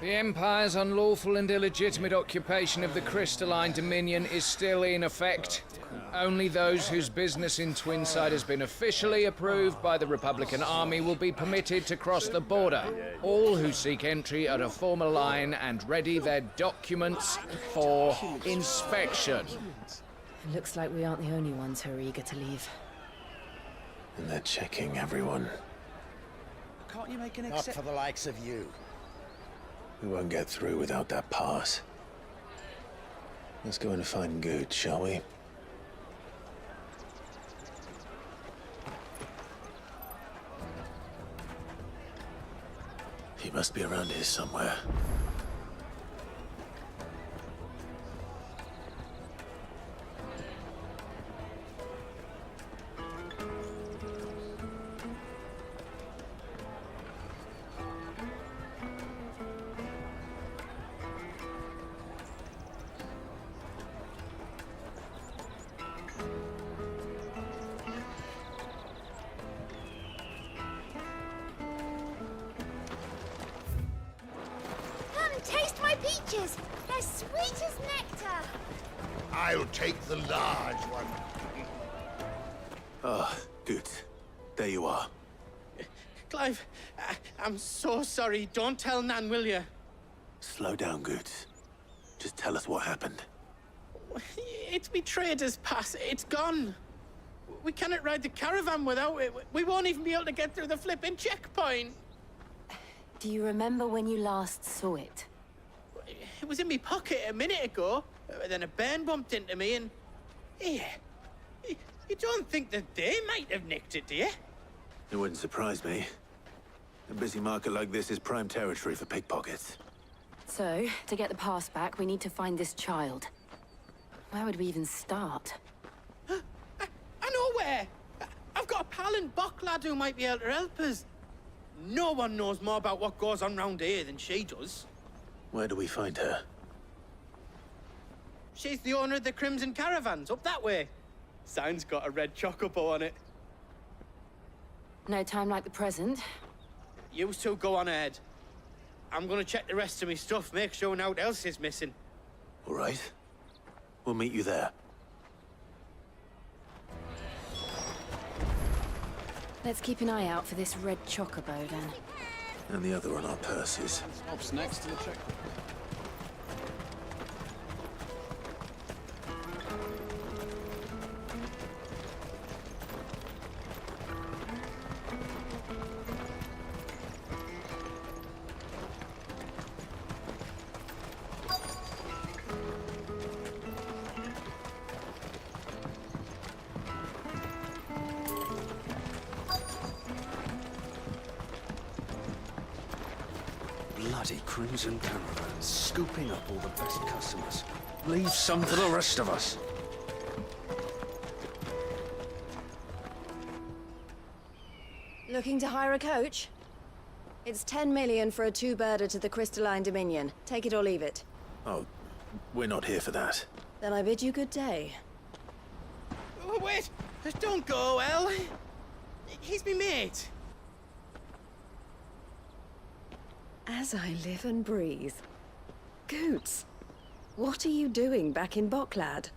The Empire's unlawful and illegitimate occupation of the crystalline dominion is still in effect. Only those whose business in Twinside has been officially approved by the Republican Army will be permitted to cross the border. All who seek entry are to form a line and ready their documents for inspection. It looks like we aren't the only ones who are eager to leave. And they're checking everyone. Can't you make an Not exception? for the likes of you. We won't get through without that pass. Let's go and find Good, shall we? He must be around here somewhere. Come, taste my peaches. They're sweet as nectar. I'll take the large one. Ah, good. There you are. Clive, I'm so sorry. Don't tell Nan, will you? Slow down, Good. Just tell us what happened. It's me trader's pass. It's gone. We cannot ride the caravan without it. We won't even be able to get through the flipping checkpoint. Do you remember when you last saw it? It was in my pocket a minute ago. Then a bairn bumped into me and... Here. You don't think that they might have nicked it, do you? It wouldn't surprise me. A busy market like this is prime territory for pickpockets. So, to get the pass back, we need to find this child. Where would we even start? I know where! I've got a pal in Bock lad who might be able to help us. No one knows more about what goes on round here than she does. Where do we find her? She's the owner of the Crimson Caravans, up that way. Sign's got a red chocobo on it. No time like the present. You two go on ahead. I'm gonna check the rest of my stuff, make sure no one else is missing. All right. We'll meet you there. Let's keep an eye out for this red chocobo, then. And the other on our purses. Stops next to the checkpoint. bloody crimson caravan, scooping up all the best customers. Leave some for the rest of us. Looking to hire a coach? It's 10 million for a two-birder to the Crystalline Dominion. Take it or leave it. Oh, we're not here for that. Then I bid you good day. Oh, wait! Don't go, El. He's me mate. As I live and breathe. Goots, what are you doing back in Bocklad?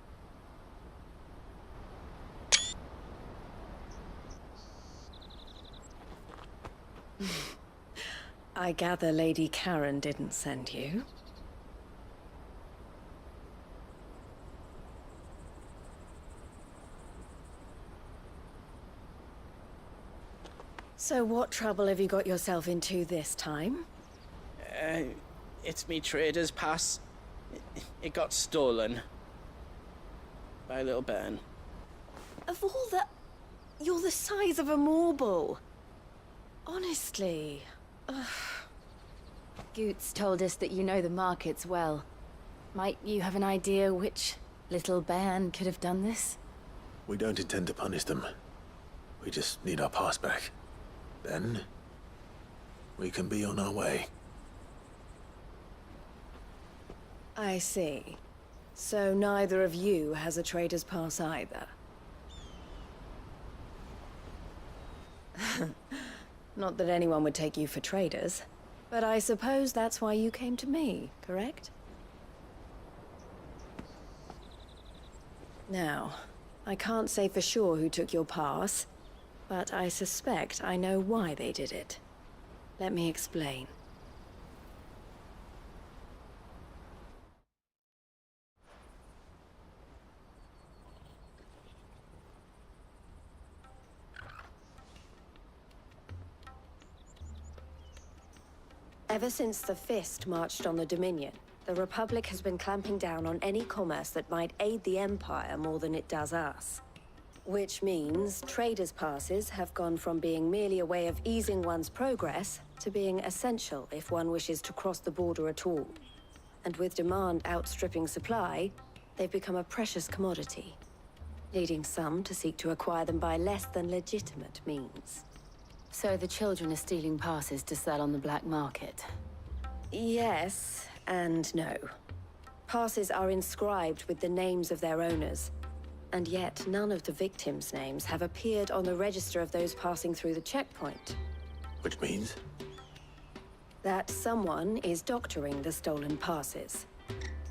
I gather Lady Karen didn't send you. So what trouble have you got yourself into this time? It's me trader's pass. It got stolen. By little Ben. Of all the... You're the size of a marble. Honestly. Ugh. Goots told us that you know the markets well. Might you have an idea which little bairn could have done this? We don't intend to punish them. We just need our pass back. Then, we can be on our way. I see. So neither of you has a trader's pass either. Not that anyone would take you for traders, but I suppose that's why you came to me, correct? Now, I can't say for sure who took your pass, but I suspect I know why they did it. Let me explain. Ever since the Fist marched on the Dominion, the Republic has been clamping down on any commerce that might aid the Empire more than it does us. Which means traders' passes have gone from being merely a way of easing one's progress to being essential if one wishes to cross the border at all. And with demand outstripping supply, they've become a precious commodity, leading some to seek to acquire them by less than legitimate means. So the children are stealing passes to sell on the black market? Yes, and no. Passes are inscribed with the names of their owners, and yet none of the victims' names have appeared on the register of those passing through the checkpoint. Which means? That someone is doctoring the stolen passes.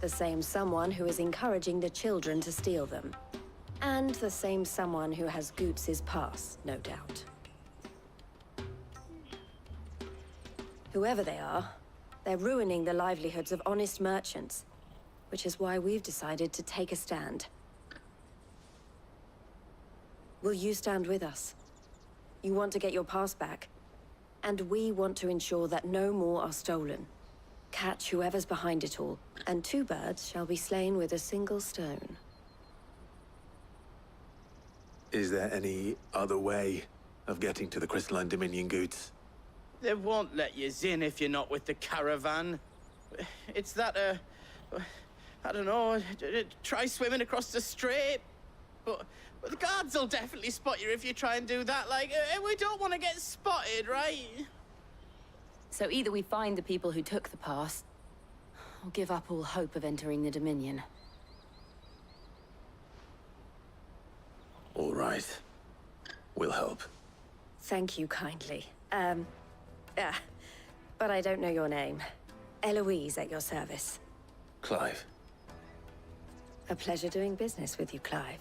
The same someone who is encouraging the children to steal them. And the same someone who has Goots' pass, no doubt. Whoever they are, they're ruining the livelihoods of honest merchants, which is why we've decided to take a stand. Will you stand with us? You want to get your pass back, and we want to ensure that no more are stolen. Catch whoever's behind it all, and two birds shall be slain with a single stone. Is there any other way of getting to the Crystalline Dominion, Goots? They won't let you in if you're not with the caravan. It's that, I don't know, try swimming across the strait. But the guards will definitely spot you if you try and do that. Like, we don't want to get spotted, right? So either we find the people who took the pass, or give up all hope of entering the Dominion. All right. We'll help. Thank you kindly. But I don't know your name. Eloise at your service. Clive. A pleasure doing business with you, Clive.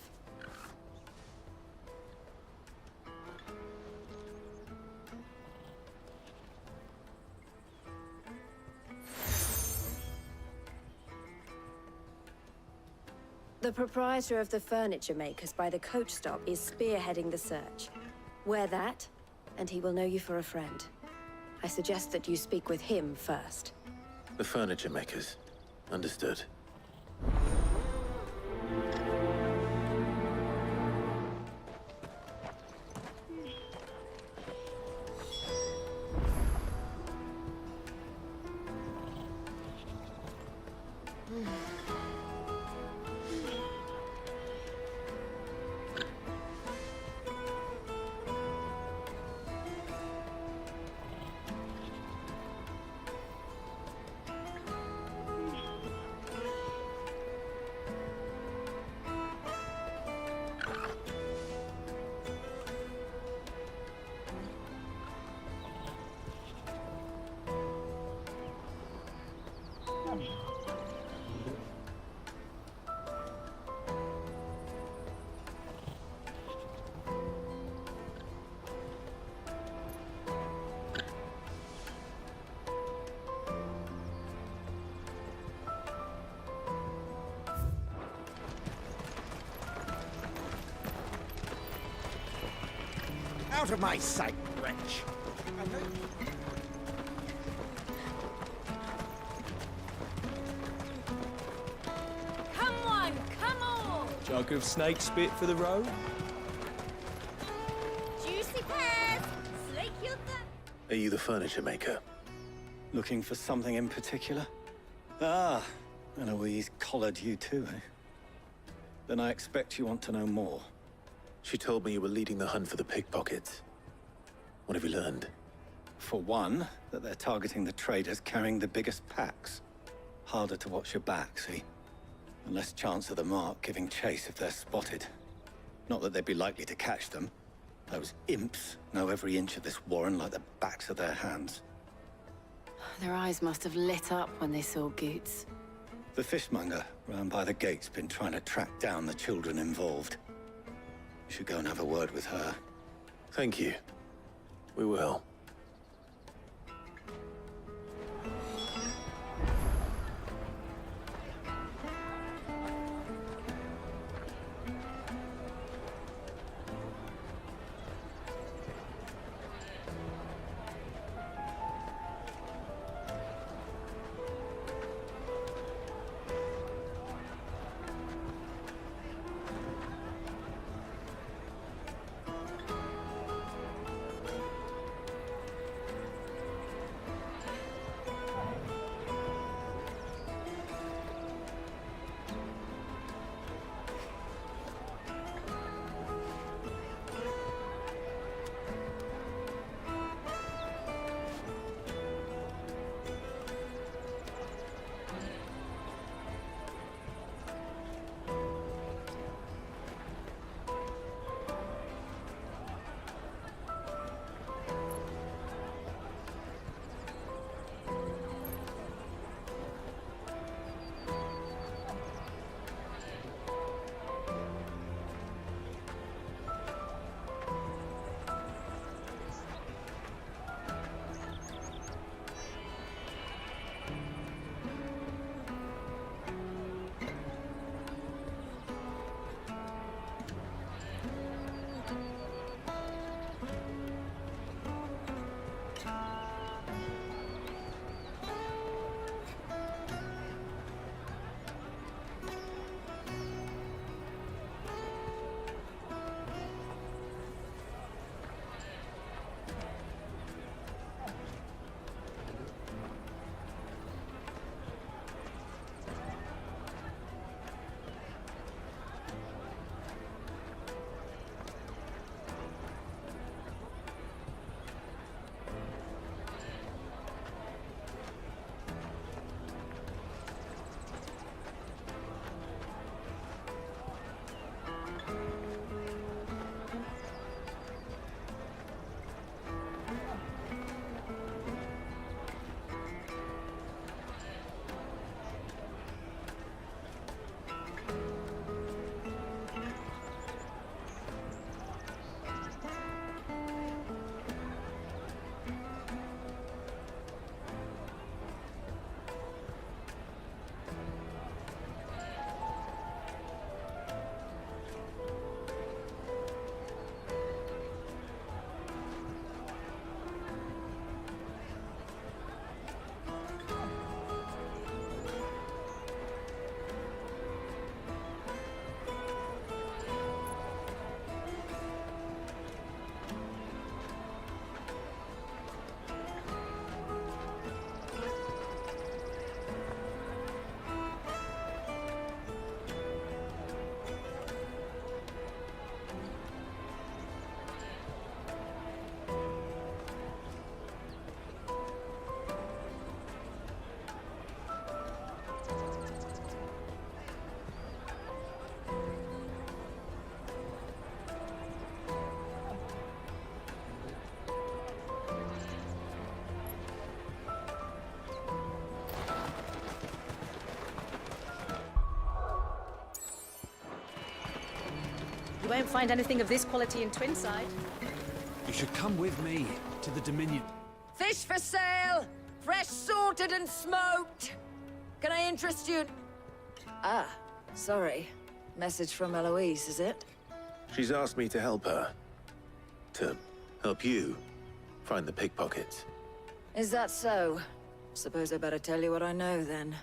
The proprietor of the furniture makers by the coach stop is spearheading the search. Wear that, and he will know you for a friend. I suggest that you speak with him first. The furniture makers. Understood. Out of my sight, wretch! Come on, come on! Jug of snake spit for the road? Juicy pears! Slake your Are you the furniture maker? Looking for something in particular? Ah, Eloise collared you too, eh? Then I expect you want to know more. She told me you were leading the hunt for the pickpockets. What have you learned? For one, that they're targeting the traders carrying the biggest packs. Harder to watch your back, see? And less chance of the mark giving chase if they're spotted. Not that they'd be likely to catch them. Those imps know every inch of this warren like the backs of their hands. Their eyes must have lit up when they saw Goots. The fishmonger round by the gate's been trying to track down the children involved. You should go and have a word with her. Thank you. We will. You won't find anything of this quality in Twinside. You should come with me to the Dominion. Fish for sale! Fresh sorted and smoked! Can I interest you? Ah, sorry. Message from Eloise, is it? She's asked me to help her. To Help you find the pickpockets. Is that so? Suppose I better tell you what I know, then.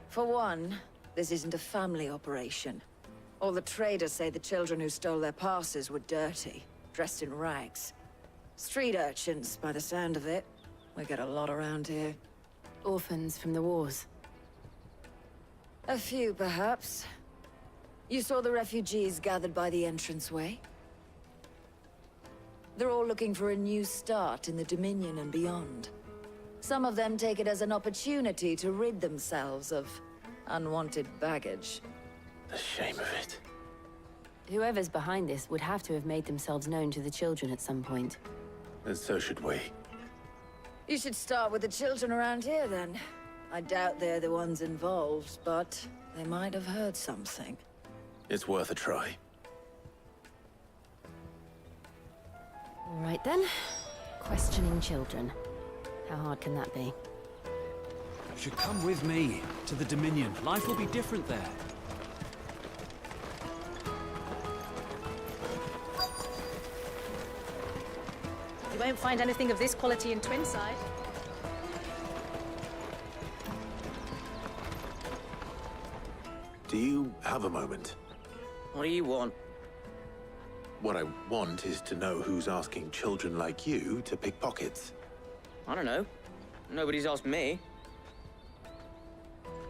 For one, this isn't a family operation. All the traders say the children who stole their passes were dirty, dressed in rags. Street urchins, by the sound of it. We get a lot around here. Orphans from the wars. A few, perhaps. You saw the refugees gathered by the entranceway? They're all looking for a new start in the Dominion and beyond. Some of them take it as an opportunity to rid themselves of unwanted baggage. The shame of it. Whoever's behind this would have to have made themselves known to the children at some point. And so should we. You should start with the children around here, then. I doubt they're the ones involved, but they might have heard something. It's worth a try. All right, then. Questioning children. How hard can that be? You should come with me to the Dominion. Life will be different there. You won't find anything of this quality in Twinside. Do you have a moment? What do you want? What I want is to know who's asking children like you to pick pockets. I don't know. Nobody's asked me.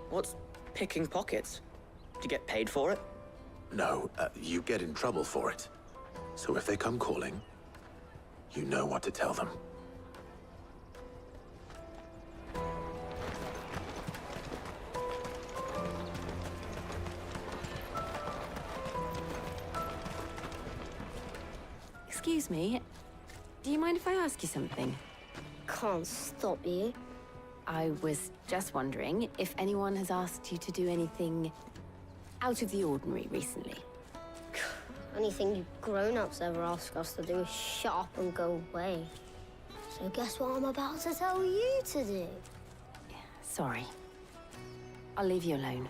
What's picking pockets? Do you get paid for it? No, you get in trouble for it. So if they come calling, you know what to tell them. Excuse me. Do you mind if I ask you something? Can't stop you. I was just wondering if anyone has asked you to do anything out of the ordinary recently. Anything you grown-ups ever ask us to do is shut up and go away. So guess what I'm about to tell you to do? Sorry. I'll leave you alone.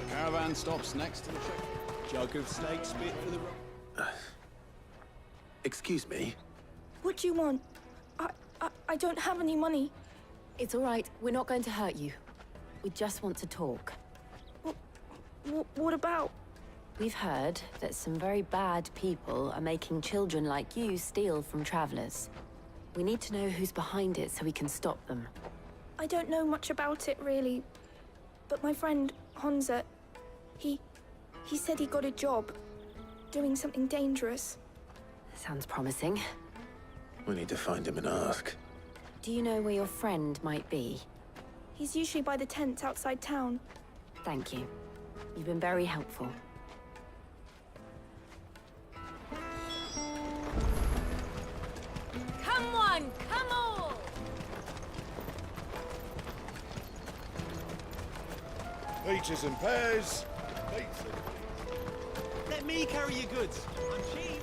Caravan stops next to the check. Jug of snake spit for the road. Excuse me? What do you want? I don't have any money. It's all right. We're not going to hurt you. We just want to talk. What about? We've heard that some very bad people are making children like you steal from travelers. We need to know who's behind it so we can stop them. I don't know much about it, really. But my friend, Honza, he said he got a job. Doing something dangerous. Sounds promising. We need to find him and ask. Do you know where your friend might be? He's usually by the tents outside town. Thank you. You've been very helpful. Come one, come all! Peaches and pears. Let me carry your goods. I'm cheap.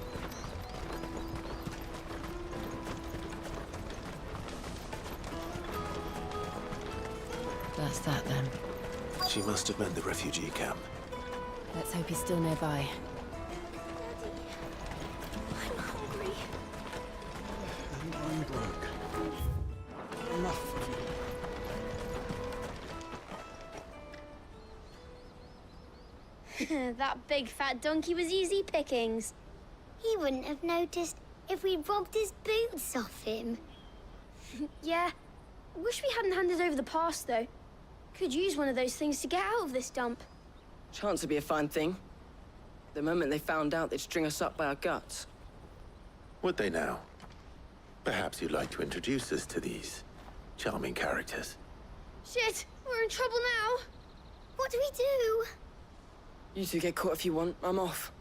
That's that then. She must have meant the refugee camp. Let's hope he's still nearby. I'm hungry. And I'm broke. Enough of you. That big fat donkey was easy pickings. He wouldn't have noticed if we robbed his boots off him. Yeah. Wish we hadn't handed over the pass, though. Could use one of those things to get out of this dump. Chance would be a fine thing. The moment they found out, they'd string us up by our guts. Would they now? Perhaps you'd like to introduce us to these charming characters. Shit! We're in trouble now! What do we do? You two get caught if you want. I'm off.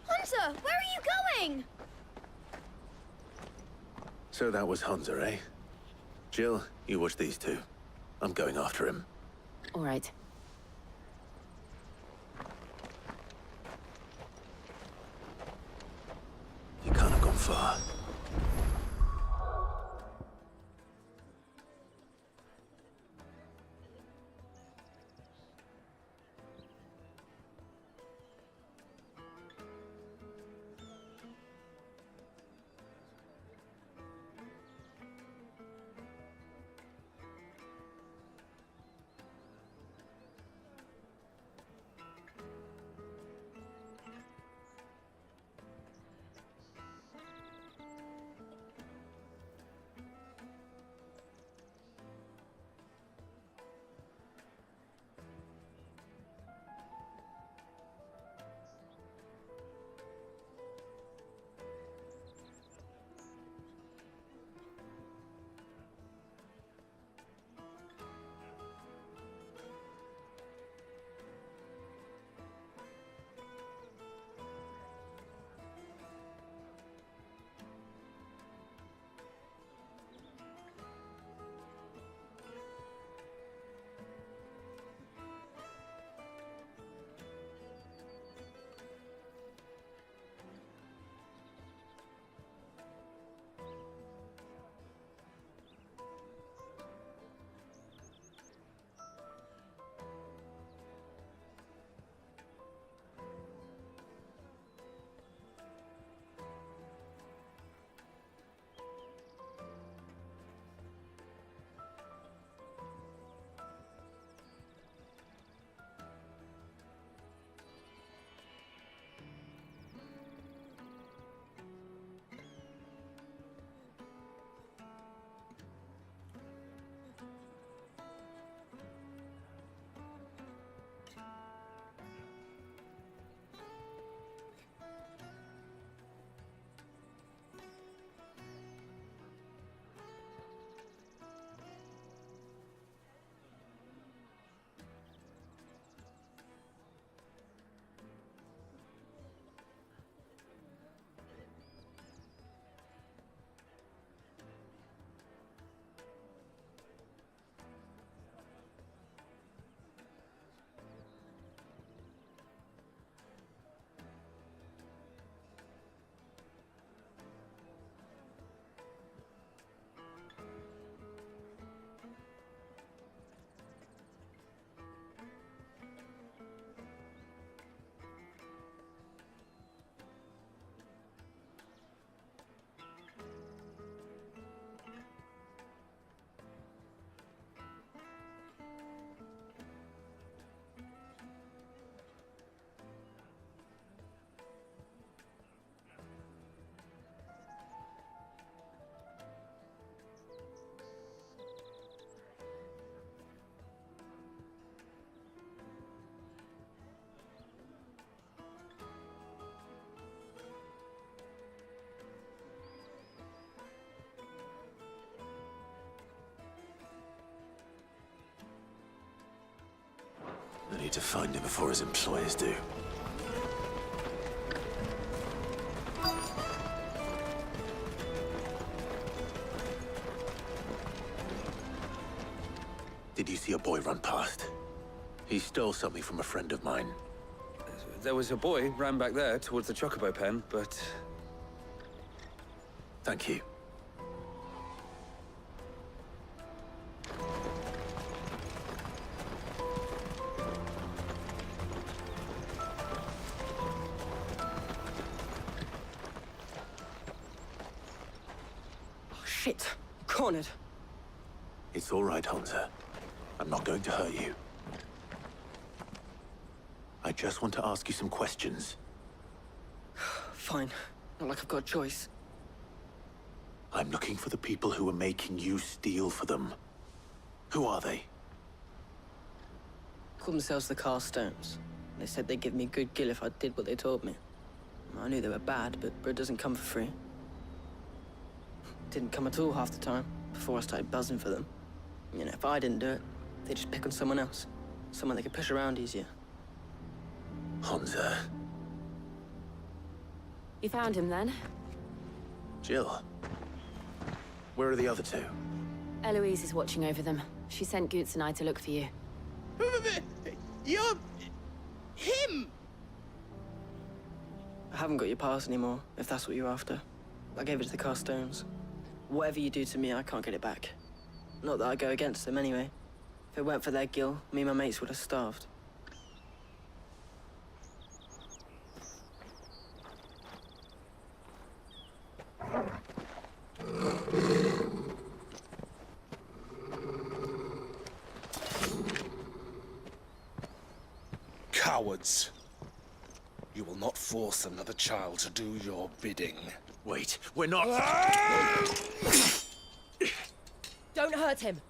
Hunter! Where are you going? So that was Hunza, eh? Jill, you watch these two. I'm going after him. All right. You can't have gone far. I need to find him before his employers do. Did you see a boy run past? He stole something from a friend of mine. There was a boy ran back there towards the chocobo pen, but... Thank you. Oh, shit. Cornered. It's all right, Hansa. I'm not going to hurt you. I just want to ask you some questions. Fine. Not like I've got a choice. I'm looking for the people who are making you steal for them. Who are they? Called themselves the Carstones. They said they'd give me good gill if I did what they told me. I knew they were bad, but bread doesn't come for free. Didn't come at all half the time, before I started buzzing for them. You know, if I didn't do it, they'd just pick on someone else. Someone they could push around easier. Hansa. You found him then? Jill. Where are the other two? Eloise is watching over them. She sent Goots and I to look for you. You're... him! I haven't got your pass anymore, if that's what you're after. I gave it to the Carstones. Whatever you do to me, I can't get it back. Not that I go against them anyway. If it weren't for their gill, me and my mates would have starved. Cowards. You will not force another child to do your bidding. Wait, we're not... Don't hurt him.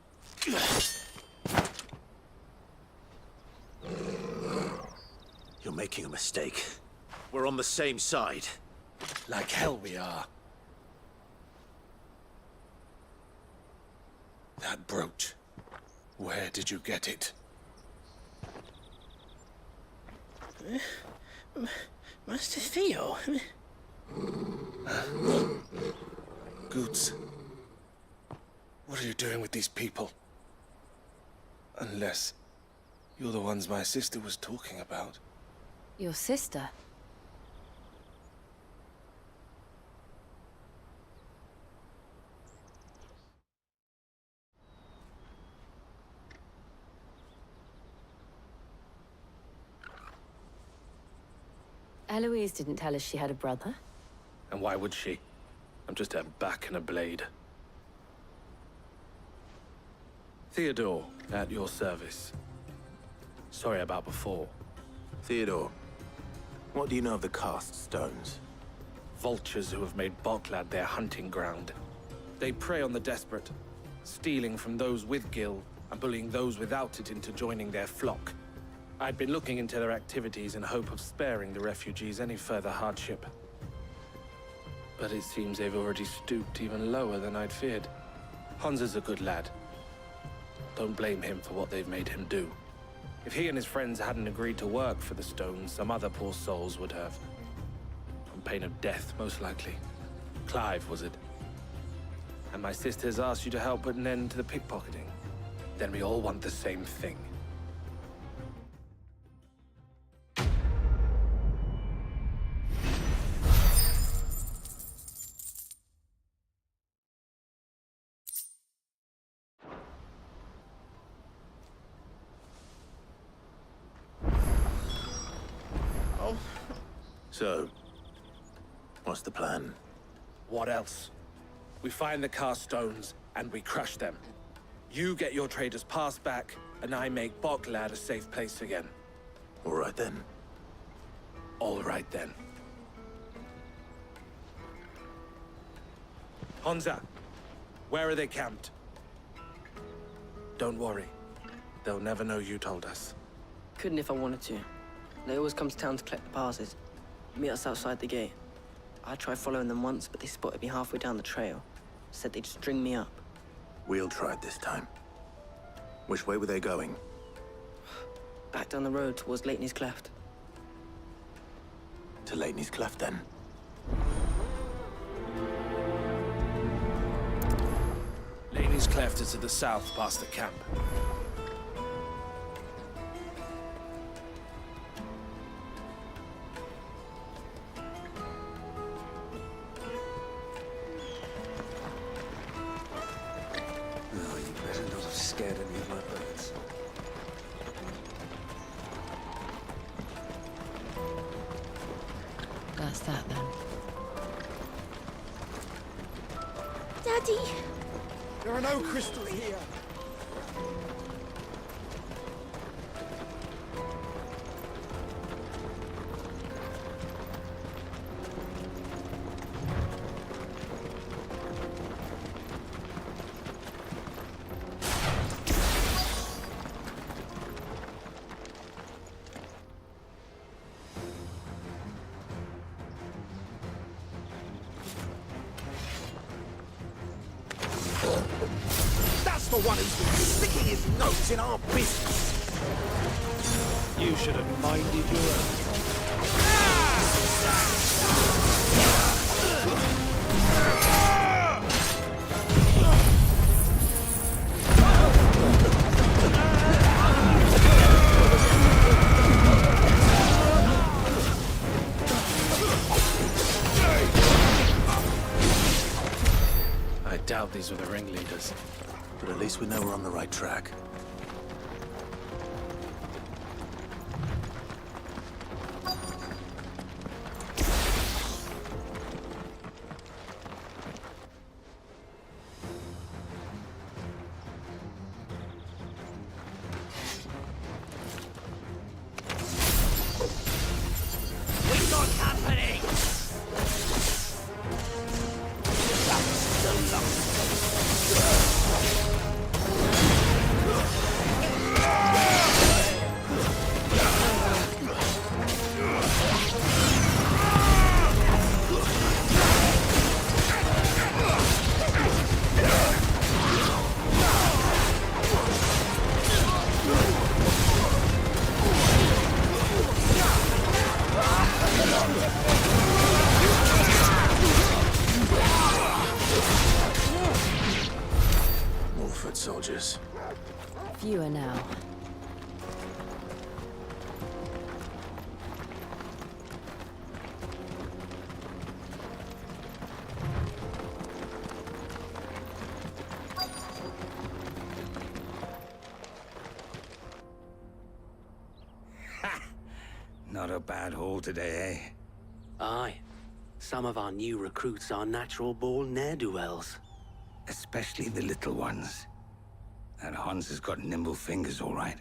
You're making a mistake. We're on the same side. Like hell we are. That brooch. Where did you get it? Master Theo? Goots. What are you doing with these people? Unless you're the ones my sister was talking about. Your sister? Eloise didn't tell us she had a brother. And why would she? I'm just a back and a blade. Theodore, at your service. Sorry about before. Theodore, what do you know of the cast stones? Vultures who have made Boklad their hunting ground. They prey on the desperate, stealing from those with gill and bullying those without it into joining their flock. I'd been looking into their activities in hope of sparing the refugees any further hardship. But it seems they've already stooped even lower than I'd feared. Hansa's a good lad. Don't blame him for what they've made him do. If he and his friends hadn't agreed to work for the stones, some other poor souls would have. On pain of death, most likely. Clive, was it? And my sisters asked you to help put an end to the pickpocketing. Then we all want the same thing. So, what's the plan? What else? We find the cast stones, and we crush them. You get your trader's pass back, and I make Boklad a safe place again. All right then. All right then. Hansa, where are they camped? Don't worry. They'll never know you told us. Couldn't if I wanted to. They always come to town to collect the passes. Meet us outside the gate. I tried following them once, but they spotted me halfway down the trail. Said they'd string me up. We'll try it this time. Which way were they going? Back down the road towards Lateney's Cleft. To Lateney's Cleft, then. Lateney's Cleft is to the south, past the camp. Oh, you better not have scared any of my birds. That's that then. Daddy! There are no crystals here. That's the one who's been sticking his nose in our business. You should have minded your own. I doubt these were the ringleaders. But at least we know we're on the right track. We've got company! More foot soldiers. Fewer now. Not a bad haul today, eh? Aye. Some of our new recruits are natural-born ne'er-do-wells. Especially the little ones. That Hans has got nimble fingers, all right.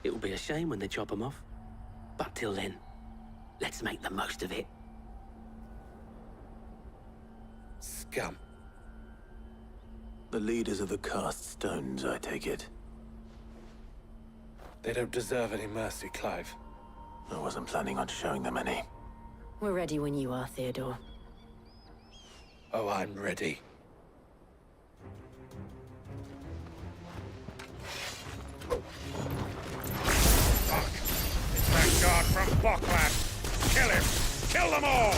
It'll be a shame when they chop them off. But till then, let's make the most of it. Scum. The leaders of the cast stones, I take it. They don't deserve any mercy, Clive. I wasn't planning on showing them any. We're ready when you are, Theodore. Oh, I'm ready. It's that guard from Bocklad. Kill him! Kill them all!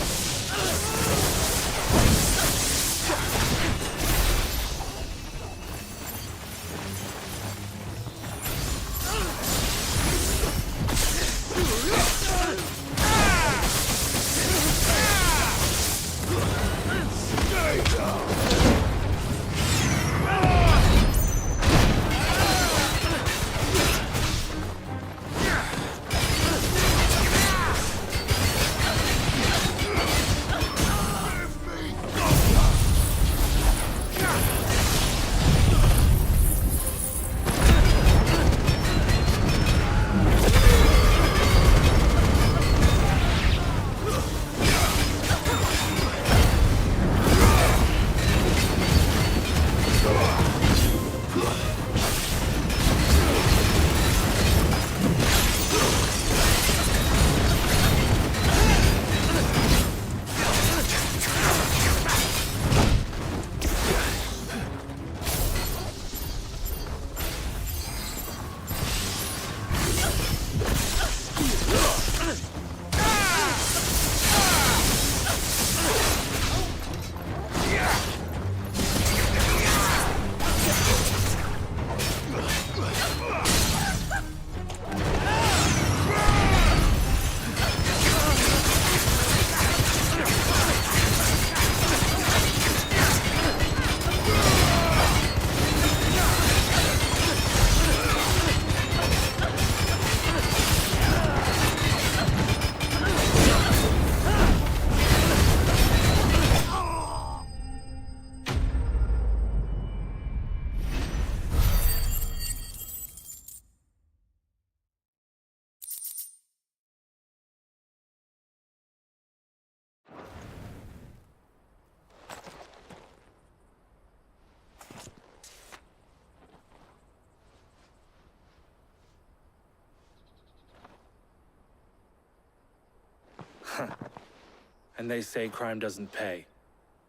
And they say crime doesn't pay.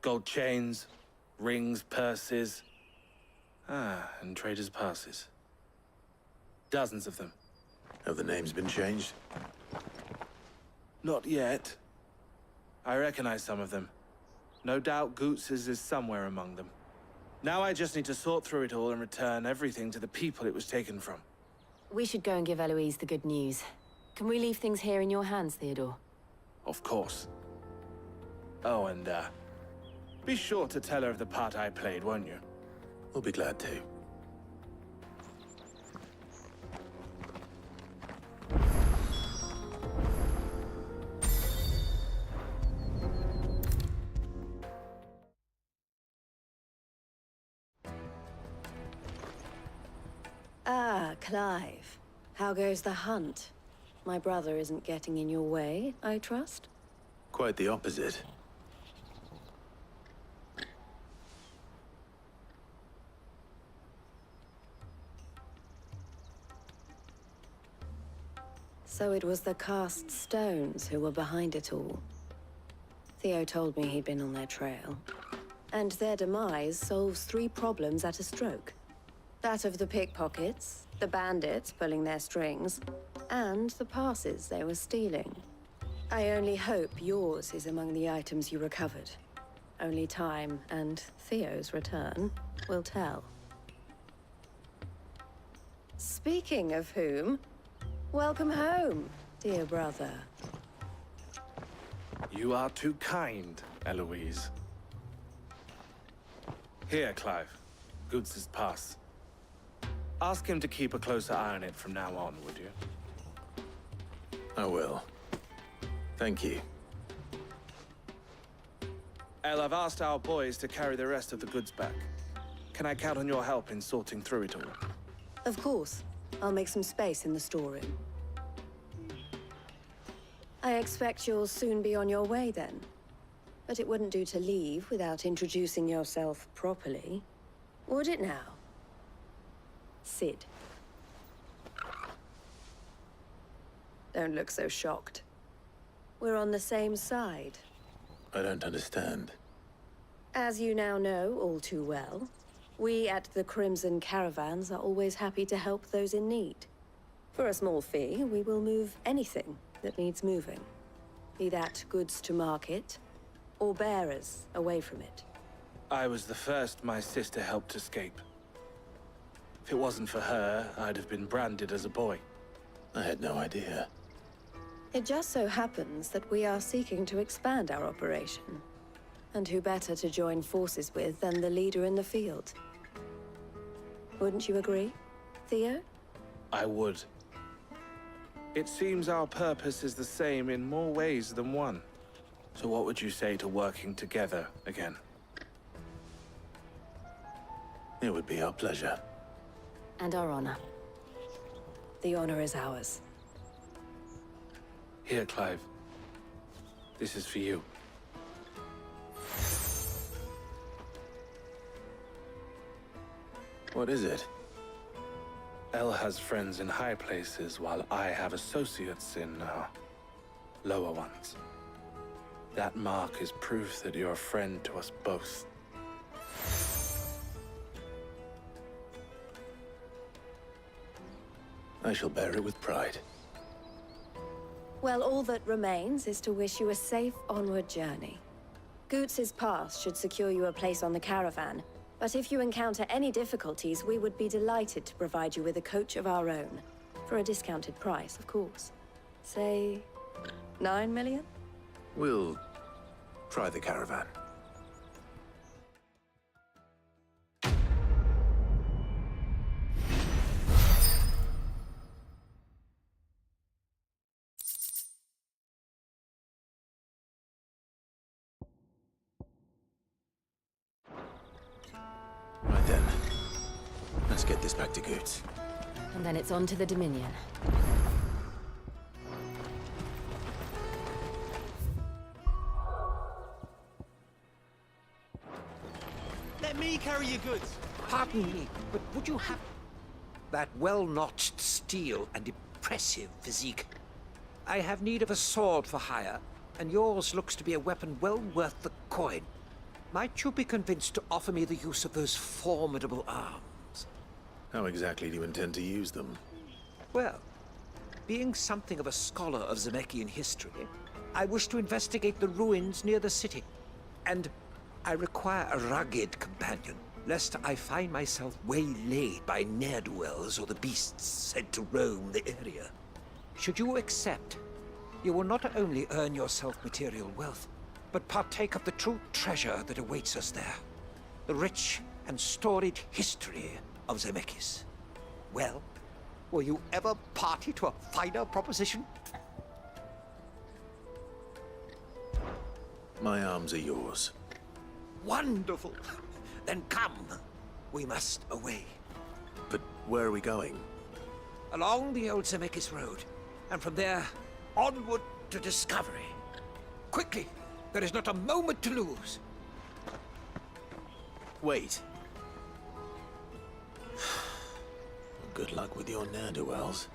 Gold chains, rings, purses. And traders' passes. Dozens of them. Have the names been changed? Not yet. I recognize some of them. No doubt Goots's is somewhere among them. Now I just need to sort through it all and return everything to the people it was taken from. We should go and give Eloise the good news. Can we leave things here in your hands, Theodore? Of course. Oh, and, be sure to tell her of the part I played, won't you? We'll be glad to. Ah, Clive. How goes the hunt? My brother isn't getting in your way, I trust? Quite the opposite. So it was the cast stones who were behind it all. Theo told me he'd been on their trail. And their demise solves 3 problems at a stroke. That of the pickpockets, the bandits pulling their strings, and the passes they were stealing. I only hope yours is among the items you recovered. Only time and Theo's return will tell. Speaking of whom, welcome home, dear brother. You are too kind, Eloise. Here, Clive. Goots's pass. Ask him to keep a closer eye on it from now on, would you? I will. Thank you. El, I've asked our boys to carry the rest of the goods back. Can I count on your help in sorting through it all? Of course. I'll make some space in the storeroom. I expect you'll soon be on your way then. But it wouldn't do to leave without introducing yourself properly. Would it now? Sid. Don't look so shocked. We're on the same side. I don't understand. As you now know all too well, we at the Crimson Caravans are always happy to help those in need. For a small fee, we will move anything that needs moving. Be that goods to market, or bearers away from it. I was the first my sister helped escape. If it wasn't for her, I'd have been branded as a boy. I had no idea. It just so happens that we are seeking to expand our operation. And who better to join forces with than the leader in the field? Wouldn't you agree, Theo? I would. It seems our purpose is the same in more ways than one. So what would you say to working together again? It would be our pleasure. And our honor. The honor is ours. Here, Clive. This is for you. What is it? El has friends in high places, while I have associates in, lower ones. That mark is proof that you're a friend to us both. I shall bear it with pride. Well, all that remains is to wish you a safe onward journey. Goots's pass should secure you a place on the caravan, but if you encounter any difficulties, we would be delighted to provide you with a coach of our own. For a discounted price, of course. Say, 9 million? We'll try the caravan. Right then. Let's get this back to Goots. And then it's on to the Dominion. Let me carry your goods. Pardon me, but would you have that well-notched steel and impressive physique? I have need of a sword for hire, and yours looks to be a weapon well worth the coin. Might you be convinced to offer me the use of those formidable arms? How exactly do you intend to use them? Well, being something of a scholar of Zemeckis history, I wish to investigate the ruins near the city. And I require a rugged companion, lest I find myself waylaid by ne'er-do-wells or the beasts sent to roam the area. Should you accept, you will not only earn yourself material wealth, but partake of the true treasure that awaits us there. The rich and storied history of Zemeckis. Well, were you ever party to a finer proposition? My arms are yours. Wonderful! Then come. We must away. But where are we going? Along the old Zemeckis Road, and from there, onward to discovery. Quickly! There is not a moment to lose. Wait. Good luck with your ne'er-do-wells.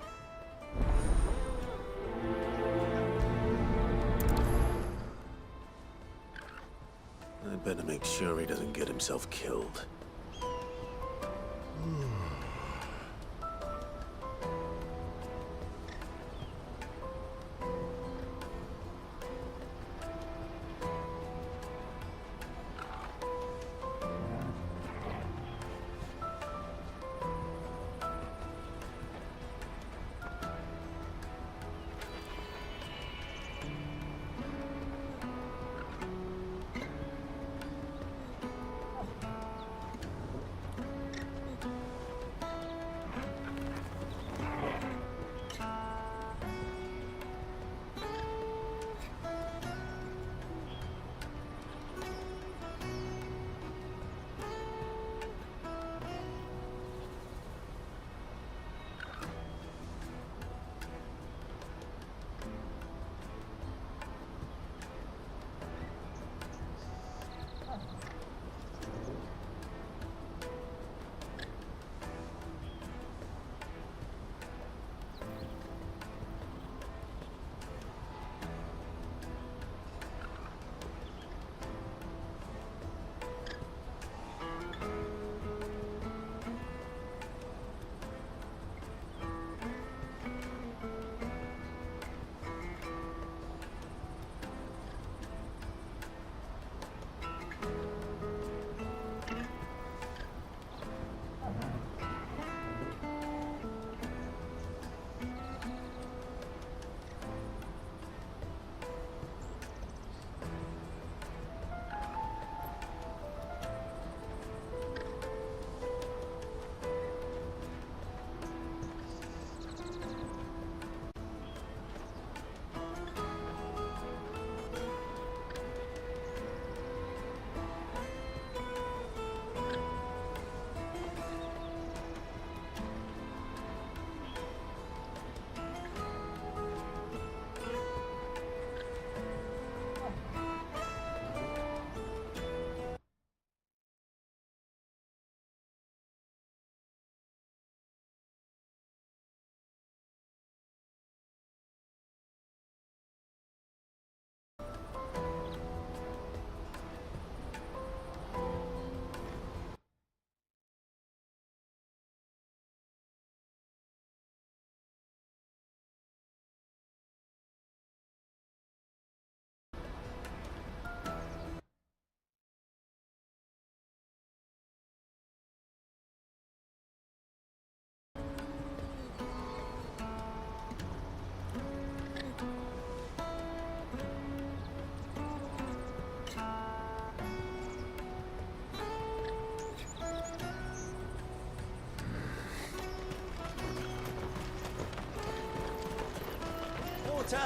I'd better make sure he doesn't get himself killed.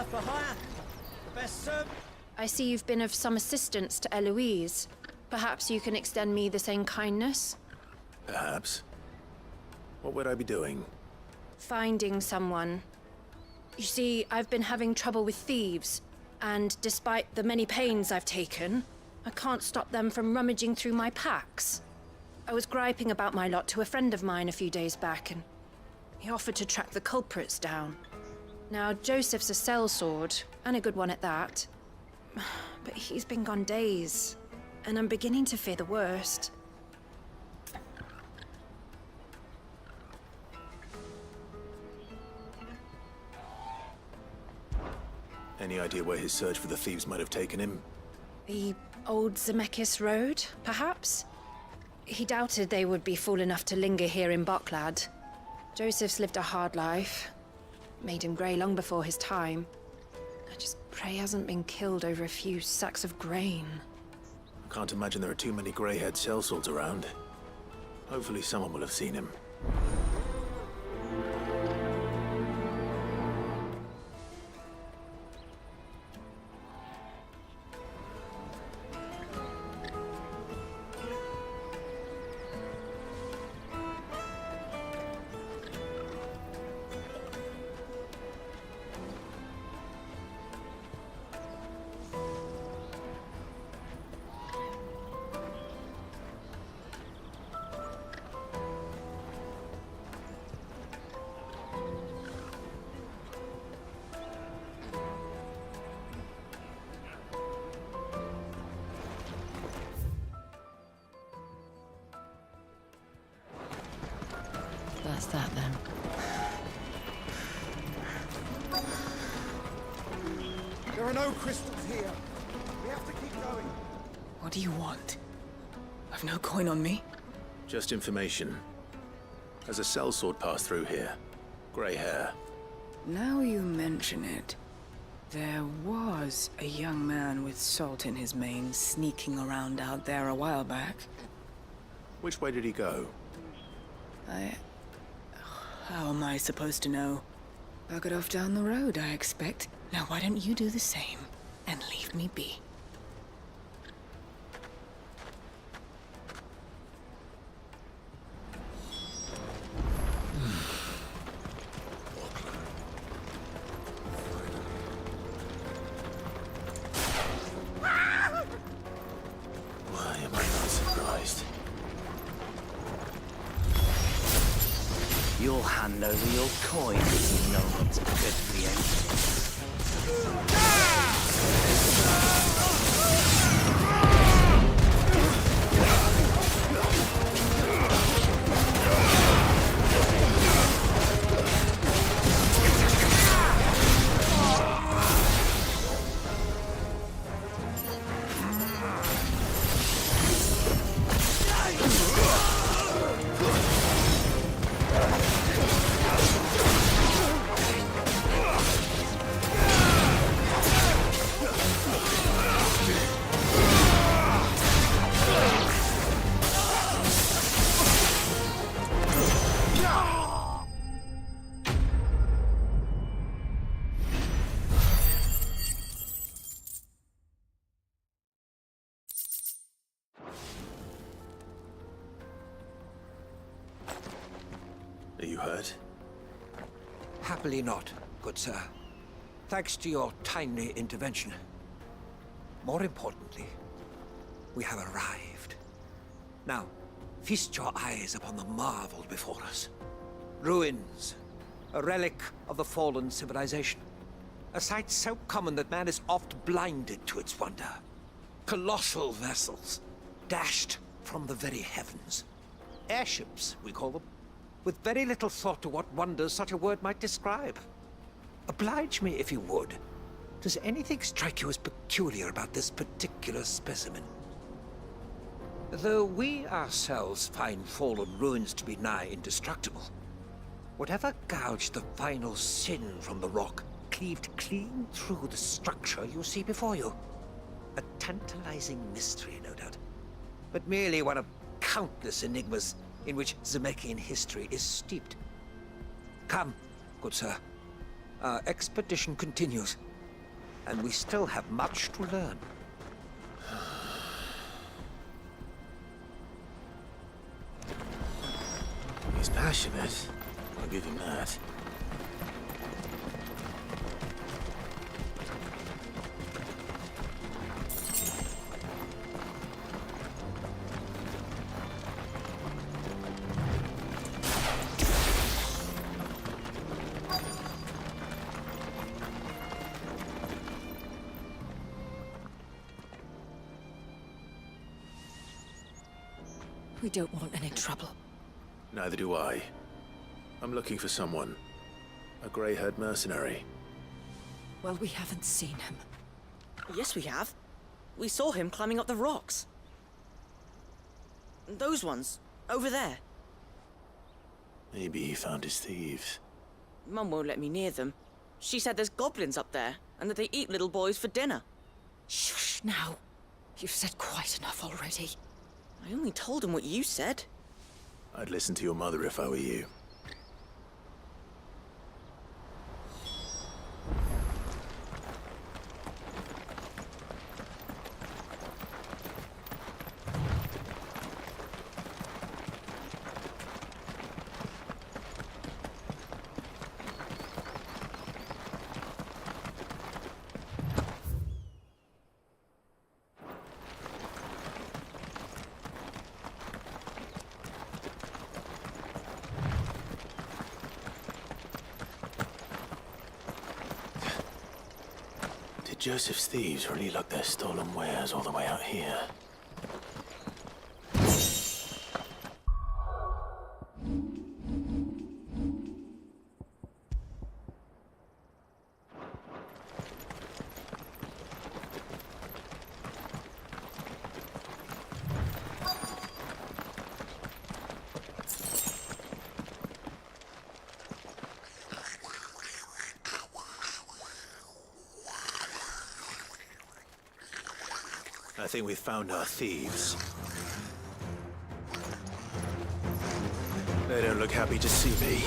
For hire. Best served. I see you've been of some assistance to Eloise. Perhaps you can extend me the same kindness? Perhaps. What would I be doing? Finding someone. You see, I've been having trouble with thieves, and despite the many pains I've taken, I can't stop them from rummaging through my packs. I was griping about my lot to a friend of mine a few days back, and he offered to track the culprits down. Now, Joseph's a sellsword, and a good one at that. But he's been gone days, and I'm beginning to fear the worst. Any idea where his search for the thieves might have taken him? The old Zemeckis Road, perhaps? He doubted they would be fool enough to linger here in Boklad. Joseph's lived a hard life. Made him grey long before his time. I just pray he hasn't been killed over a few sacks of grain. I can't imagine there are too many grey-haired sellswords around. Hopefully someone will have seen him. That's that then. There are no crystals here. We have to keep going. What do you want? I've no coin on me. Just information. Has a sellsword passed through here? Grey hair. Now you mention it, there was a young man with salt in his mane sneaking around out there a while back. Which way did he go? How am I supposed to know? Buggered off down the road, I expect. Now why don't you do the same and leave me be? Why am I not surprised? You'll hand over your coin if you know what's good for Are you hurt? Happily not, good sir. Thanks to your timely intervention. More importantly, we have arrived. Now, feast your eyes upon the marvel before us. Ruins, a relic of the fallen civilization. A sight so common that man is oft blinded to its wonder. Colossal vessels, dashed from the very heavens. Airships, we call them, with very little thought to what wonders such a word might describe. Oblige me, if you would. Does anything strike you as peculiar about this particular specimen? Though we ourselves find fallen ruins to be nigh indestructible, whatever gouged the final sin from the rock cleaved clean through the structure you see before you. A tantalizing mystery, no doubt, but merely one of countless enigmas in which Zemeckis history is steeped. Come, good sir. Our expedition continues, and we still have much to learn. He's passionate. I'll give him that. We don't want any trouble. Neither do I. I'm looking for someone. A grey-haired mercenary. Well, we haven't seen him. Yes, we have. We saw him climbing up the rocks. Those ones, over there. Maybe he found his thieves. Mum won't let me near them. She said there's goblins up there, and that they eat little boys for dinner. Shush now. You've said quite enough already. I only told him what you said. I'd listen to your mother if I were you. Did Joseph's thieves really lug their stolen wares all the way out here? I think we've found our thieves. They don't look happy to see me.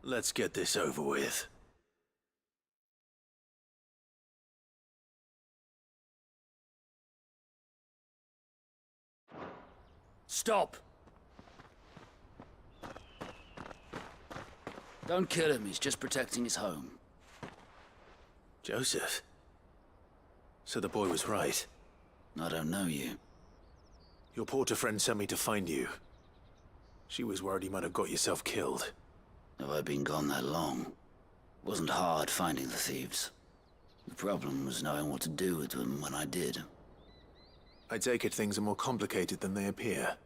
Let's get this over with. Stop! Don't kill him, he's just protecting his home. Joseph? So the boy was right. I don't know you. Your porter friend sent me to find you. She was worried you might have got yourself killed. Have I been gone that long? Wasn't hard finding the thieves. The problem was knowing what to do with them when I did. I take it things are more complicated than they appear.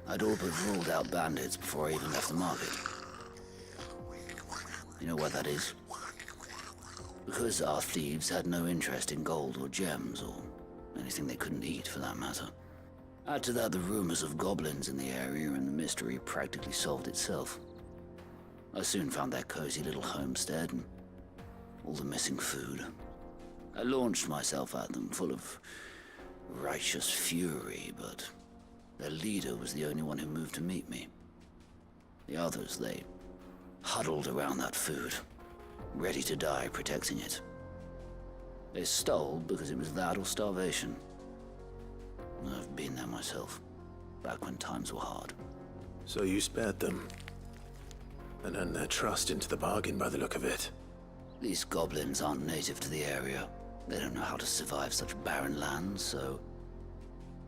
I'd all but ruled out bandits before I even left the market. You know why that is? Because our thieves had no interest in gold or gems, or anything they couldn't eat for that matter. Add to that the rumors of goblins in the area, and the mystery practically solved itself. I soon found that cozy little homestead and all the missing food. I launched myself at them, full of righteous fury, but Their leader was the only one who moved to meet me. The others, they huddled around that food, ready to die protecting it. They stole because it was that or starvation. I've been there myself, back when times were hard. So you spared them, and earned their trust into the bargain by the look of it. These goblins aren't native to the area. They don't know how to survive such barren lands, so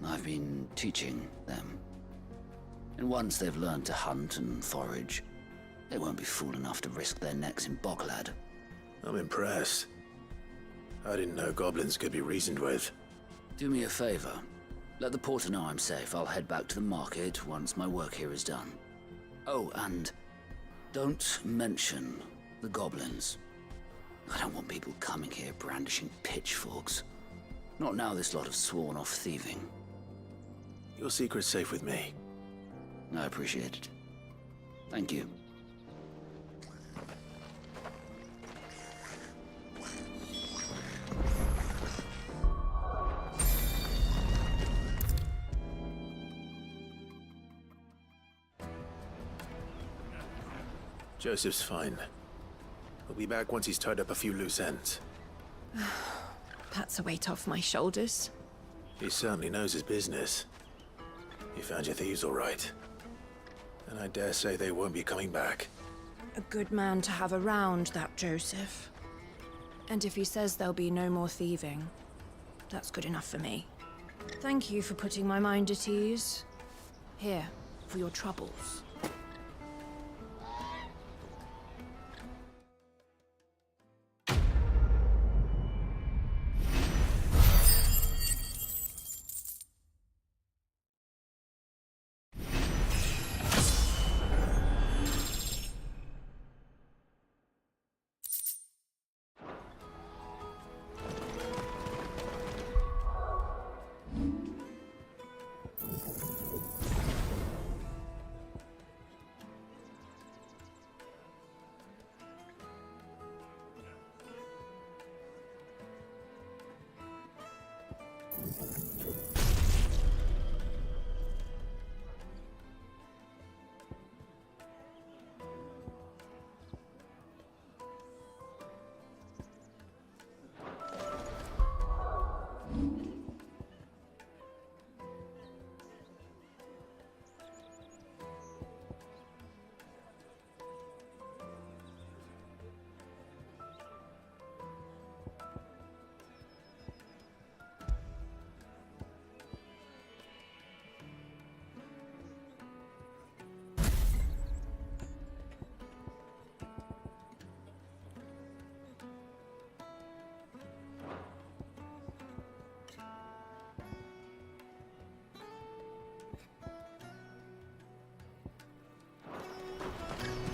I've been teaching them. And once they've learned to hunt and forage, they won't be fool enough to risk their necks in Boglad. I'm impressed. I didn't know goblins could be reasoned with. Do me a favor. Let the porter know I'm safe. I'll head back to the market once my work here is done. Oh, and don't mention the goblins. I don't want people coming here brandishing pitchforks. Not now this lot have sworn off thieving. Your secret's safe with me. I appreciate it. Thank you. Joseph's fine. He'll be back once he's tied up a few loose ends. That's a weight off my shoulders. He certainly knows his business. You found your thieves all right. And I dare say they won't be coming back. A good man to have around, that Joseph. And if he says there'll be no more thieving, that's good enough for me. Thank you for putting my mind at ease. Here, for your troubles.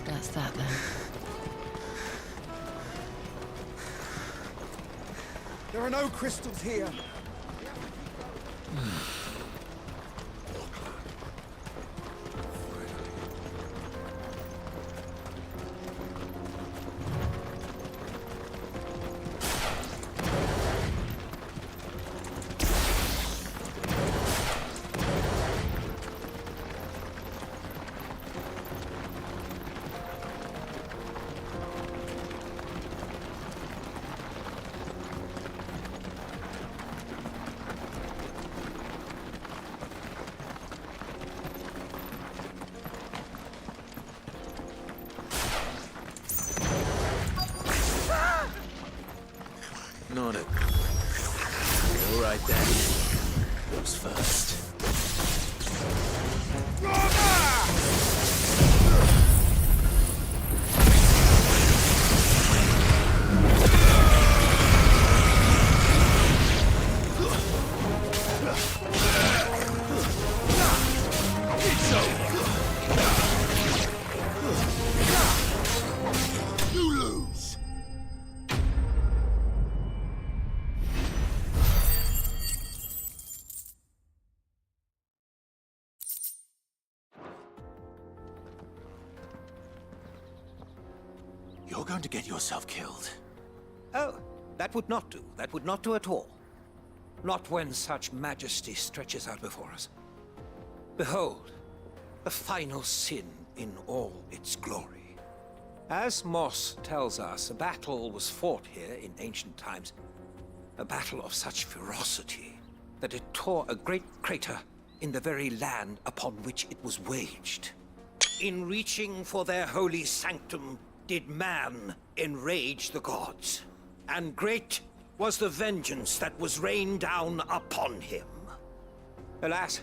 That's that then. There are no crystals here. Not it. All right then. Who's first? You're going to get yourself killed. Oh, that would not do. That would not do at all. Not when such majesty stretches out before us. Behold, the final sin in all its glory. As Moss tells us, a battle was fought here in ancient times. A battle of such ferocity that it tore a great crater in the very land upon which it was waged. In reaching for their holy sanctum, did man enrage the gods, and great was the vengeance that was rained down upon him. Alas,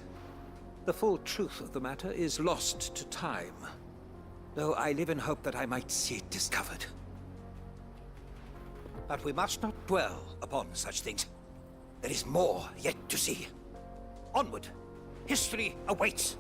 the full truth of the matter is lost to time, though I live in hope that I might see it discovered. But we must not dwell upon such things. There is more yet to see. Onward! History awaits!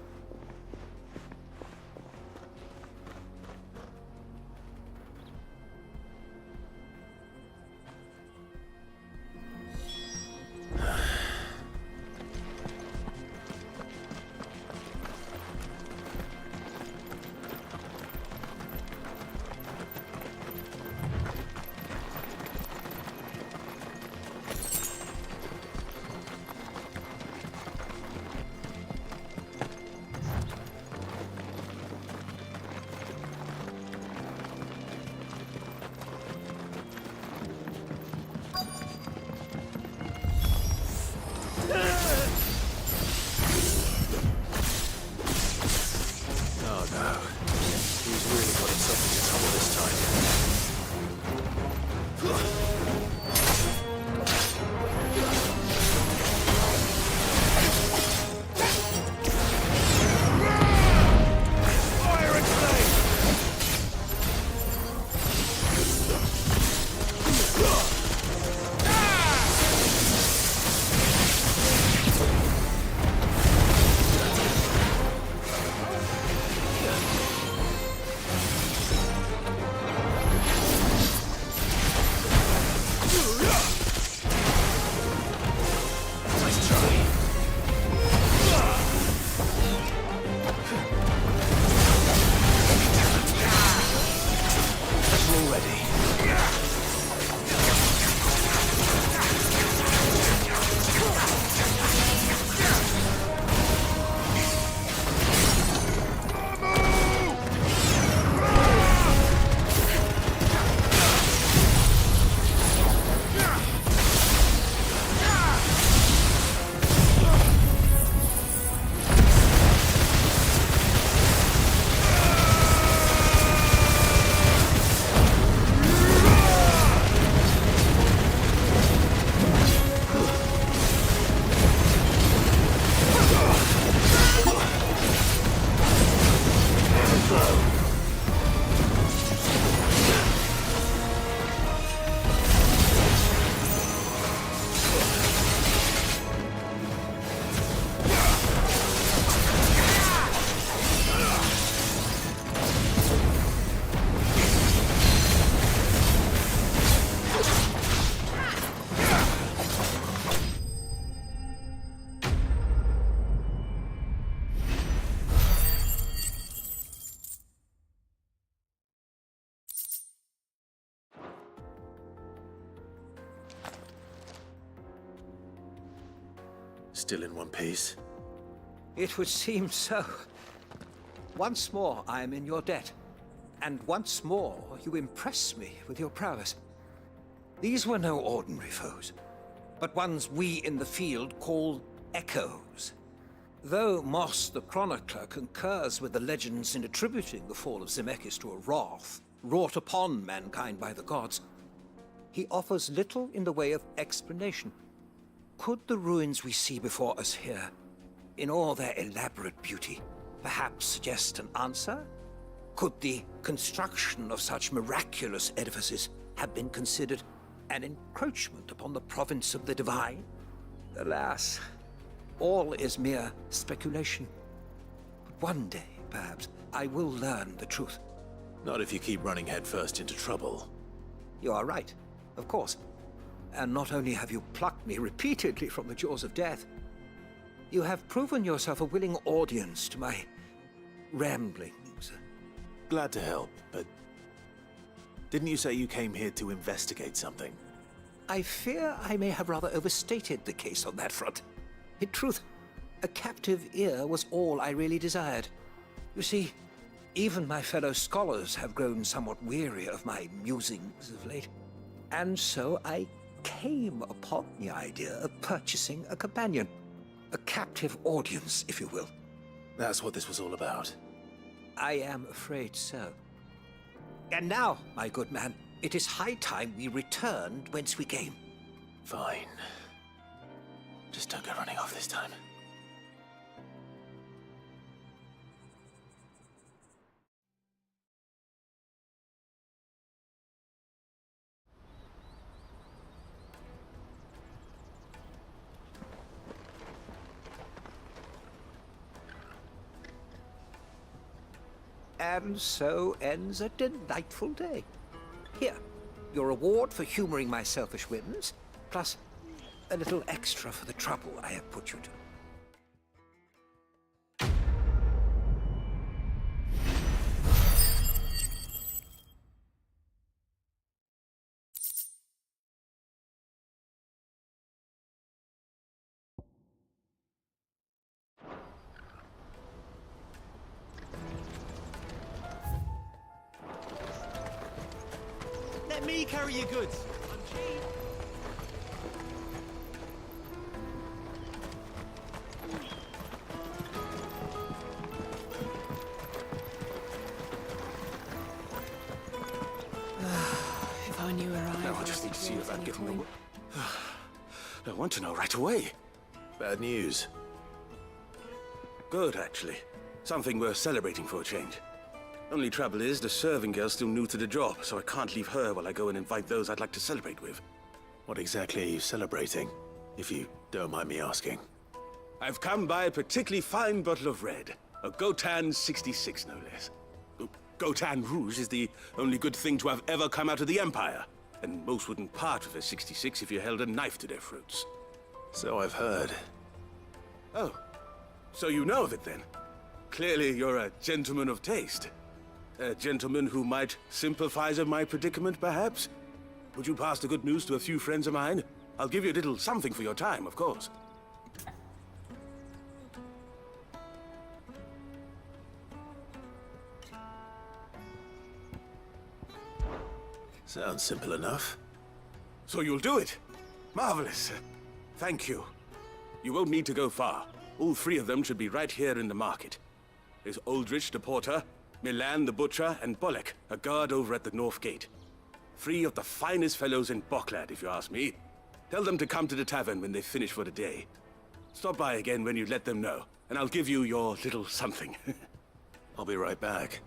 Still in one piece? It would seem so. Once more I am in your debt, and once more you impress me with your prowess. These were no ordinary foes, but ones we in the field call echoes. Though Moss the Chronicler concurs with the legends in attributing the fall of Zemeckis to a wrath wrought upon mankind by the gods, he offers little in the way of explanation. Could the ruins we see before us here, in all their elaborate beauty, perhaps suggest an answer? Could the construction of such miraculous edifices have been considered an encroachment upon the province of the divine? Alas, all is mere speculation. But one day, perhaps, I will learn the truth. Not if you keep running headfirst into trouble. You are right, of course. And not only have you plucked me repeatedly from the jaws of death, you have proven yourself a willing audience to my ramblings. Glad to help, but didn't you say you came here to investigate something? I fear I may have rather overstated the case on that front. In truth, A captive ear was all I really desired. You see, even my fellow scholars have grown somewhat weary of my musings of late. And so I came upon the idea of purchasing a companion. A captive audience, if you will. That's what this was all about. I am afraid so. And now, my good man, it is high time we returned whence we came. Fine. Just don't go running off this time. And so ends a delightful day. Here, your reward for humoring my selfish whims, plus a little extra for the trouble I have put you to. Let me carry your goods. I'm cheap. If I knew where I No, I was, just need to see worth about any getting coin. I want to know right away. Bad news. Good, actually. Something worth celebrating for a change. Only trouble is, the serving girl's still new to the job, so I can't leave her while I go and invite those I'd like to celebrate with. What exactly are you celebrating, if you don't mind me asking? I've come by a particularly fine bottle of red. A Gotan 66, no less. Gotan Rouge is the only good thing to have ever come out of the Empire. And most wouldn't part with a 66 if you held a knife to their throats. So I've heard. Oh, so you know of it then? Clearly you're a gentleman of taste. A gentleman who might sympathize with my predicament, perhaps? Would you pass the good news to a few friends of mine? I'll give you a little something for your time, of course. Sounds simple enough. So you'll do it? Marvelous. Thank you. You won't need to go far. All three of them should be right here in the market. There's Aldrich the porter, Milan the butcher, and Bolek, a guard over at the north gate. Three of the finest fellows in Boklad, if you ask me. Tell them to come to the tavern when they finish for the day. Stop by again when you let them know, and I'll give you your little something. I'll be right back.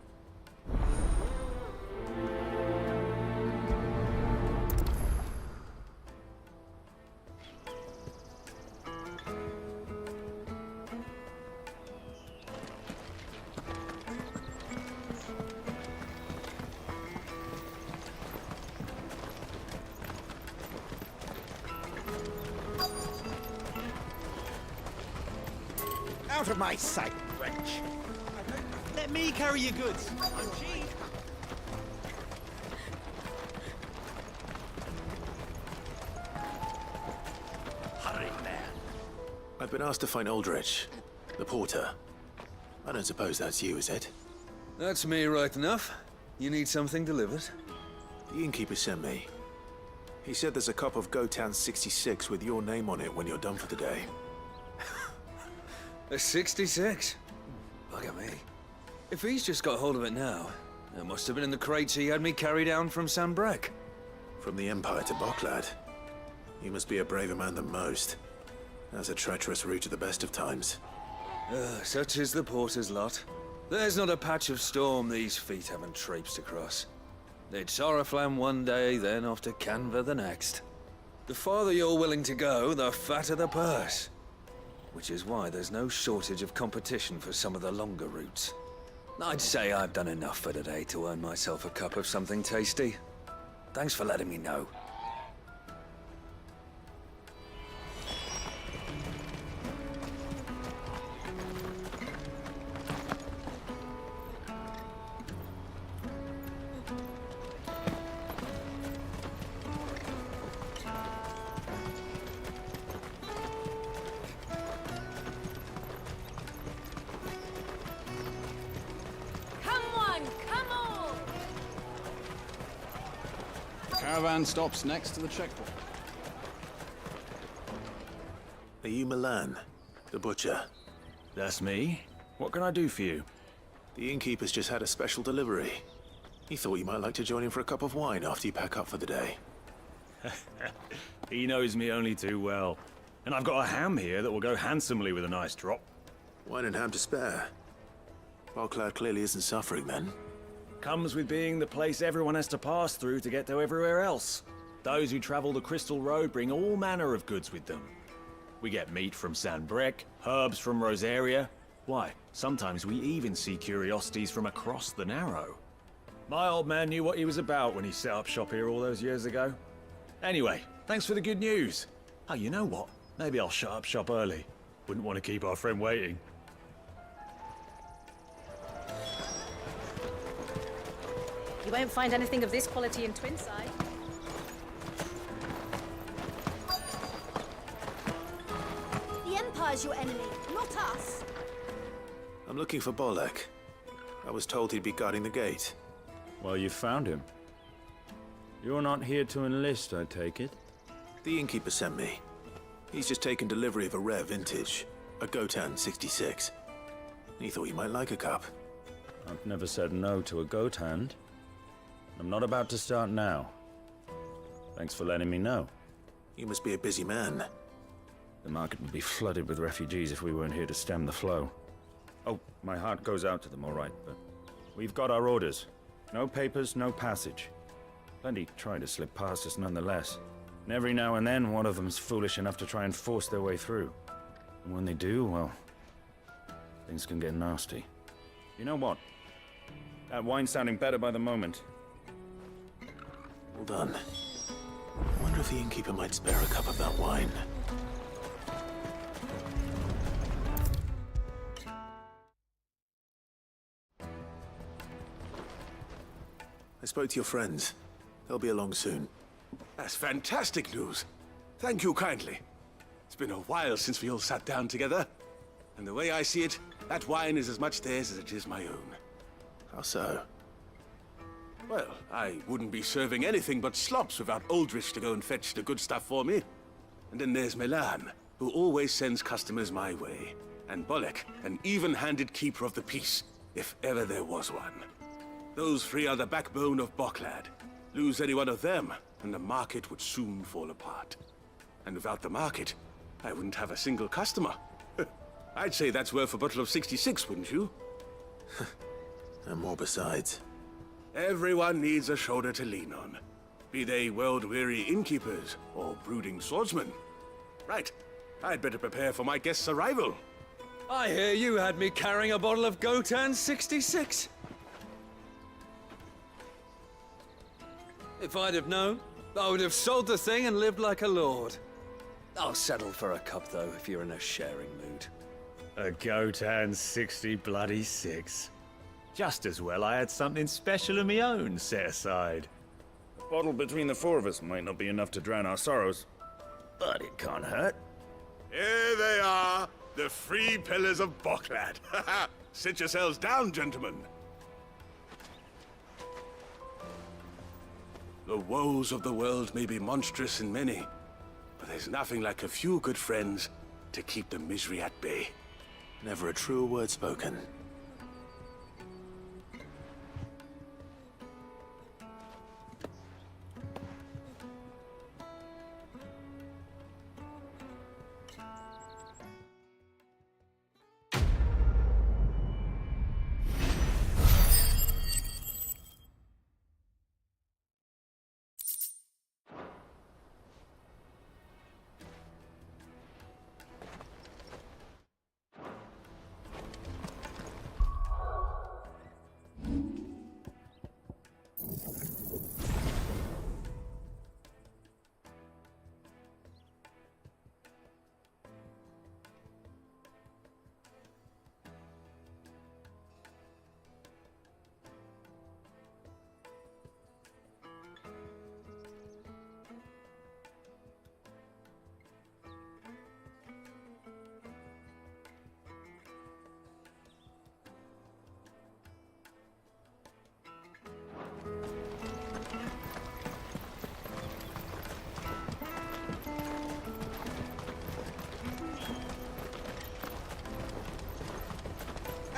Out of my sight, wench. Let me carry your goods. I'm cheap. Hurry, man. I've been asked to find Aldrich, the porter. I don't suppose that's you, is it? That's me right enough. You need something delivered? The innkeeper sent me. He said there's a cup of Gotan 66 with your name on it when you're done for the day. A 66? Bugger me. If he's just got hold of it now, it must have been in the crates he had me carry down from Sanbrek. From the Empire to Boklad. You must be a braver man than most. That's a treacherous route at the best of times. Such is the porter's lot. There's not a patch of storm these feet haven't traipsed across. It's Oriflamme one day, then off to Canva the next. The farther you're willing to go, the fatter the purse. Which is why there's no shortage of competition for some of the longer routes. I'd say I've done enough for today to earn myself a cup of something tasty. Thanks for letting me know. caravan stops next to the checkpoint. Are you Milan, the butcher? That's me. What can I do for you? The innkeeper's just had a special delivery. He thought you might like to join him for a cup of wine after you pack up for the day. He knows me only too well. And I've got a ham here that will go handsomely with a nice drop. Wine and ham to spare. Bocklad clearly isn't suffering then. Comes with being the place everyone has to pass through to get to everywhere else. Those who travel the Crystal Road bring all manner of goods with them. We get meat from San Brec, herbs from Rosaria. Why, sometimes we even see curiosities from across the Narrow. My old man knew what he was about when he set up shop here all those years ago. Anyway, thanks for the good news. Oh, you know what? Maybe I'll shut up shop early. Wouldn't want to keep our friend waiting. You won't find anything of this quality in Twinside. The Empire's your enemy, not us. I'm looking for Bolek. I was told he'd be guarding the gate. Well, you found him. You're not here to enlist, I take it? The innkeeper sent me. He's just taken delivery of a rare vintage, a Gotan 66. He thought you might like a cup. I've never said no to a goat hand. I'm not about to start now. Thanks for letting me know. You must be a busy man. The market would be flooded with refugees if we weren't here to stem the flow. Oh, my heart goes out to them, all right, but we've got our orders. No papers, no passage. Plenty try to slip past us nonetheless. And every now and then, one of them's foolish enough to try and force their way through. And when they do, well, things can get nasty. You know what? That wine's sounding better by the moment. Well done. I wonder if the innkeeper might spare a cup of that wine. I spoke to your friends. They'll be along soon. That's fantastic news. Thank you kindly. It's been a while since we all sat down together. And the way I see it, that wine is as much theirs as it is my own. How so? Well, I wouldn't be serving anything but slops without Aldrich to go and fetch the good stuff for me. And then there's Milan, who always sends customers my way. And Bolek, an even-handed keeper of the peace, if ever there was one. Those three are the backbone of Bocklad. Lose any one of them, and the market would soon fall apart. And without the market, I wouldn't have a single customer. I'd say that's worth a bottle of 66, wouldn't you? And more besides. Everyone needs a shoulder to lean on. Be they world-weary innkeepers or brooding swordsmen. Right, I'd better prepare for my guest's arrival. I hear you had me carrying a bottle of Gotan 66. If I'd have known, I would have sold the thing and lived like a lord. I'll settle for a cup, though, if you're in a sharing mood. A Gotan 66. Just as well I had something special of my own set aside. A bottle between the four of us might not be enough to drown our sorrows, but it can't hurt. Here they are, the three pillars of Bocklad. Sit yourselves down, gentlemen. The woes of the world may be monstrous and many, but there's nothing like a few good friends to keep the misery at bay. Never a truer word spoken.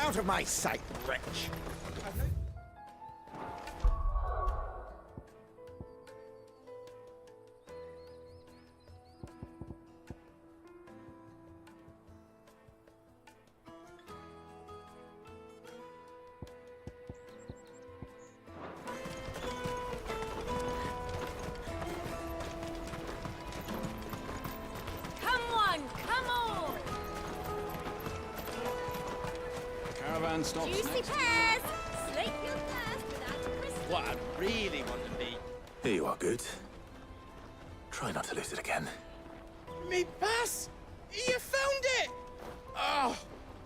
out of my sight, wretch! Caravan stops Juicy next. pears! Slake your thirst without a crystal. What I really want to be. Here you are, Goods. Try not to lose it again. Me pass! You found it! Oh,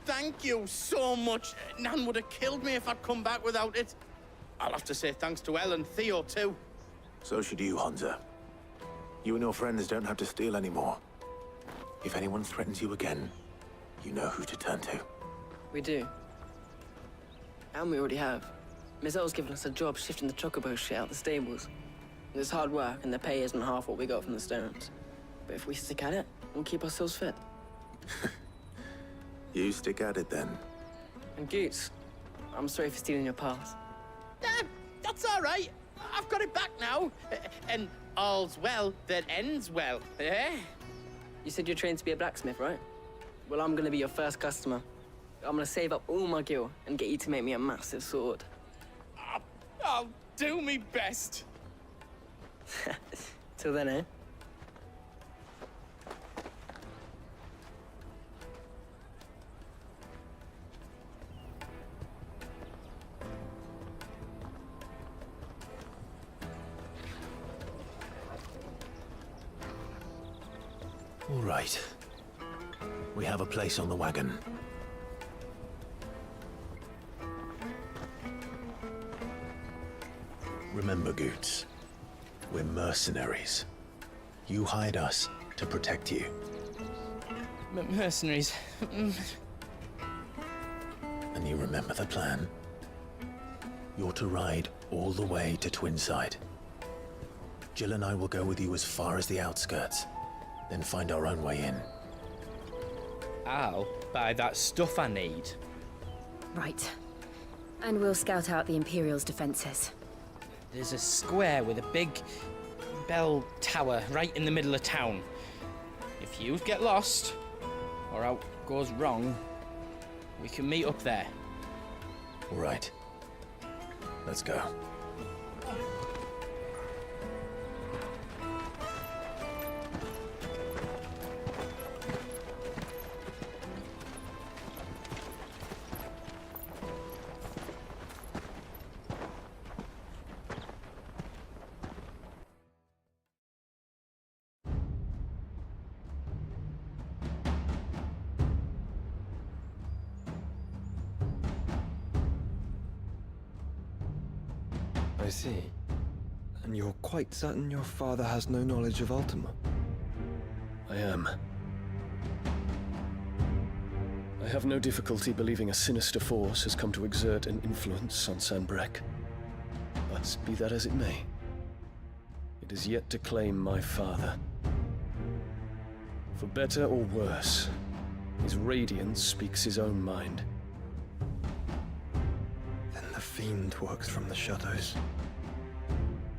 thank you so much. Nan would have killed me if I'd come back without it. I'll have to say thanks to Elle and Theo, too. So should you, Hansa. You and your friends don't have to steal anymore. If anyone threatens you again, you know who to turn to. We do. And we already have. Miss Elle's given us a job shifting the chocobo shit out the stables. It's hard work, and the pay isn't half what we got from the stones. But if we stick at it, we'll keep ourselves fit. You stick at it, then. And Goots, I'm sorry for stealing your pass. That's all right. I've got it back now. And all's well that ends well, eh? You said you're trained to be a blacksmith, right? Well, I'm gonna be your first customer. I'm gonna save up all my gil and get you to make me a massive sword. I'll do me best. Till then, eh? All right. We have a place on the wagon. Remember, Goots, we're mercenaries. You hired us to protect you. Mercenaries. And you remember the plan? You're to ride all the way to Twinside. Jill and I will go with you as far as the outskirts, then find our own way in. I'll buy that stuff I need. Right. And we'll scout out the Imperial's defenses. There's a square with a big bell tower right in the middle of town. If you get lost, or out goes wrong, we can meet up there. All right. Let's go. I see. And you're quite certain your father has no knowledge of Ultima? I am. I have no difficulty believing a sinister force has come to exert an influence on Sanbreque. But be that as it may, it is yet to claim my father. For better or worse, his radiance speaks his own mind. Then the Fiend works from the shadows.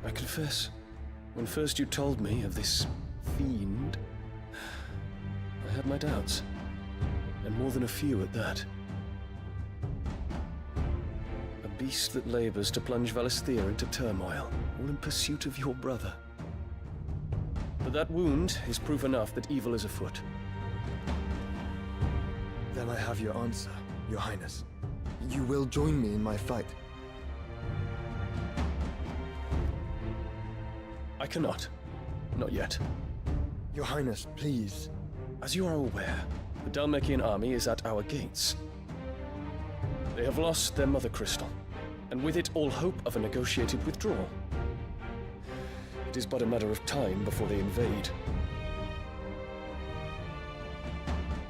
I confess, when first you told me of this Fiend, I had my doubts. And more than a few at that. A beast that labors to plunge Valisthea into turmoil, all in pursuit of your brother. But that wound is proof enough that evil is afoot. Then I have your answer, Your Highness. You will join me in my fight. I cannot. Not yet. Your Highness, please. As you are aware, the Dhalmekian army is at our gates. They have lost their mother crystal, and with it all hope of a negotiated withdrawal. It is but a matter of time before they invade.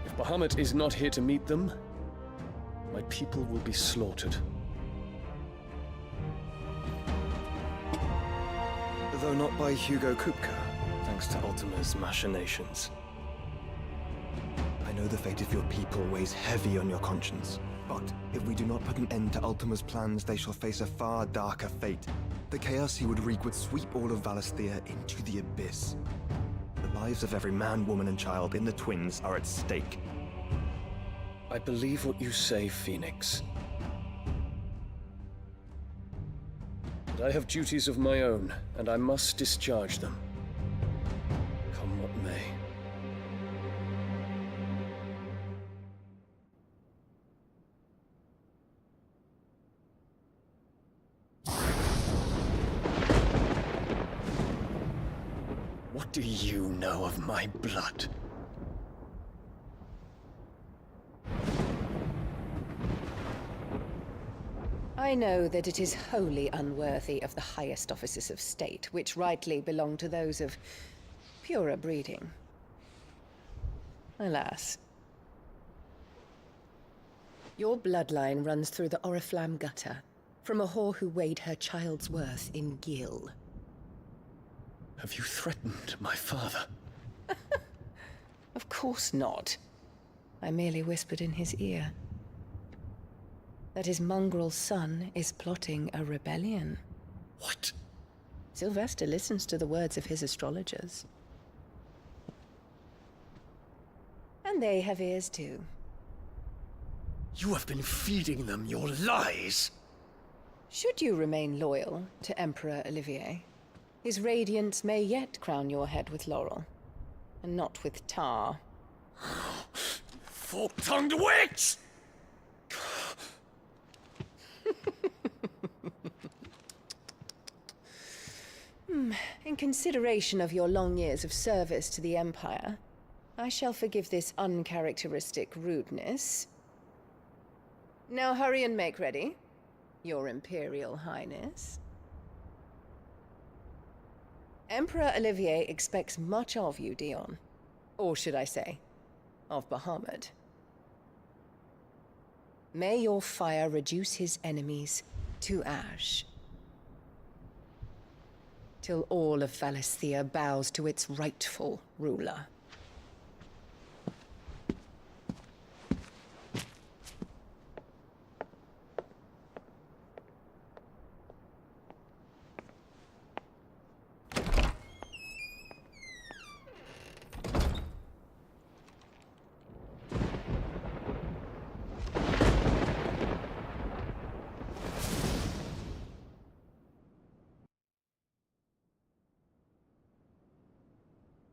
If Bahamut is not here to meet them, my people will be slaughtered. Though not by Hugo Kupka, thanks to Ultima's machinations. I know the fate of your people weighs heavy on your conscience. But if we do not put an end to Ultima's plans, they shall face a far darker fate. The chaos he would wreak would sweep all of Valisthea into the abyss. The lives of every man, woman, and child in the Twins are at stake. I believe what you say, Phoenix. But I have duties of my own, and I must discharge them. Come what may. What do you know of my blood? I know that it is wholly unworthy of the highest offices of state, which rightly belong to those of purer breeding. Alas. Your bloodline runs through the Oriflamme gutter, from a whore who weighed her child's worth in gill. Have you threatened my father? Of course not. I merely whispered in his ear that his mongrel son is plotting a rebellion. What? Sylvester listens to the words of his astrologers. And they have ears too. You have been feeding them your lies! Should you remain loyal to Emperor Olivier, his radiance may yet crown your head with laurel, and not with tar. Fork-tongued witch! In consideration of your long years of service to the Empire, I shall forgive this uncharacteristic rudeness. Now hurry and make ready, Your Imperial Highness. Emperor Olivier expects much of you, Dion. Or should I say, of Bahamut. May your fire reduce his enemies to ash, till all of Valisthea bows to its rightful ruler.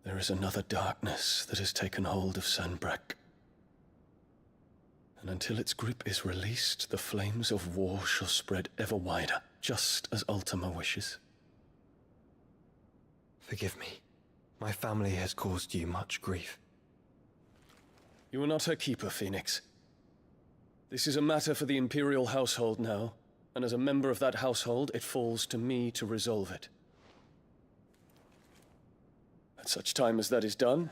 There is another darkness that has taken hold of Sanbreque. And until its grip is released, the flames of war shall spread ever wider, just as Ultima wishes. Forgive me. My family has caused you much grief. You are not her keeper, Phoenix. This is a matter for the Imperial household now, and as a member of that household, it falls to me to resolve it. At such time as that is done,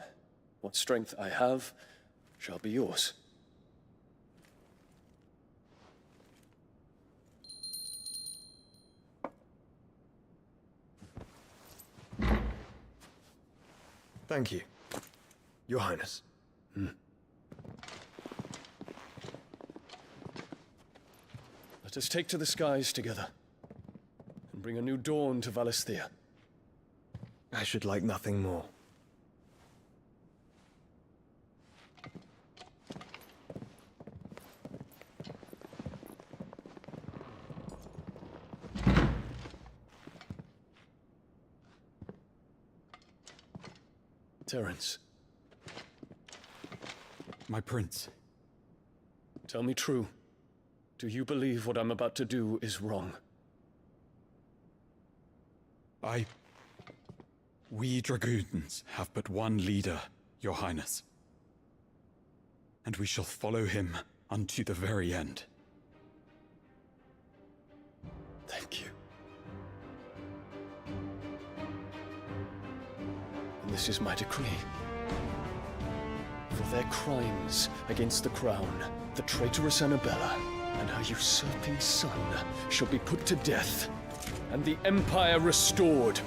what strength I have shall be yours. Thank you, Your Highness. Let us take to the skies together, and bring a new dawn to Valisthea. I should like nothing more. Terence. My prince. Tell me true. Do you believe what I'm about to do is wrong? We dragoons have but one leader, Your Highness. And we shall follow him unto the very end. Thank you. And this is my decree. For their crimes against the crown, the traitorous Annabella and her usurping son shall be put to death, and the Empire restored.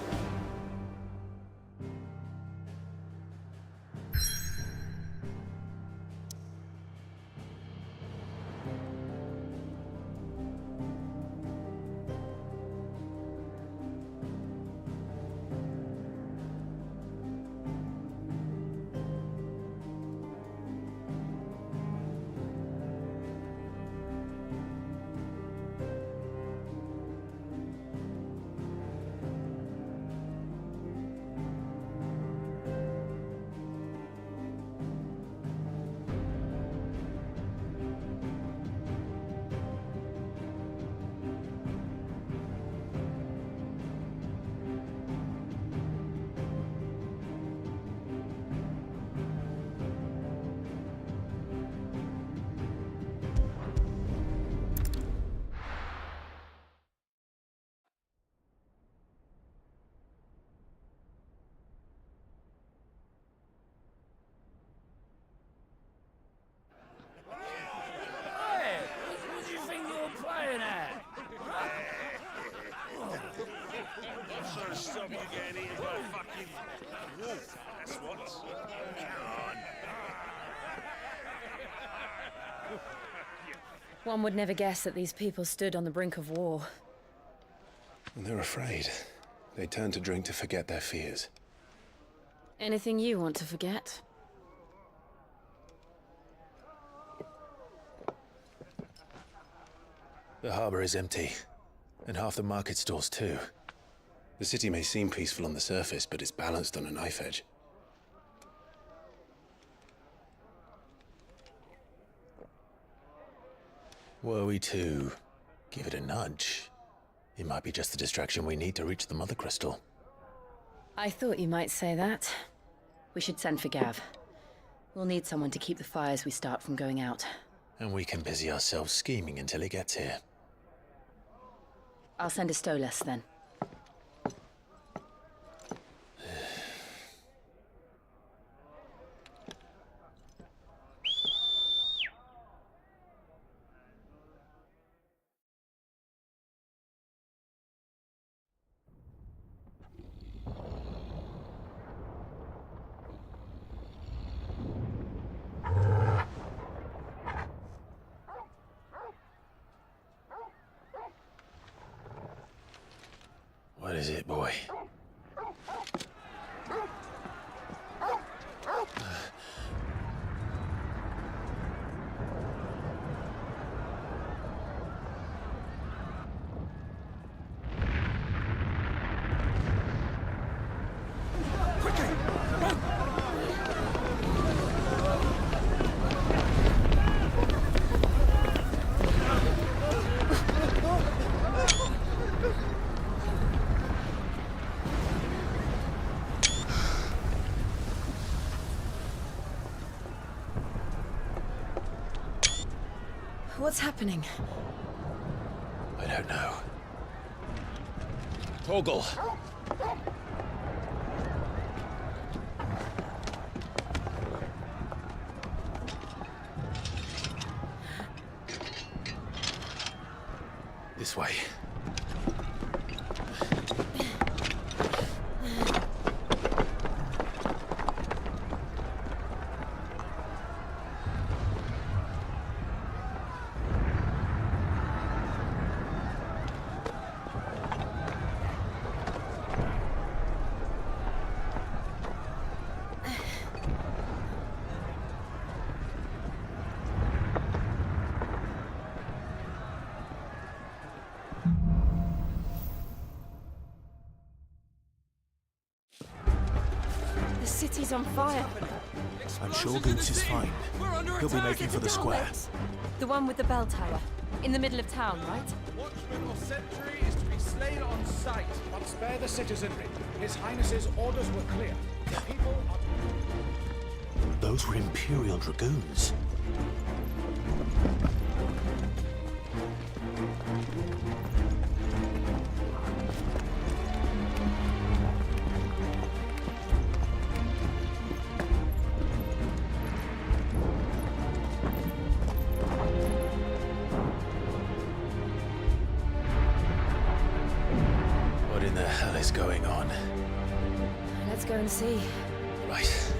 One would never guess that these people stood on the brink of war. And they're afraid. They turn to drink to forget their fears. Anything you want to forget? The harbor is empty, and half the market stalls too. The city may seem peaceful on the surface, but it's balanced on a knife edge. Were we to give it a nudge, it might be just the distraction we need to reach the Mother Crystal. I thought you might say that. We should send for Gav. We'll need someone to keep the fires we start from going out. And we can busy ourselves scheming until he gets here. I'll send a Stolas then. What is it, boy? What's happening? I don't know. Torgal! This way. The city's on fire. I'm sure Goots is fine. He'll be making for the square. The one with the bell tower. In the middle of town, right? Watchman or sentry is to be slain on sight. But spare the citizenry. His Highness's orders were clear. The people are... Those were Imperial Dragoons. What in the hell is going on? Let's go and see. Right.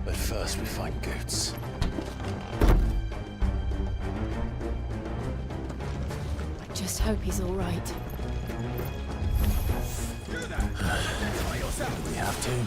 But first we find Goots. I just hope he's all right. We have to.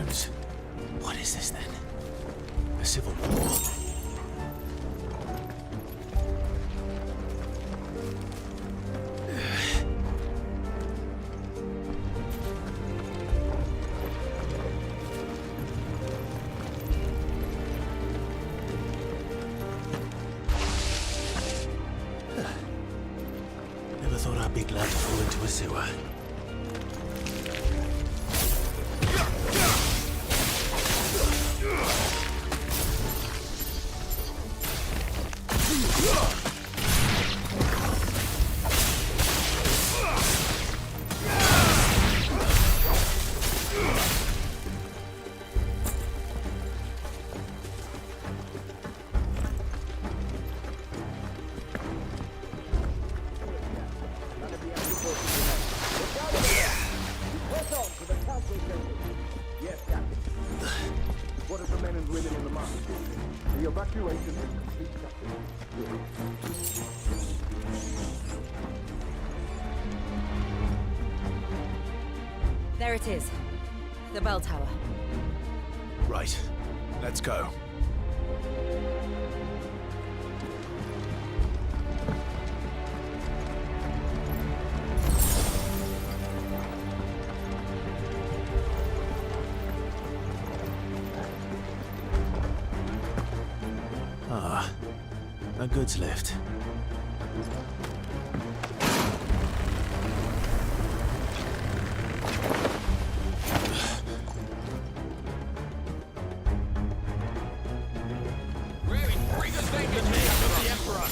runes. What is this then? A civil war? Never thought I'd be glad to fall into a sewer. Yes, Captain. What of the men and women in the market? The evacuation is complete, Captain. There it is. The bell tower. Right. Let's go. Ah, a goods lift. Bring us back in the Emperor!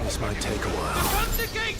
This might take a while. Run the gate!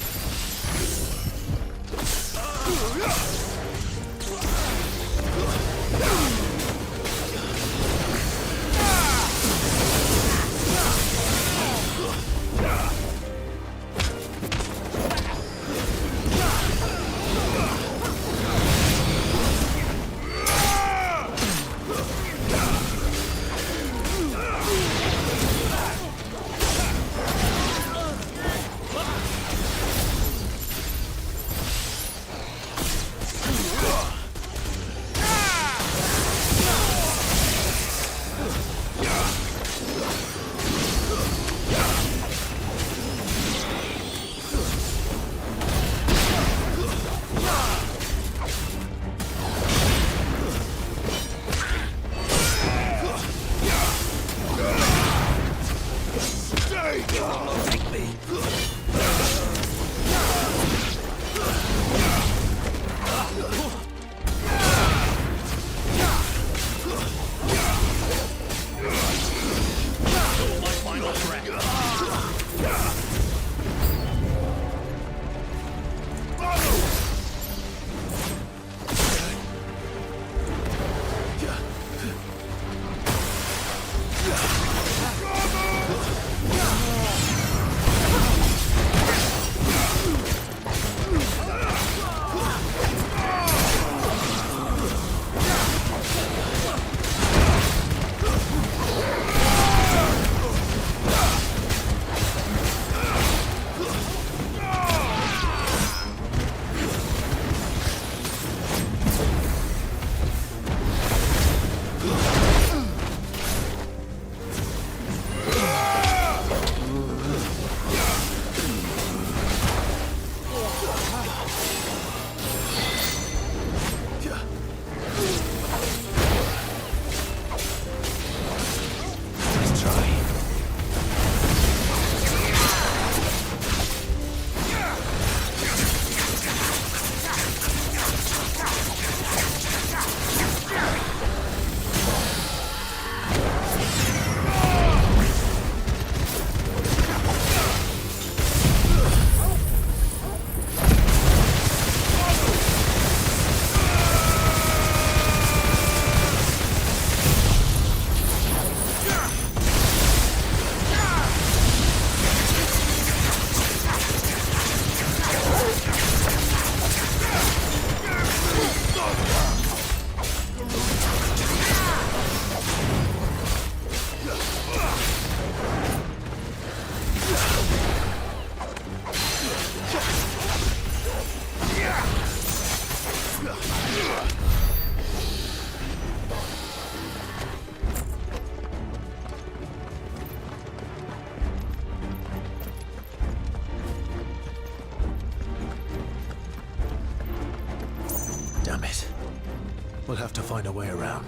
We'll have to find a way around.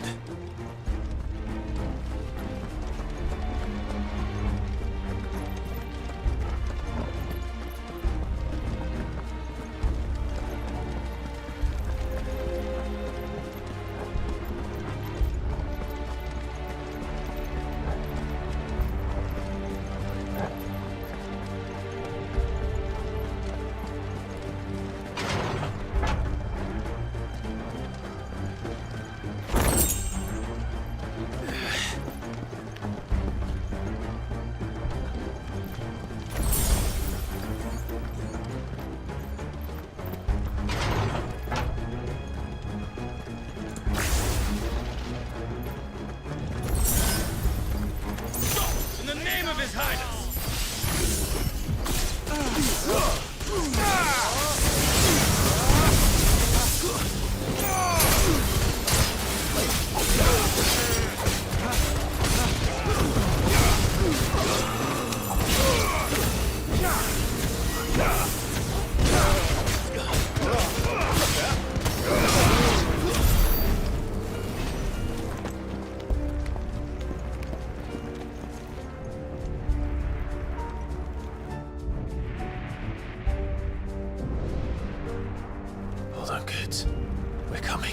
Hold on, kids. We're coming.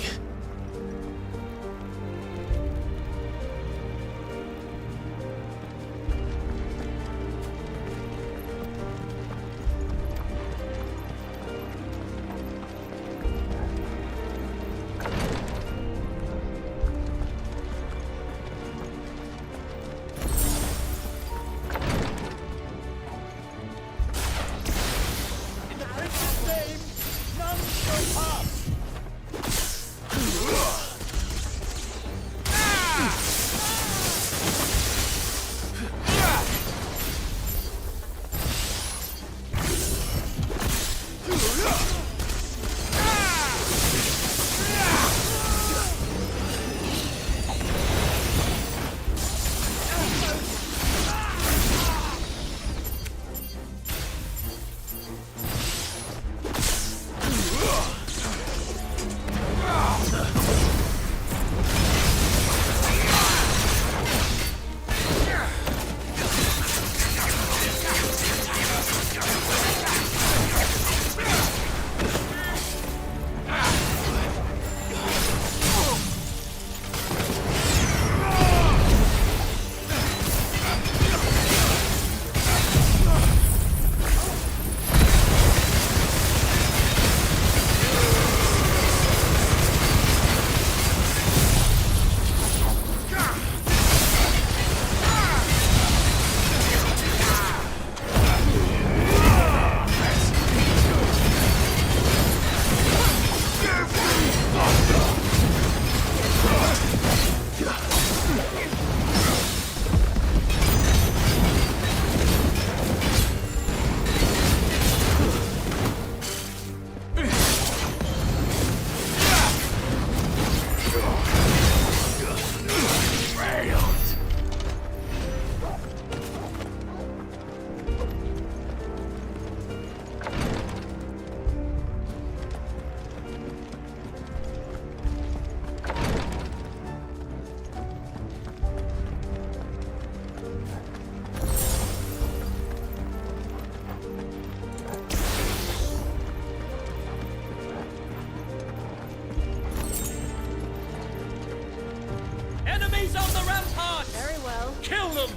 Enemies on the rampart! Very well. Kill them!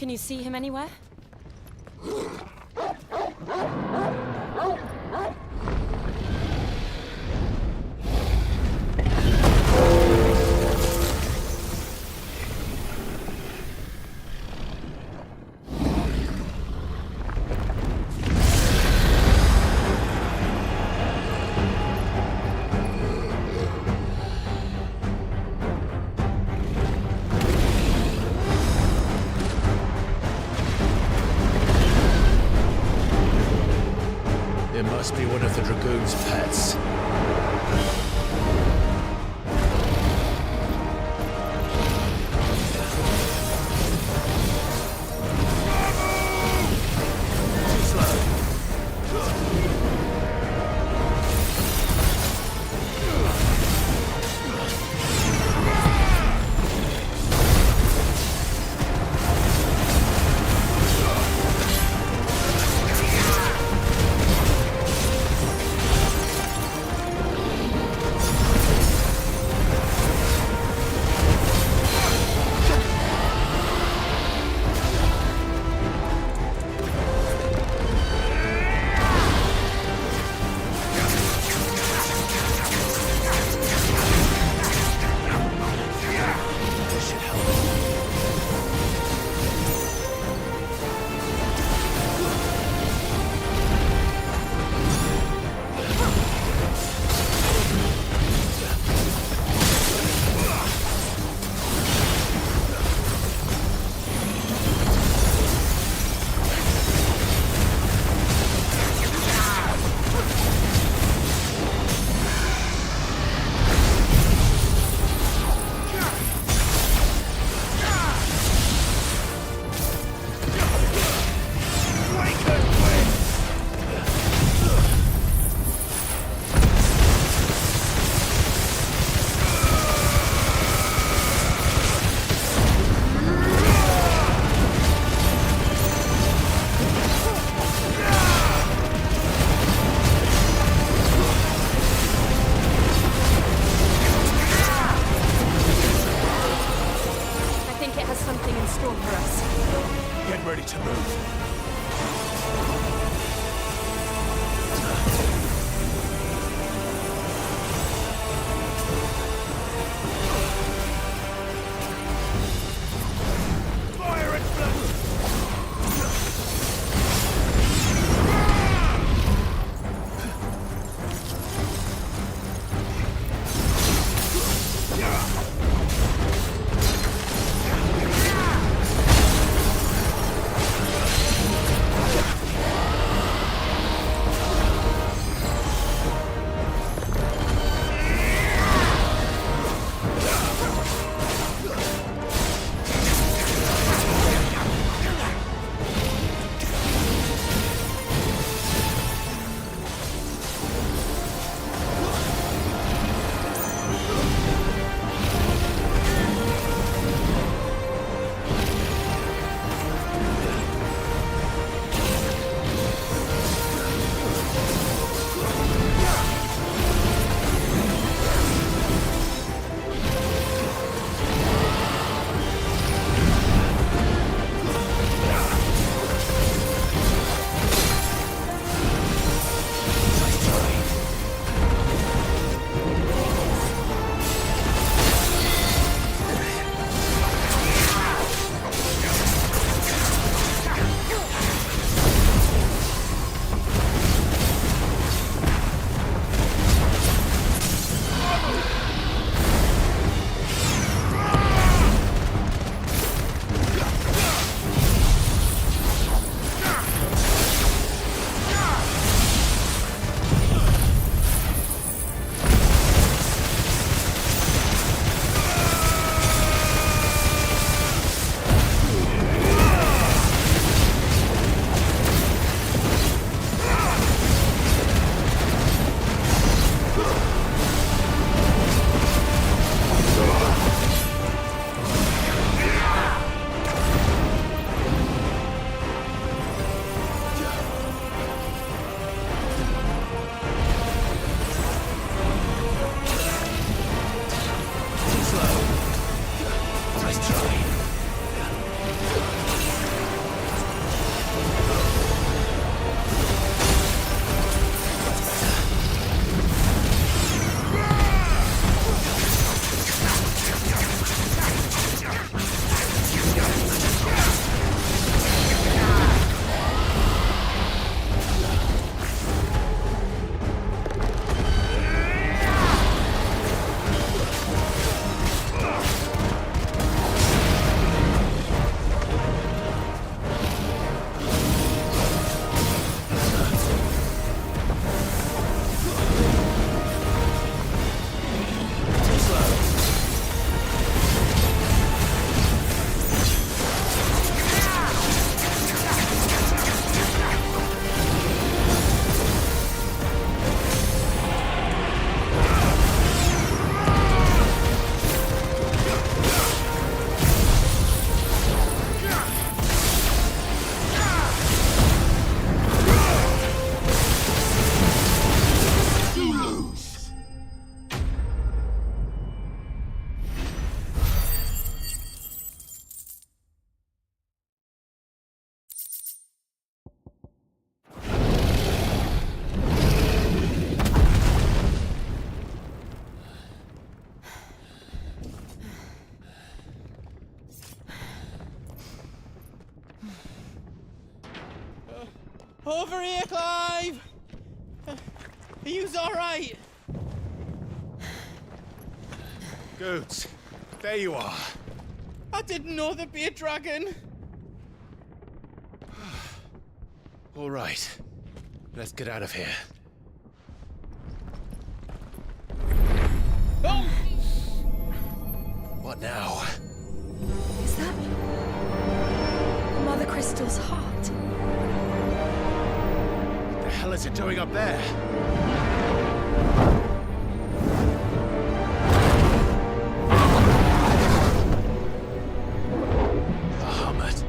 Can you see him anywhere? It must be one of the Dragoon's pets. over here, Clive! Are yous alright? Goots, there you are. I didn't know there'd be a dragon. All right. Let's get out of here. Oh! What now? Is that Mother Crystal's heart? What the hell is it doing up there? Bahamut.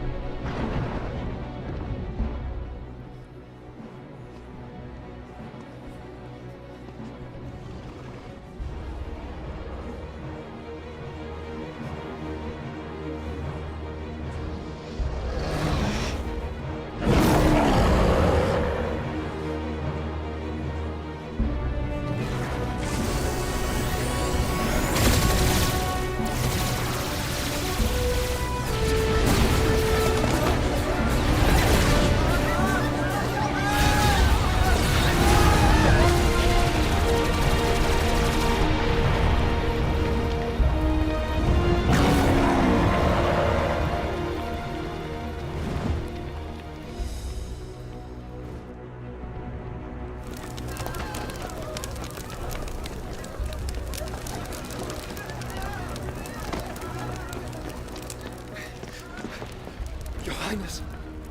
Your Highness,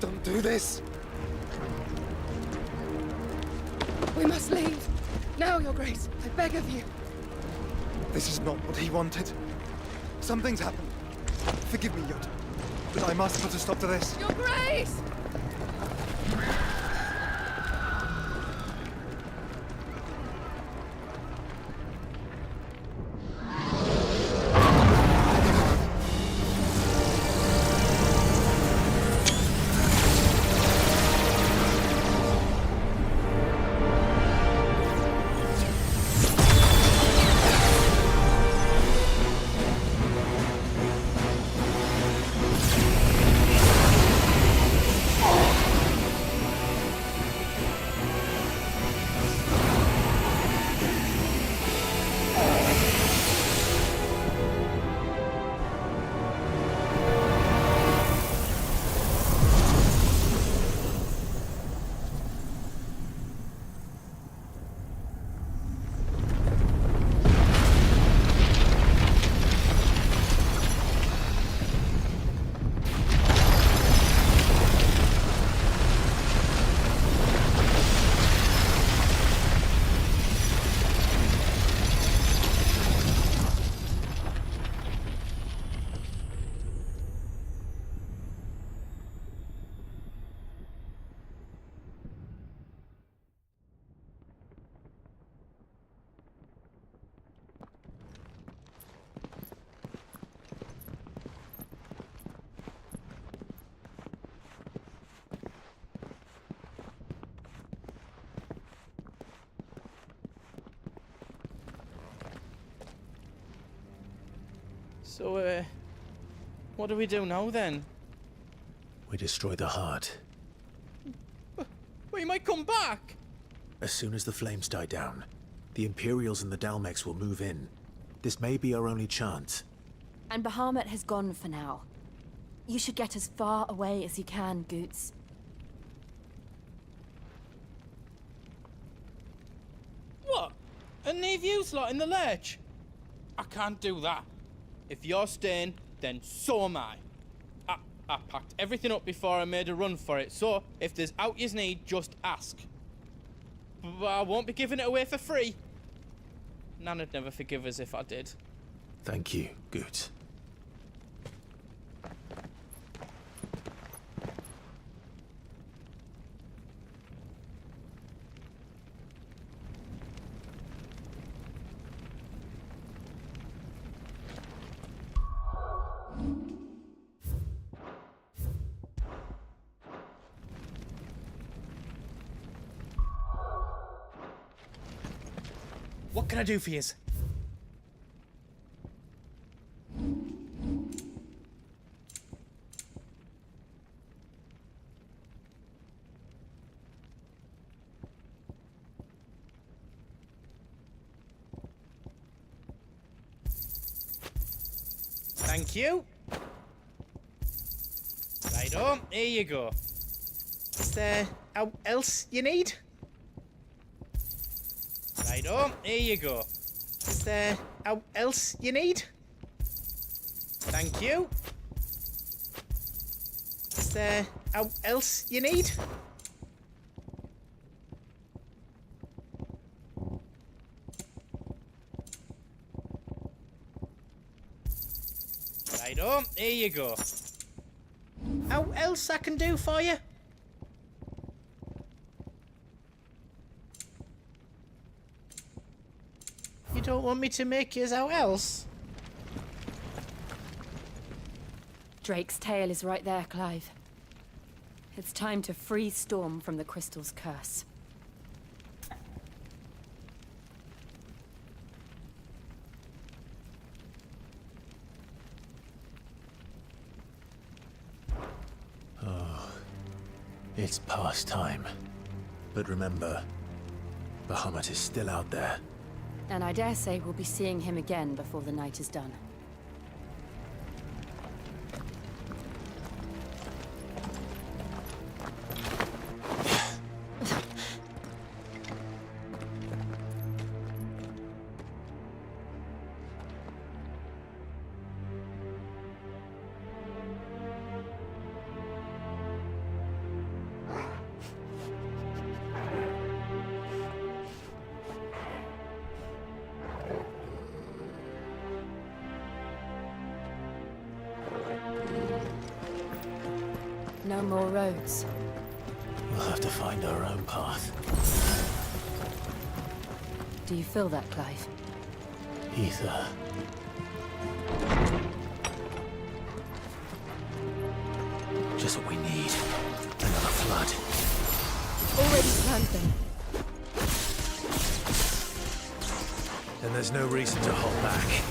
don't do this. We must leave. Now, Your Grace. I beg of you. This is not what he wanted. Something's happened. Forgive me, Yod, but I must put a stop to this. Your Grace! So, what do we do now then? We destroy the heart. Well, he might come back! As soon as the flames die down, the Imperials and the Dalmex will move in. This may be our only chance. And Bahamut has gone for now. You should get as far away as you can, Goots. What? And leave you lot in the lurch? I can't do that. If you're staying, then so am I. I packed everything up before I made a run for it, so if there's out yous need, just ask. But I won't be giving it away for free. Nan'd never forgive us if I did. Thank you, Goots. What can I do for yous? Thank you. Righto, here you go. Is there else you need? Righto, here you go. Is there else you need? Thank you. Is there else you need? Righto, here you go. How else I can do for you? You don't want me to make yours out else? Drake's tail is right there, Clive. It's time to free Storm from the crystal's curse. Oh, it's past time. But remember, Bahamut is still out there. And I dare say we'll be seeing him again before the night is done. No more roads. We'll have to find our own path. Do you feel that, Clive? Ether. Just what we need. Another flood. Already planned them. Then there's no reason to hold back.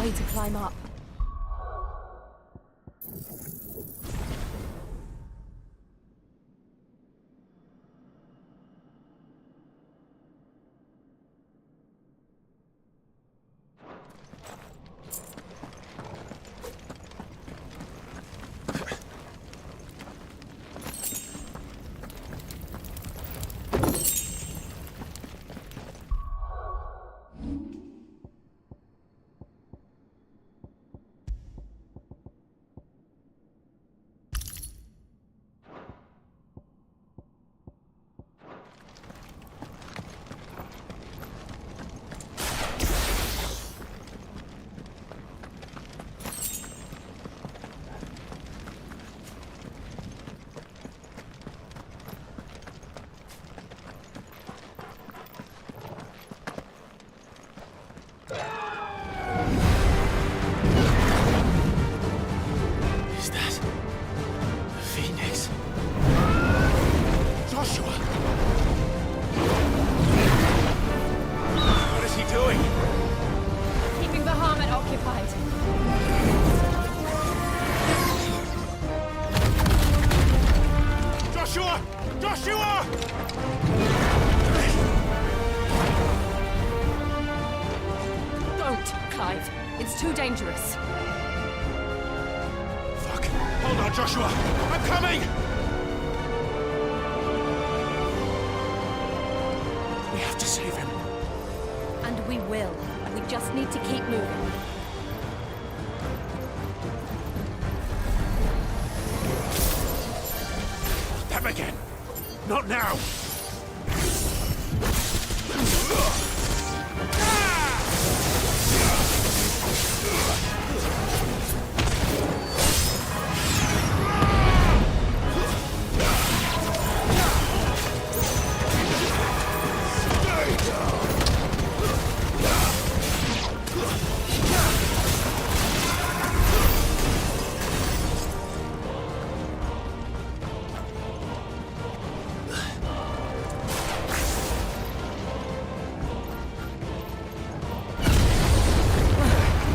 way to climb up. Is that the Phoenix? Joshua! What is he doing? Keeping the Hermit occupied. Joshua! Joshua! Don't, Clive. It's too dangerous. Fuck. Hold on, Joshua! I'm coming! We have to save him. And we will. We just need to keep moving. Them again! Not now!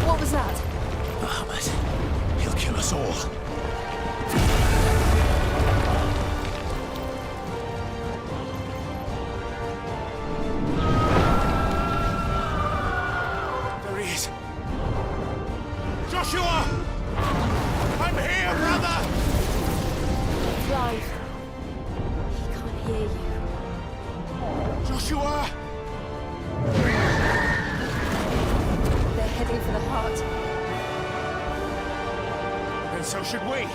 What was that? Bahamut. He'll kill us all. There he is. Joshua! I'm here, brother! Clive. He can't hear you. Joshua! They're heading for the heart. And so should we.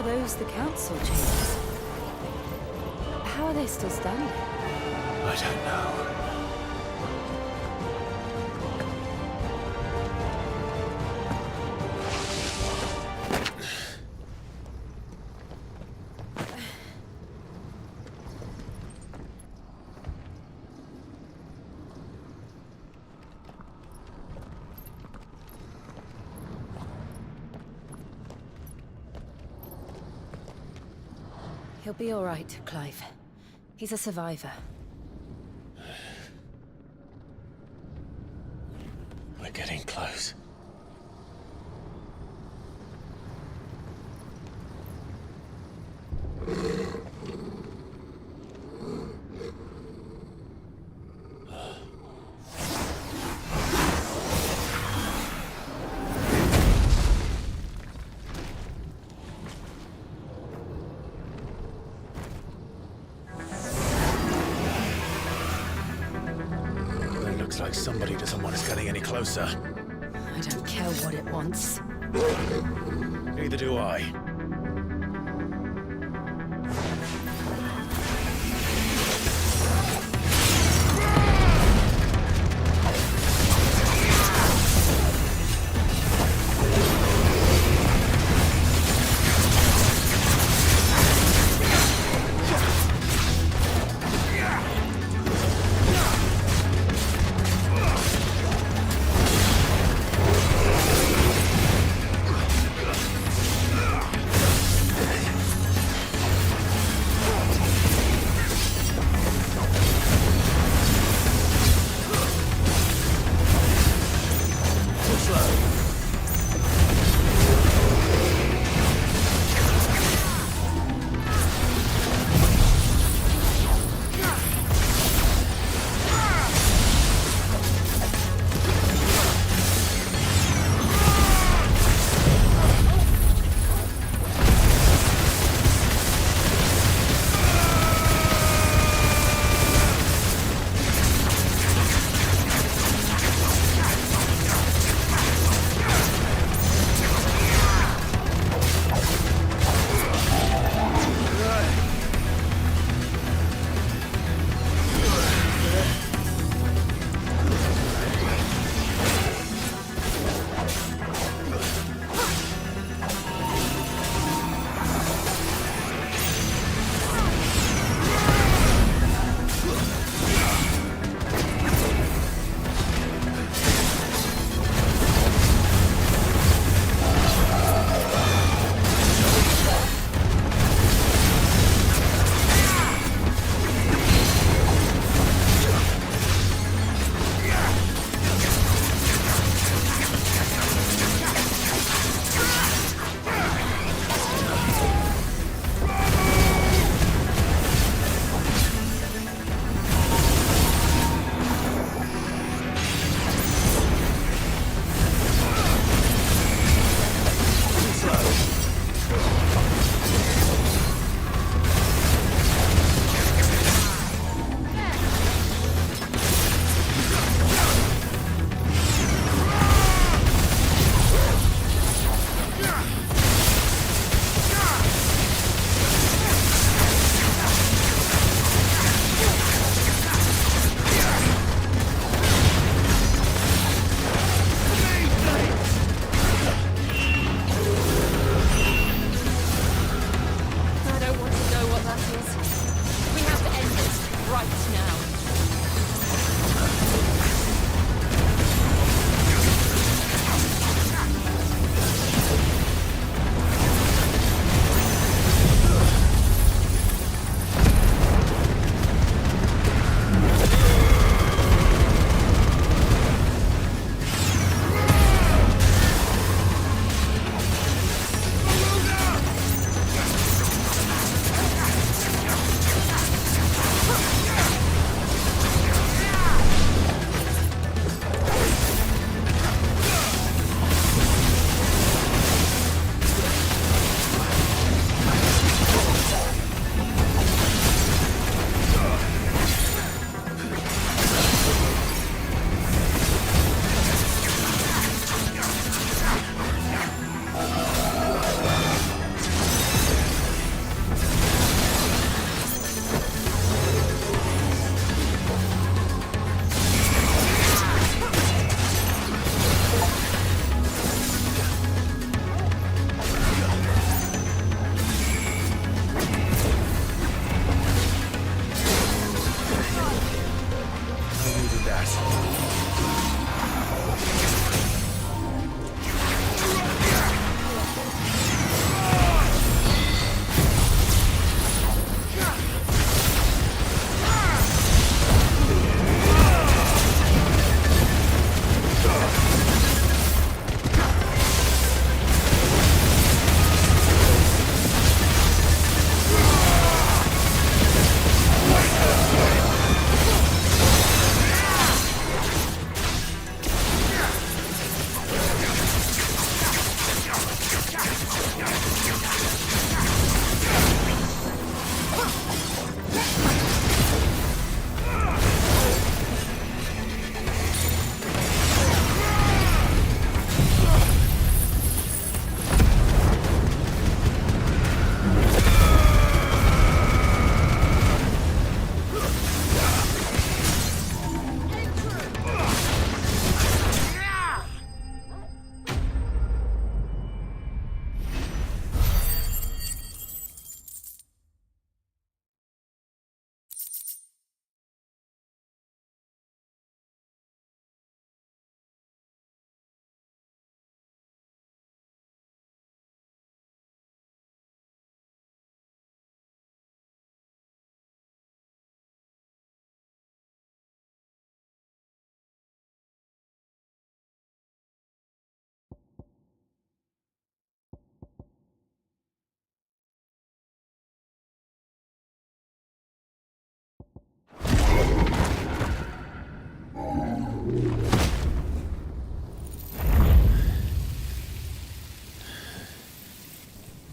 those the council chambers? How are they still standing? I don't know. He'll be all right, Clive. He's a survivor. We're getting close. Looks like somebody doesn't want us getting any closer. I don't care what it wants. Neither do I.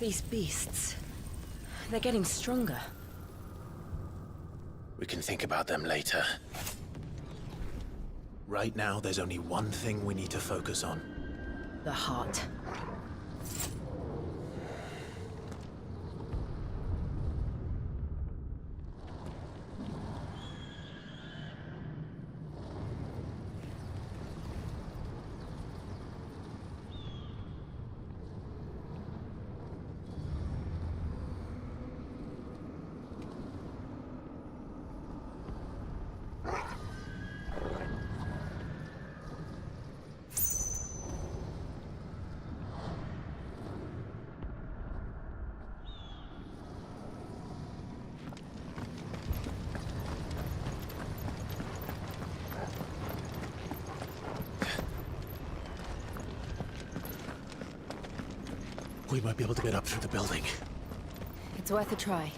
These beasts... they're getting stronger. We can think about them later. Right now, there's only one thing we need to focus on. The heart. We might be able to get up through the building. It's worth a try.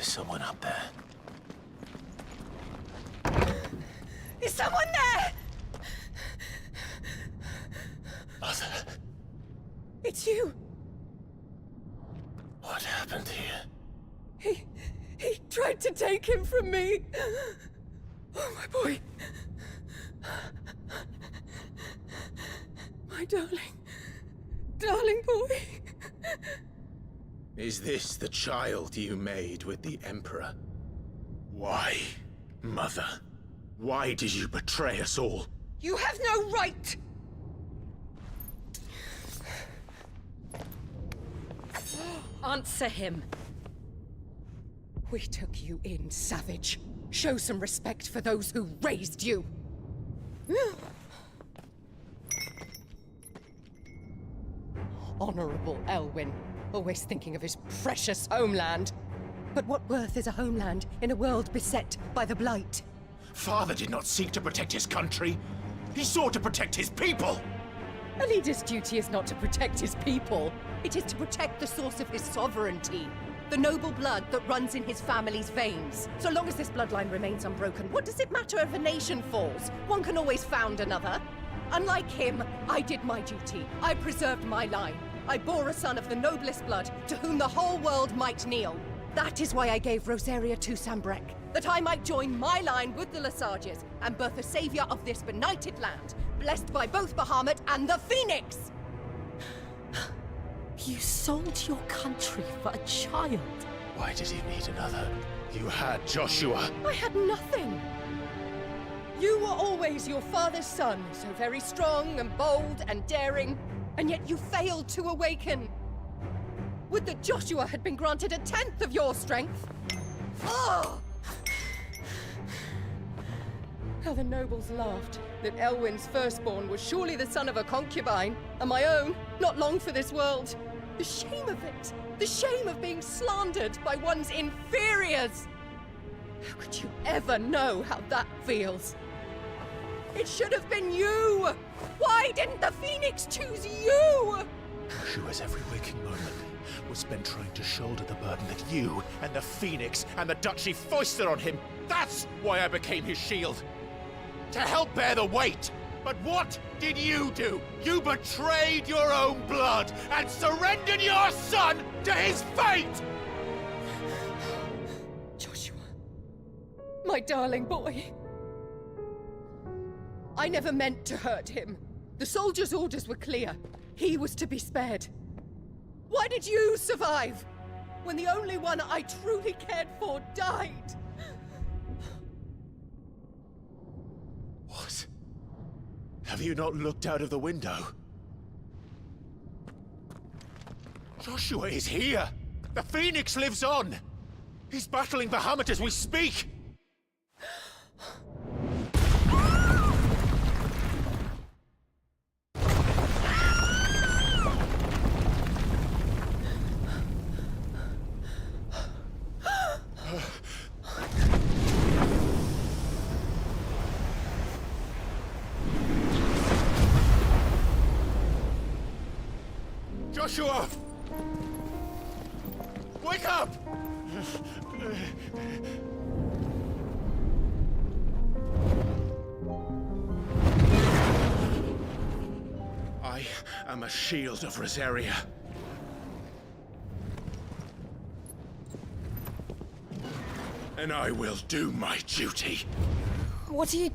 someone up there. Is someone there? Mother, It's you. what happened here? He tried to take him from me. Oh, my boy. My darling boy. Is this the child you made with the Emperor? Why, Mother? Why did you betray us all? You have no right! Answer him. We took you in, savage. Show some respect for those who raised you. Honorable Elwyn, always thinking of his precious homeland. But what worth is a homeland in a world beset by the Blight? Father did not seek to protect his country. He sought to protect his people. A leader's duty is not to protect his people. It is to protect the source of his sovereignty. The noble blood that runs in his family's veins. So long as this bloodline remains unbroken, what does it matter if a nation falls? One can always found another. Unlike him, I did my duty. I preserved my line. I bore a son of the noblest blood, to whom the whole world might kneel. That is why I gave Rosaria to Sambrek, that I might join my line with the Lesages and birth a savior of this benighted land, blessed by both Bahamut and the Phoenix! You sold your country for a child. Why did he need another? You had Joshua. I had nothing. You were always your father's son, so very strong and bold and daring, and yet you failed to awaken. Would that Joshua had been granted 1/10 of your strength? Oh! How the nobles laughed that Elwyn's firstborn was surely the son of a concubine, and my own, not long for this world. The shame of it! The shame of being slandered by one's inferiors! How could you ever know how that feels? It should have been you! Why didn't the Phoenix choose you? Joshua's every waking moment was spent trying to shoulder the burden that you and the Phoenix and the Duchy foisted on him. That's why I became his shield. To help bear the weight. But what did you do? You betrayed your own blood and surrendered your son to his fate! Joshua, my darling boy. I never meant to hurt him. The soldiers' orders were clear. He was to be spared. Why did you survive when the only one I truly cared for died? What? Have you not looked out of the window? Joshua is here! The Phoenix lives on! He's battling Bahamut as we speak! Joshua! Wake up! I am a shield of Rosaria. And I will do my duty. What are you...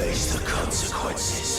face the consequences.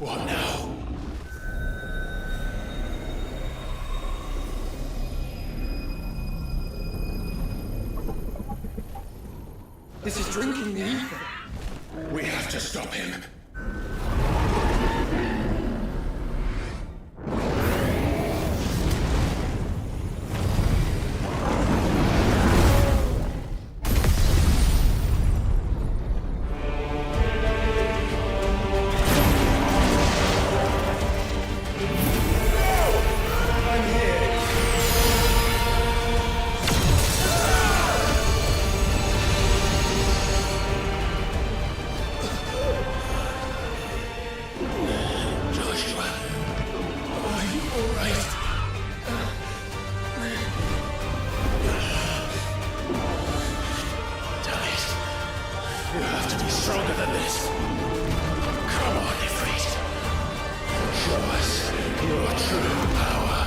What now? This is drinking the ether. We have to stop him. You have to be stronger than this. Come on, Ifrit. Show us your true power.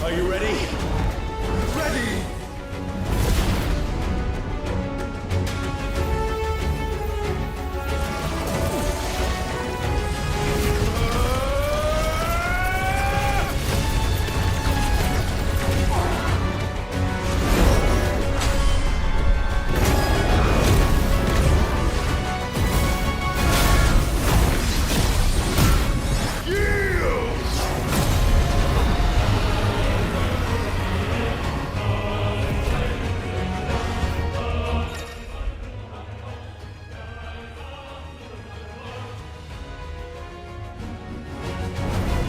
Are you ready? Ready!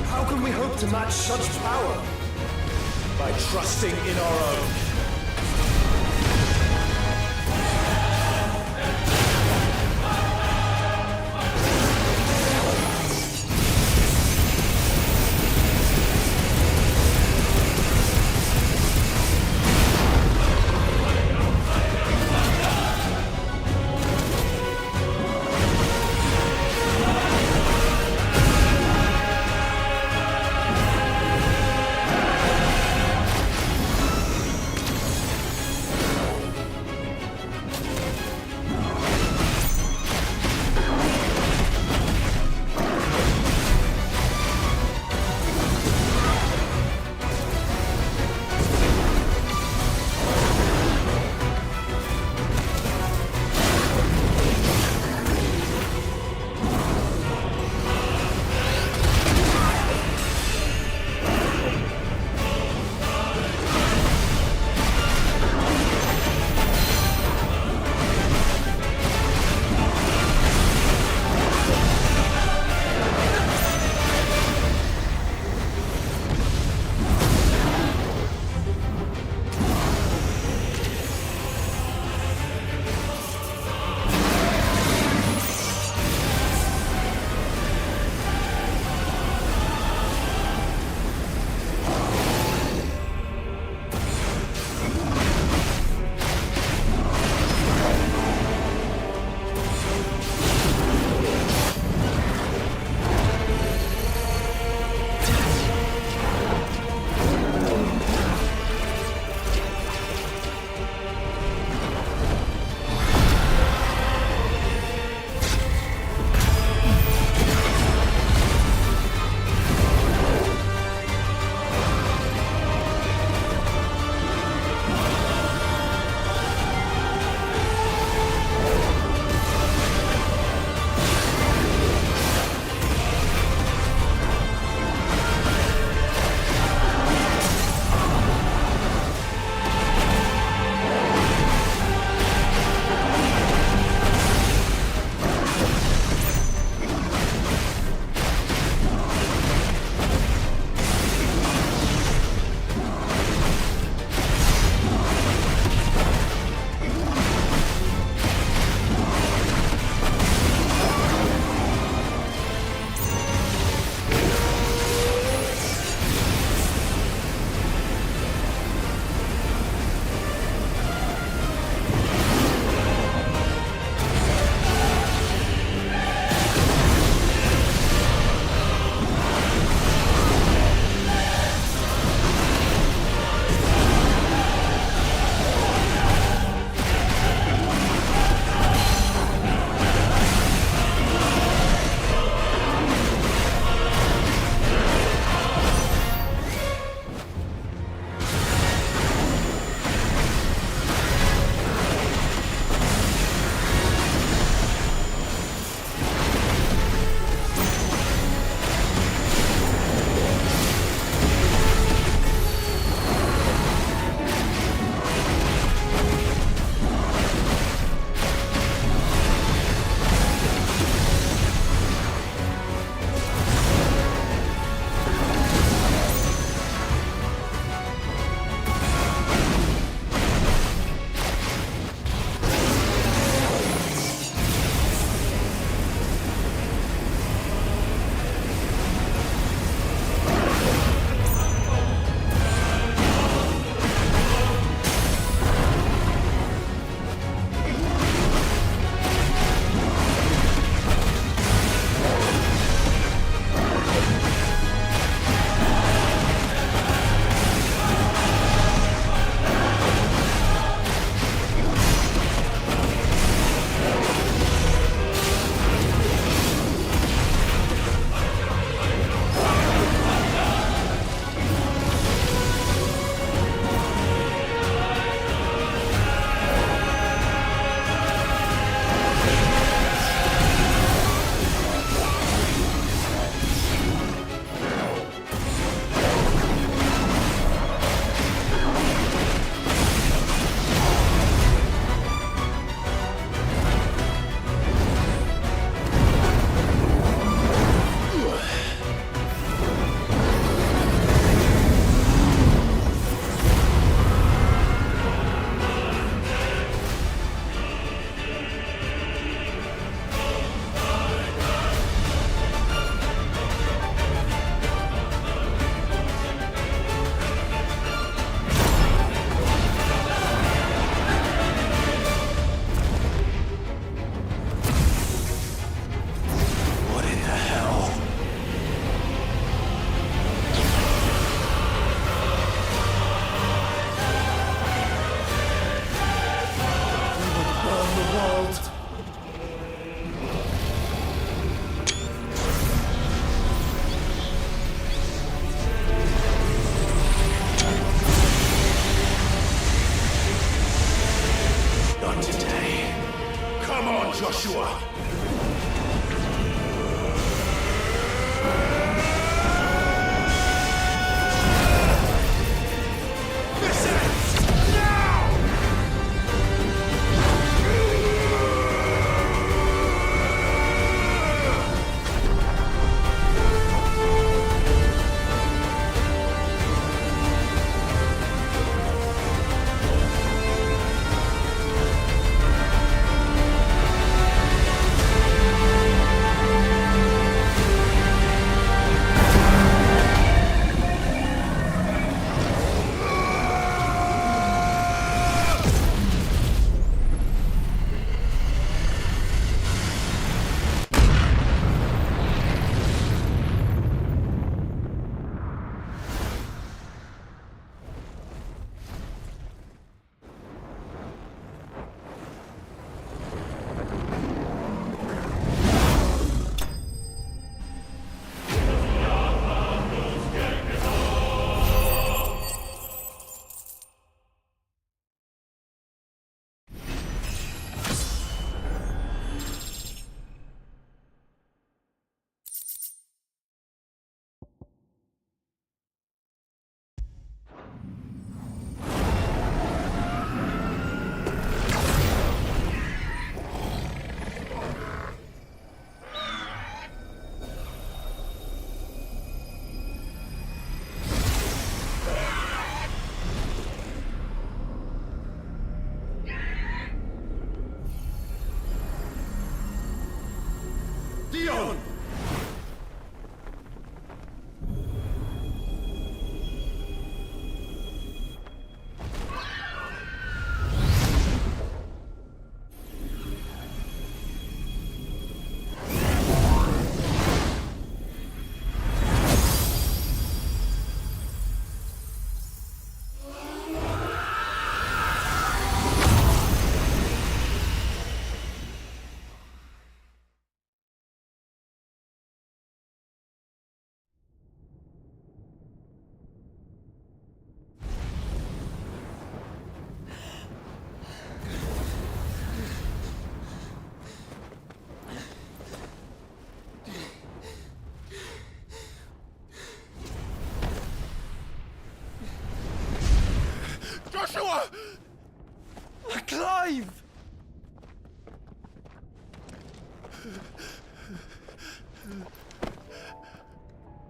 How can we hope to match such power? By trusting in our own.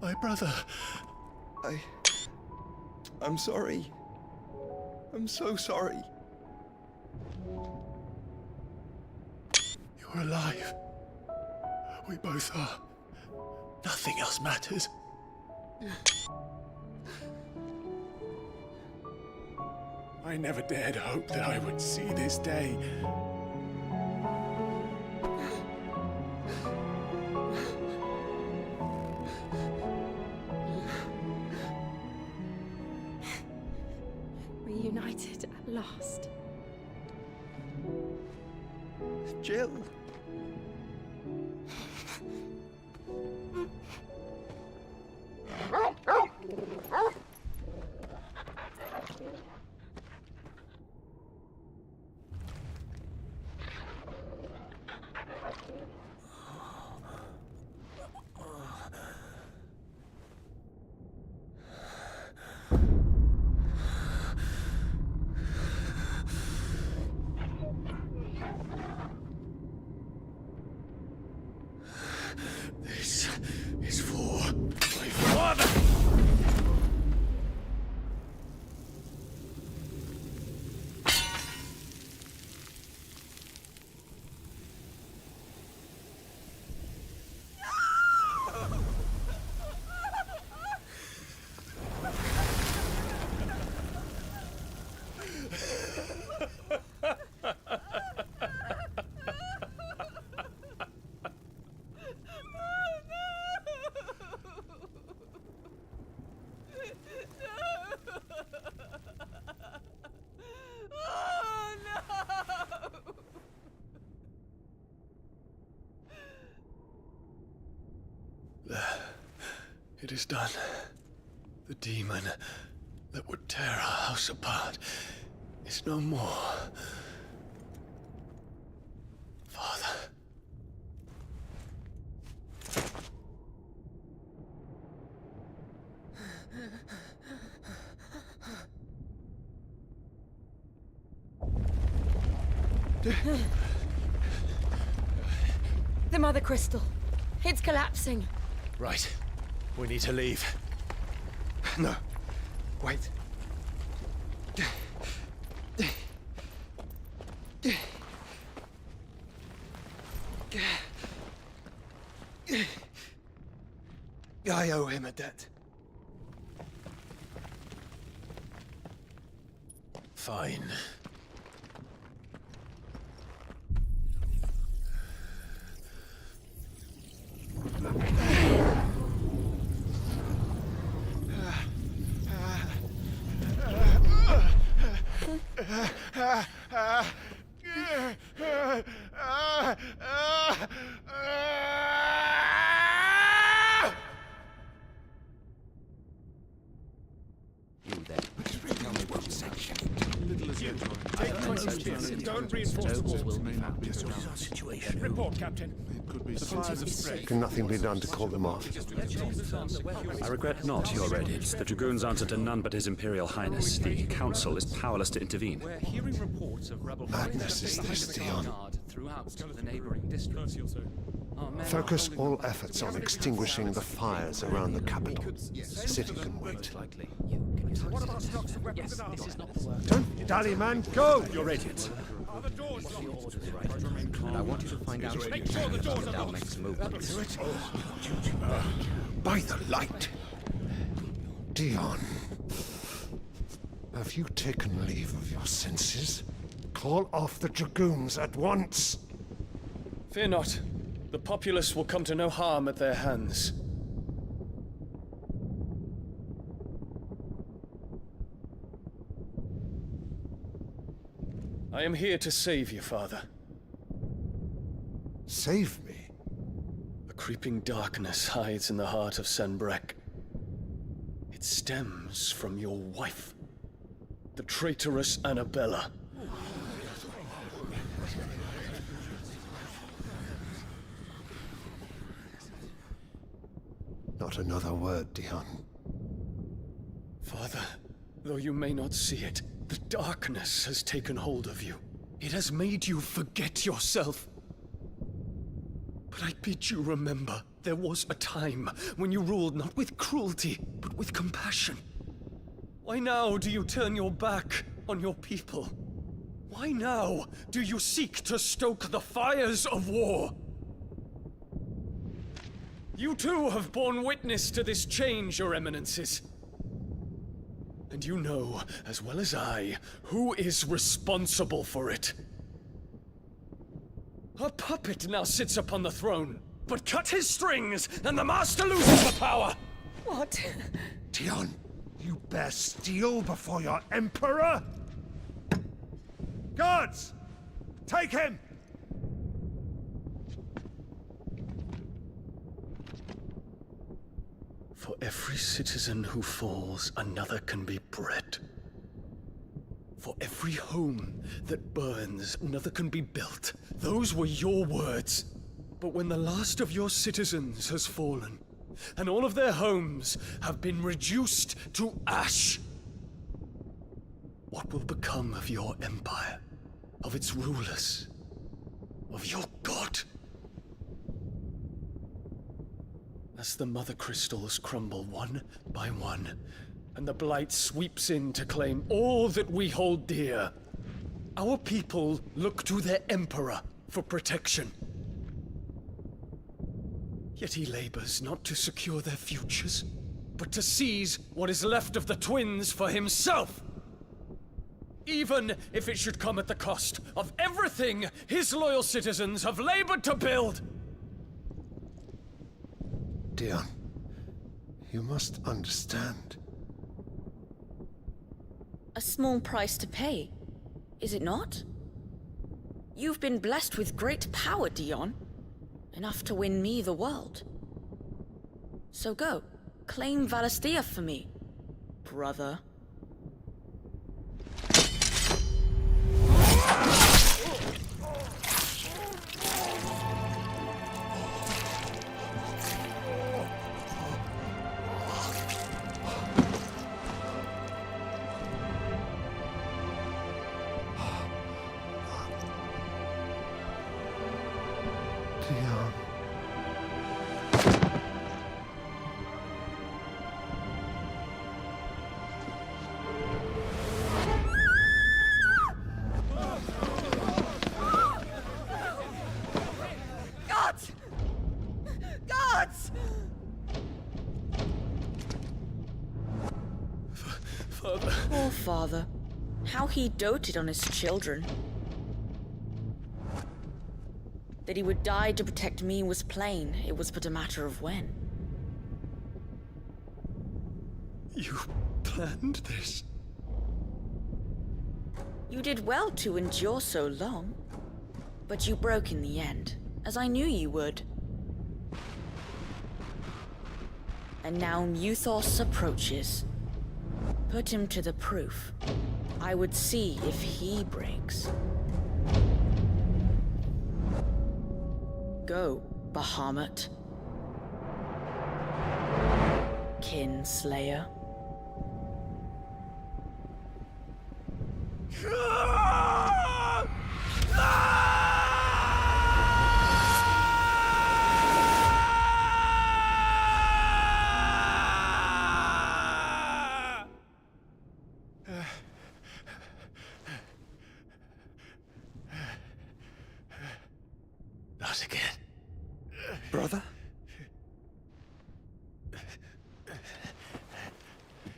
My brother. I'm sorry. I'm so sorry. You're alive. We both are. Nothing else matters. I never dared hope that I would see this day. Reunited at last. Jill. This is for my father! It is done. The demon that would tear our house apart is no more. Father. The Mother Crystal. It's collapsing. Right. We need to leave. No. Wait. I owe him a debt. Fine. You then. Tell me what section. Don't reinforce the walls. Situation. Report, Captain. Can nothing be done to call them off? I regret not, Your Radiance. The Dragoons answer to none but His Imperial Highness. The Council is powerless to intervene. We're hearing reports of rebel Madness is this, Dion. throughout the neighboring districts. Focus all efforts on extinguishing the fires around the capital. The city can wait. Don't dally, man. Go! Your Radiance. And I want you to find out about the Dalmek's movements. By the light. Dion. Have you taken leave of your senses? Call off the Dragoons at once. Fear not. The populace will come to no harm at their hands. I am here to save you, Father. Save me? A creeping darkness hides in the heart of Sanbreque. It stems from your wife, the traitorous Annabella. Not another word, Dion. Father, though you may not see it, the darkness has taken hold of you. It has made you forget yourself. But I bid you remember there was a time when you ruled not with cruelty, but with compassion. Why now do you turn your back on your people? Why now do you seek to stoke the fires of war? You too have borne witness to this change, Your Eminences. And you know, as well as I, who is responsible for it. A puppet now sits upon the throne, but cut his strings, and the master loses the power! What? Dion, you bear steel before your emperor? Guards! Take him! For every citizen who falls, another can be bred. For every home that burns, another can be built. Those were your words. But when the last of your citizens has fallen, and all of their homes have been reduced to ash, what will become of your empire, of its rulers, of your god? As the Mother Crystals crumble one by one, and the Blight sweeps in to claim all that we hold dear, our people look to their Emperor for protection. Yet he labors not to secure their futures, but to seize what is left of the twins for himself! Even if it should come at the cost of everything his loyal citizens have labored to build! Dion, you must understand. A small price to pay, is it not? You've been blessed with great power, Dion. Enough to win me the world. So go, claim Valisthea for me, brother. Dion. Guards! Guards! Father. Poor father. How he doted on his children. That he would die to protect me was plain. It was but a matter of when. You planned this? You did well to endure so long. But you broke in the end, as I knew you would. And now Muthos approaches. Put him to the proof. I would see if he breaks. Go, Bahamut. Kinslayer. Not again. Brother?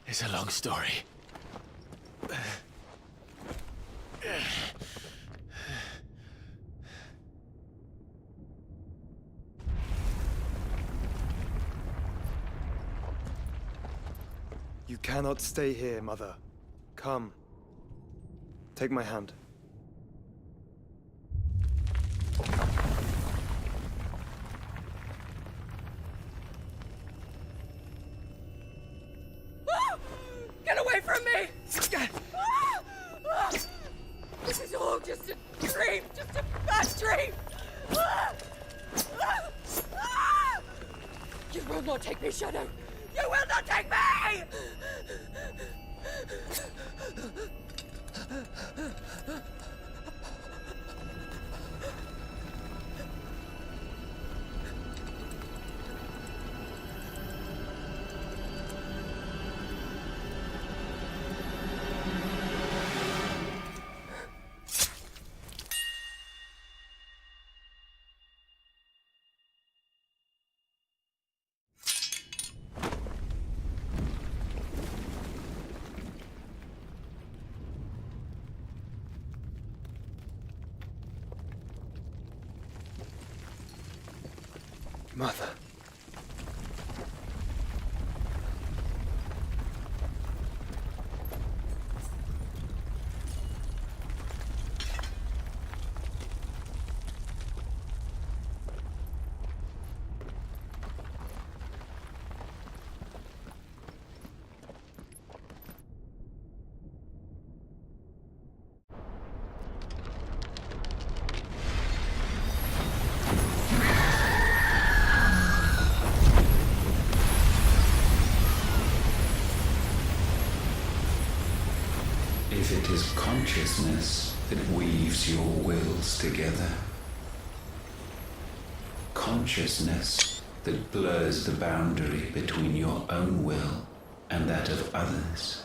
It's a long story. You cannot stay here, Mother. Come. Take my hand. Get away from me! This is all just a dream, just a bad dream! You will not take me, Shadow! You will not take me! Mother. If it is consciousness that weaves your wills together, consciousness that blurs the boundary between your own will and that of others,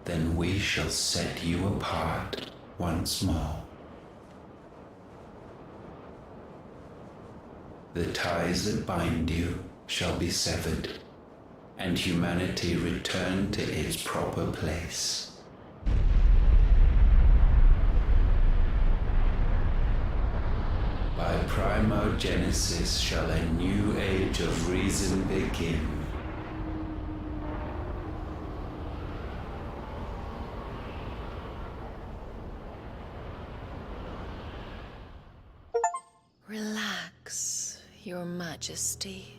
then we shall set you apart once more. The ties that bind you shall be severed, and humanity return to its proper place. By primogenesis shall a new age of reason begin. Relax, Your Majesty.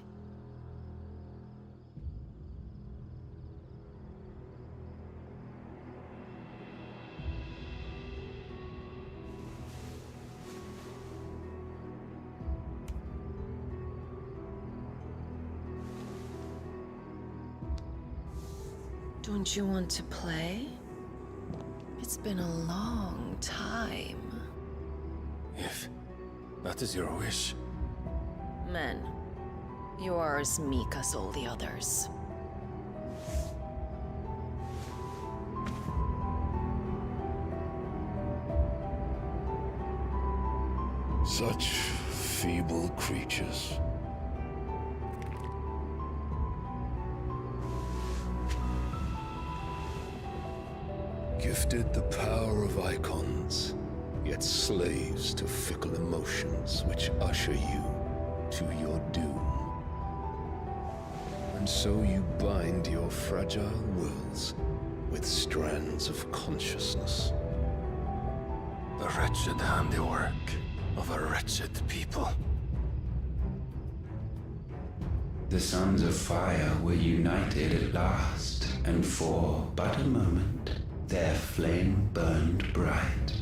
Don't you want to play? It's been a long time. If that is your wish. Men, you are as meek as all the others. Such feeble creatures. Gifted the power of icons, yet slaves to fickle emotions which usher you to your doom. And so you bind your fragile wills with strands of consciousness. The wretched handiwork of a wretched people. The sons of fire were united at last, and for but a moment, their flame burned bright.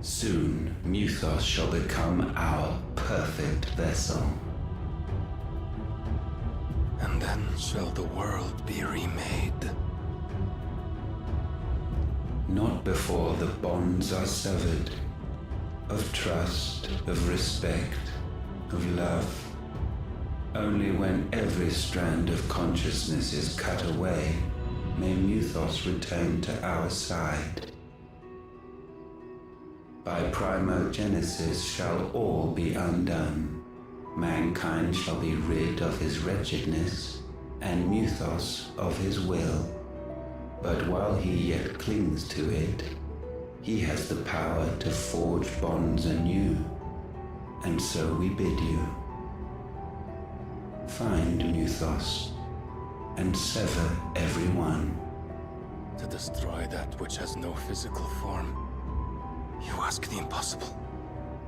Soon, Muthos shall become our perfect vessel. And then shall the world be remade. Not before the bonds are severed, of trust, of respect, of love. Only when every strand of consciousness is cut away, may Muthos return to our side. By primogenesis shall all be undone. Mankind shall be rid of his wretchedness, and Muthos of his will. But while he yet clings to it, he has the power to forge bonds anew. And so we bid you. Find Muthos, and sever every one. To destroy that which has no physical form, you ask the impossible.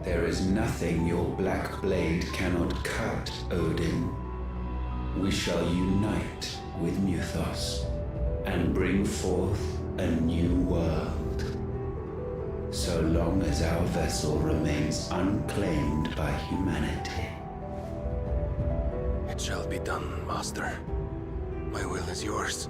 There is nothing your black blade cannot cut, Odin. We shall unite with Muthos, and bring forth a new world. So long as our vessel remains unclaimed by humanity. It shall be done, Master. My will is yours.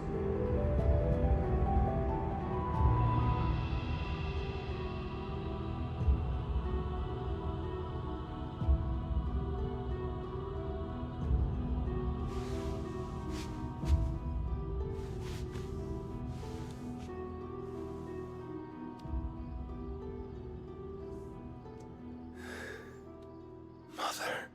Mother.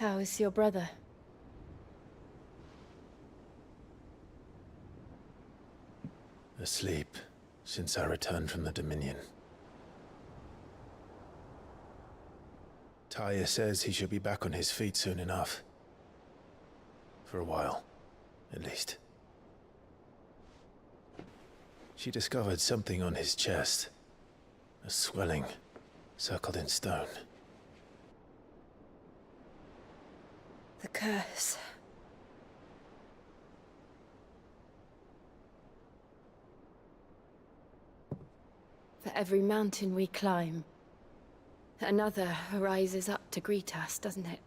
How is your brother? Asleep since I returned from the Dominion. Taya says he should be back on his feet soon enough. For a while, at least. She discovered something on his chest. A swelling, circled in stone. The curse. For every mountain we climb, another rises up to greet us, doesn't it?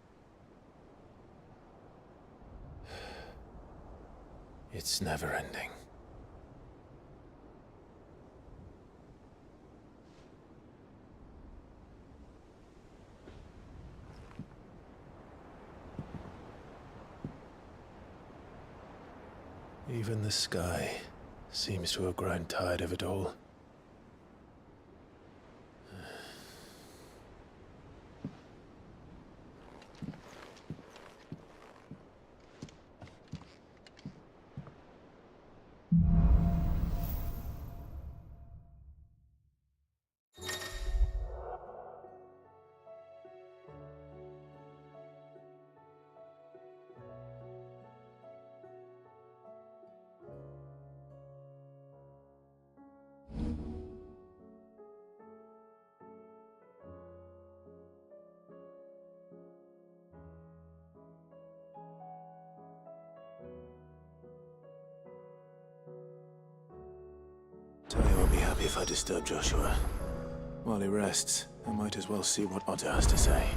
It's never ending. Even the sky seems to have grown tired of it all. Taya won't be happy if I disturb Joshua. While he rests, I might as well see what Otter has to say.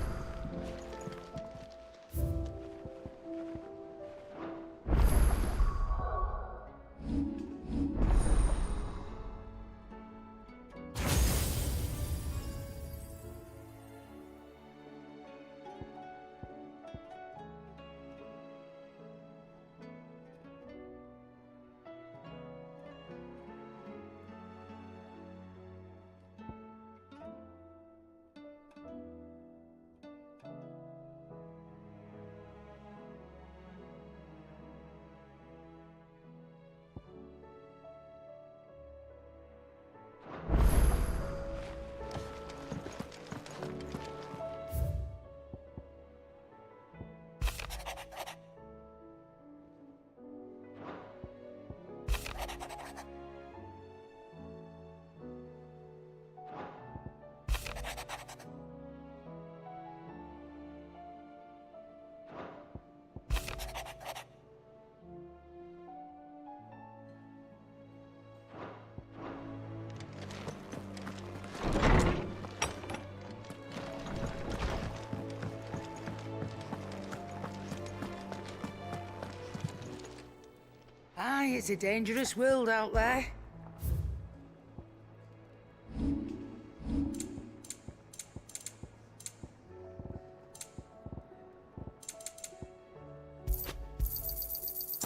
Aye, it's a dangerous world out there.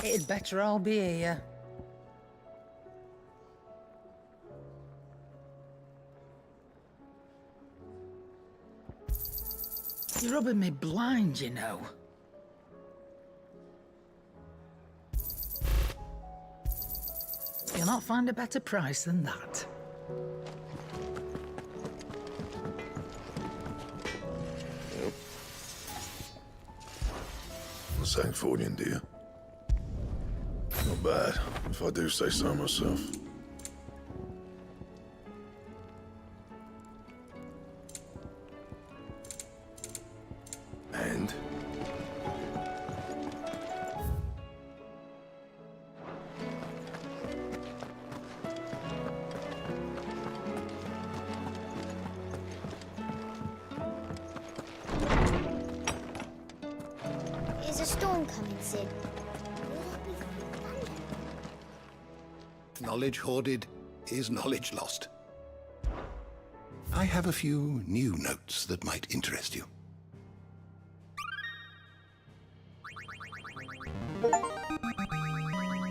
It'd better all be here. You're rubbing me blind, you know. You'll not find a better price than that. Yep. A Sancfordian, dear. Not bad, if I do say so myself. And? Is a storm coming, Sid? Knowledge hoarded is knowledge lost. I have a few new notes that might interest you.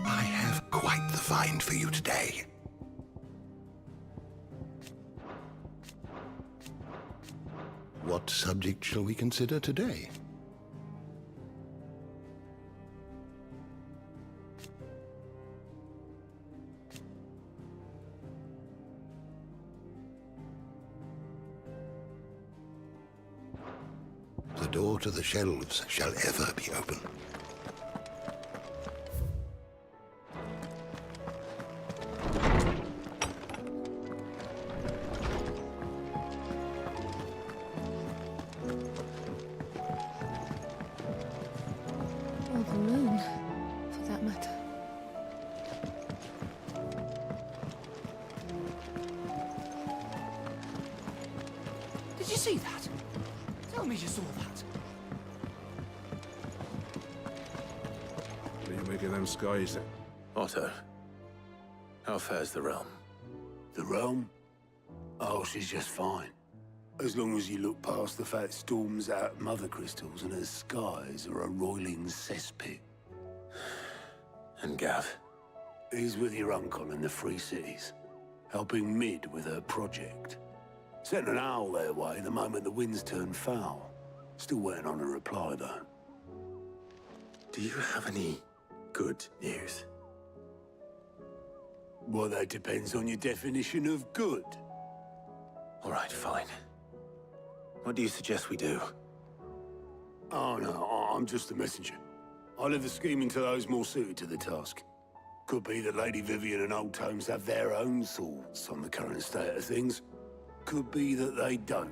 I have quite the find for you today. What subject shall we consider today? to the shelves shall ever be open. Or the moon, for that matter. Did you see that? Tell me you saw that. What do you make of them skies then? Otto, how fares the realm? The realm? Oh, she's just fine. As long as you look past the fat storms out mother crystals and her skies are a roiling cesspit. And Gav? He's with your uncle in the Free Cities, helping Mid with her project. Sent an owl their way the moment the winds turned foul. Still waiting on a reply, though. Do you have any good news? Well, that depends on your definition of good. All right, fine. What do you suggest we do? Oh, no, I'm just a messenger. I leave the scheming to those more suited to the task. Could be that Lady Vivian and Old Tomes have their own thoughts on the current state of things. Could be that they don't.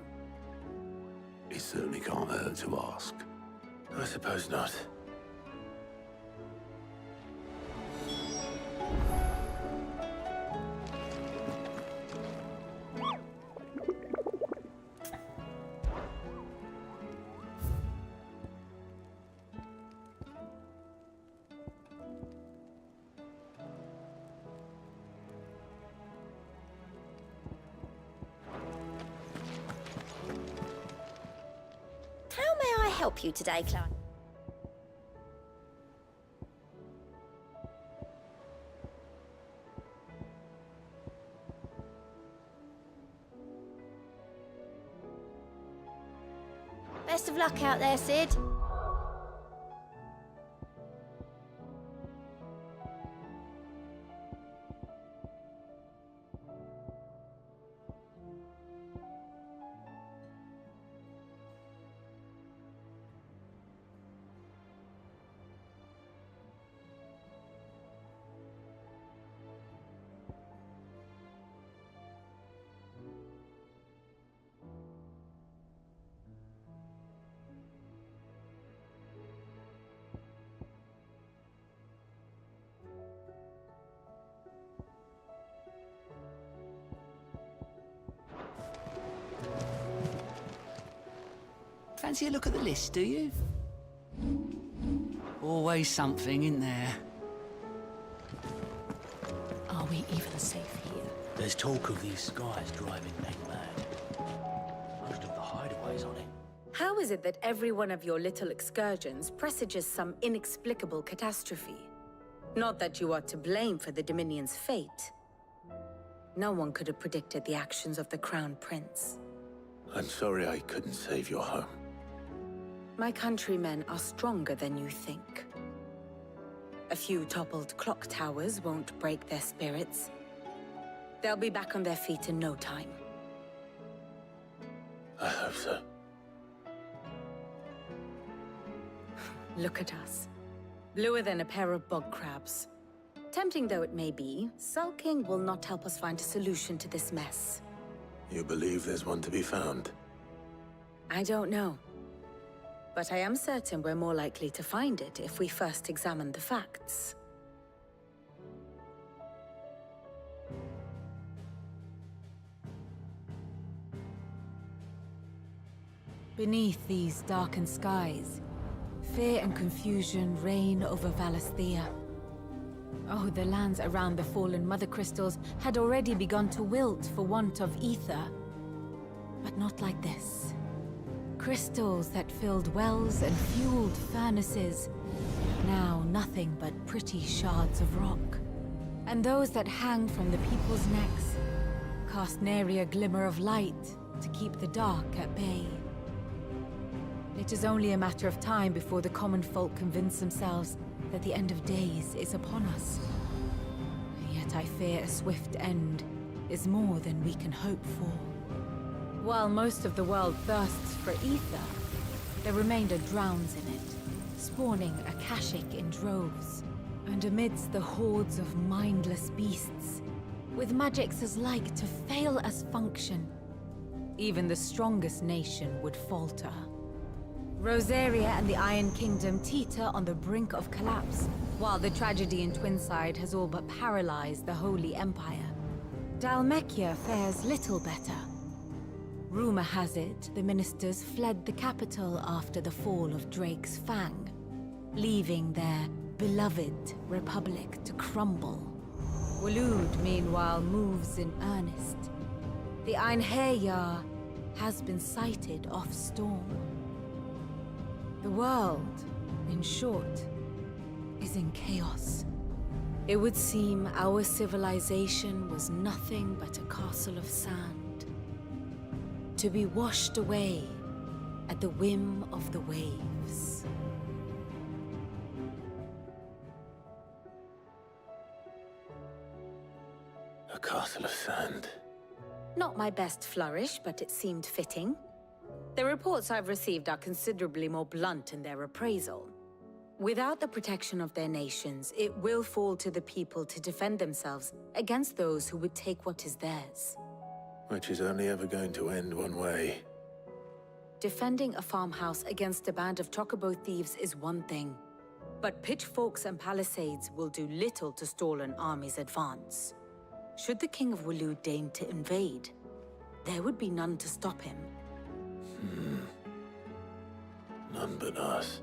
It certainly can't hurt to ask. I suppose not. How may I help you today, Clive? Best of luck out there, Sid. Fancy a look at the list, do you? Always something in there. Are we even safe here? There's talk of these skies driving men mad. Most of the hideaways on it. How is it that every one of your little excursions presages some inexplicable catastrophe? Not that you are to blame for the Dominion's fate. No one could have predicted the actions of the Crown Prince. I'm sorry I couldn't save your home. My countrymen are stronger than you think. A few toppled clock towers won't break their spirits. They'll be back on their feet in no time. I hope so. Look at us. Bluer than a pair of bog crabs. Tempting though it may be, sulking will not help us find a solution to this mess. You believe there's one to be found? I don't know. But I am certain we're more likely to find it if we first examine the facts. Beneath these darkened skies, fear and confusion reign over Valisthea. Oh, the lands around the fallen Mother Crystals had already begun to wilt for want of ether. But not like this. Crystals that filled wells and fueled furnaces. Now nothing but pretty shards of rock. And those that hang from the people's necks cast nary a glimmer of light to keep the dark at bay. It is only a matter of time before the common folk convince themselves that the end of days is upon us. Yet I fear a swift end is more than we can hope for. While most of the world thirsts for ether, The remainder drowns in it, spawning Akashic in droves. And amidst the hordes of mindless beasts, with magics as like to fail as function, even the strongest nation would falter. Rosaria and the Iron Kingdom teeter on the brink of collapse, while the tragedy in Twinside has all but paralyzed the Holy Empire. Dhalmekia fares little better. Rumor has it the ministers fled the capital after the fall of Drake's Fang, leaving their beloved republic to crumble. Waloed, meanwhile, moves in earnest. The Einherjar has been sighted off Storm. The world, in short, is in chaos. It would seem our civilization was nothing but a castle of sand, to be washed away at the whim of the waves. A castle of sand. Not my best flourish, but it seemed fitting. The reports I've received are considerably more blunt in their appraisal. Without the protection of their nations, it will fall to the people to defend themselves against those who would take what is theirs. Which is only ever going to end one way. Defending a farmhouse against a band of chocobo thieves is one thing, but pitchforks and palisades will do little to stall an army's advance. Should the King of Waloed deign to invade, there would be none to stop him. None but us.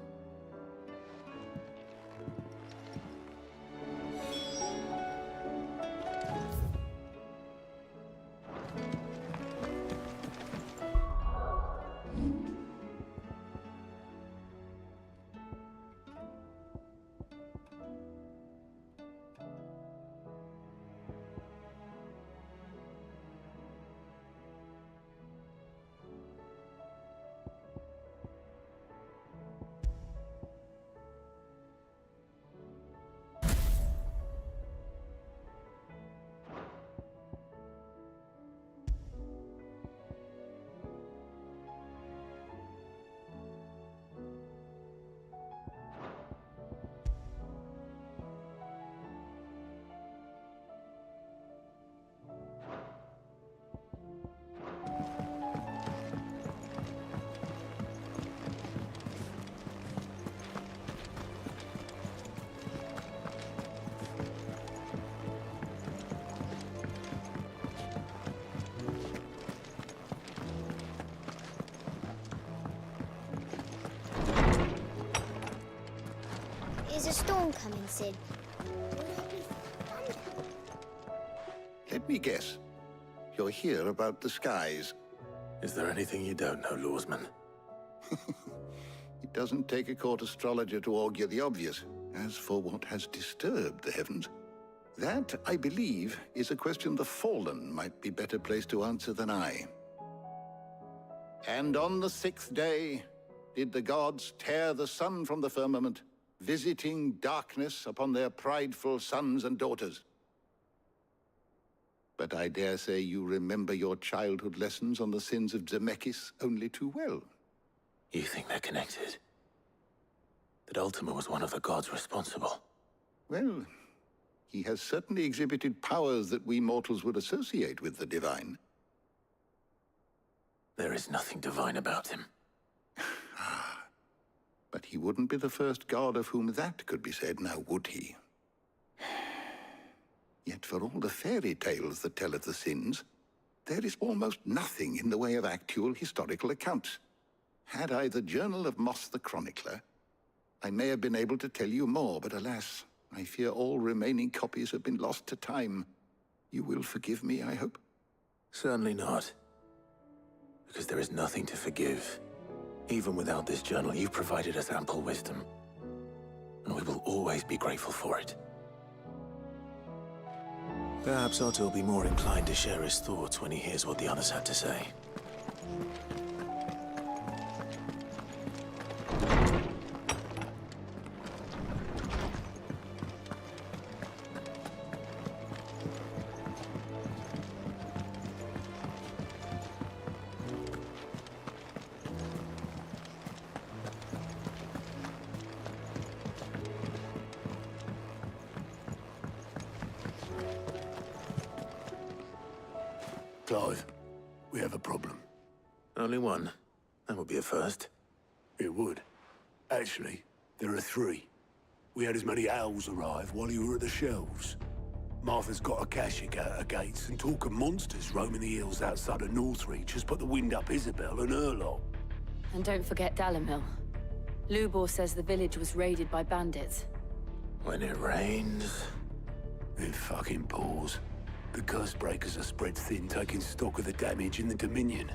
Is a storm coming, Sid? Let me guess. You're here about the skies. Is there anything you don't know, Lawsman? It doesn't take a court astrologer to augur the obvious. As for what has disturbed the heavens, that, I believe, is a question the Fallen might be better placed to answer than I. And on the 6th day, did the gods tear the sun from the firmament, visiting darkness upon their prideful sons and daughters. But I dare say you remember your childhood lessons on the sins of Zemeckis only too well. You think they're connected? That Ultima was one of the gods responsible? Well, he has certainly exhibited powers that we mortals would associate with the divine. There is nothing divine about him. But he wouldn't be the first god of whom that could be said, now would he? Yet for all the fairy tales that tell of the sins, there is almost nothing in the way of actual historical accounts. Had I the Journal of Moss the Chronicler, I may have been able to tell you more, but alas, I fear all remaining copies have been lost to time. You will forgive me, I hope? Certainly not. Because there is nothing to forgive. Even without this journal, you've provided us ample wisdom. And we will always be grateful for it. Perhaps Otto will be more inclined to share his thoughts when he hears what the others had to say. Clive, we have a problem. Only one. That would be a first. It would. Actually, there are 3. We had as many owls arrive while you were at the shelves. Martha's got a Akashic at her gates, and talk of monsters roaming the hills outside of Northreach has put the wind up Isabel and her lot. And don't forget Dalamil. Lubor says the village was raided by bandits. When it rains... It fucking pours. The Cursebreakers are spread thin, taking stock of the damage in the Dominion.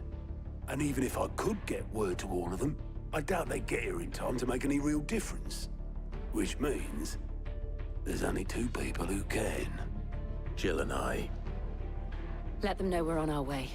And even if I could get word to all of them, I doubt they'd get here in time to make any real difference. Which means... there's only 2 people who can. Jill and I. Let them know we're on our way.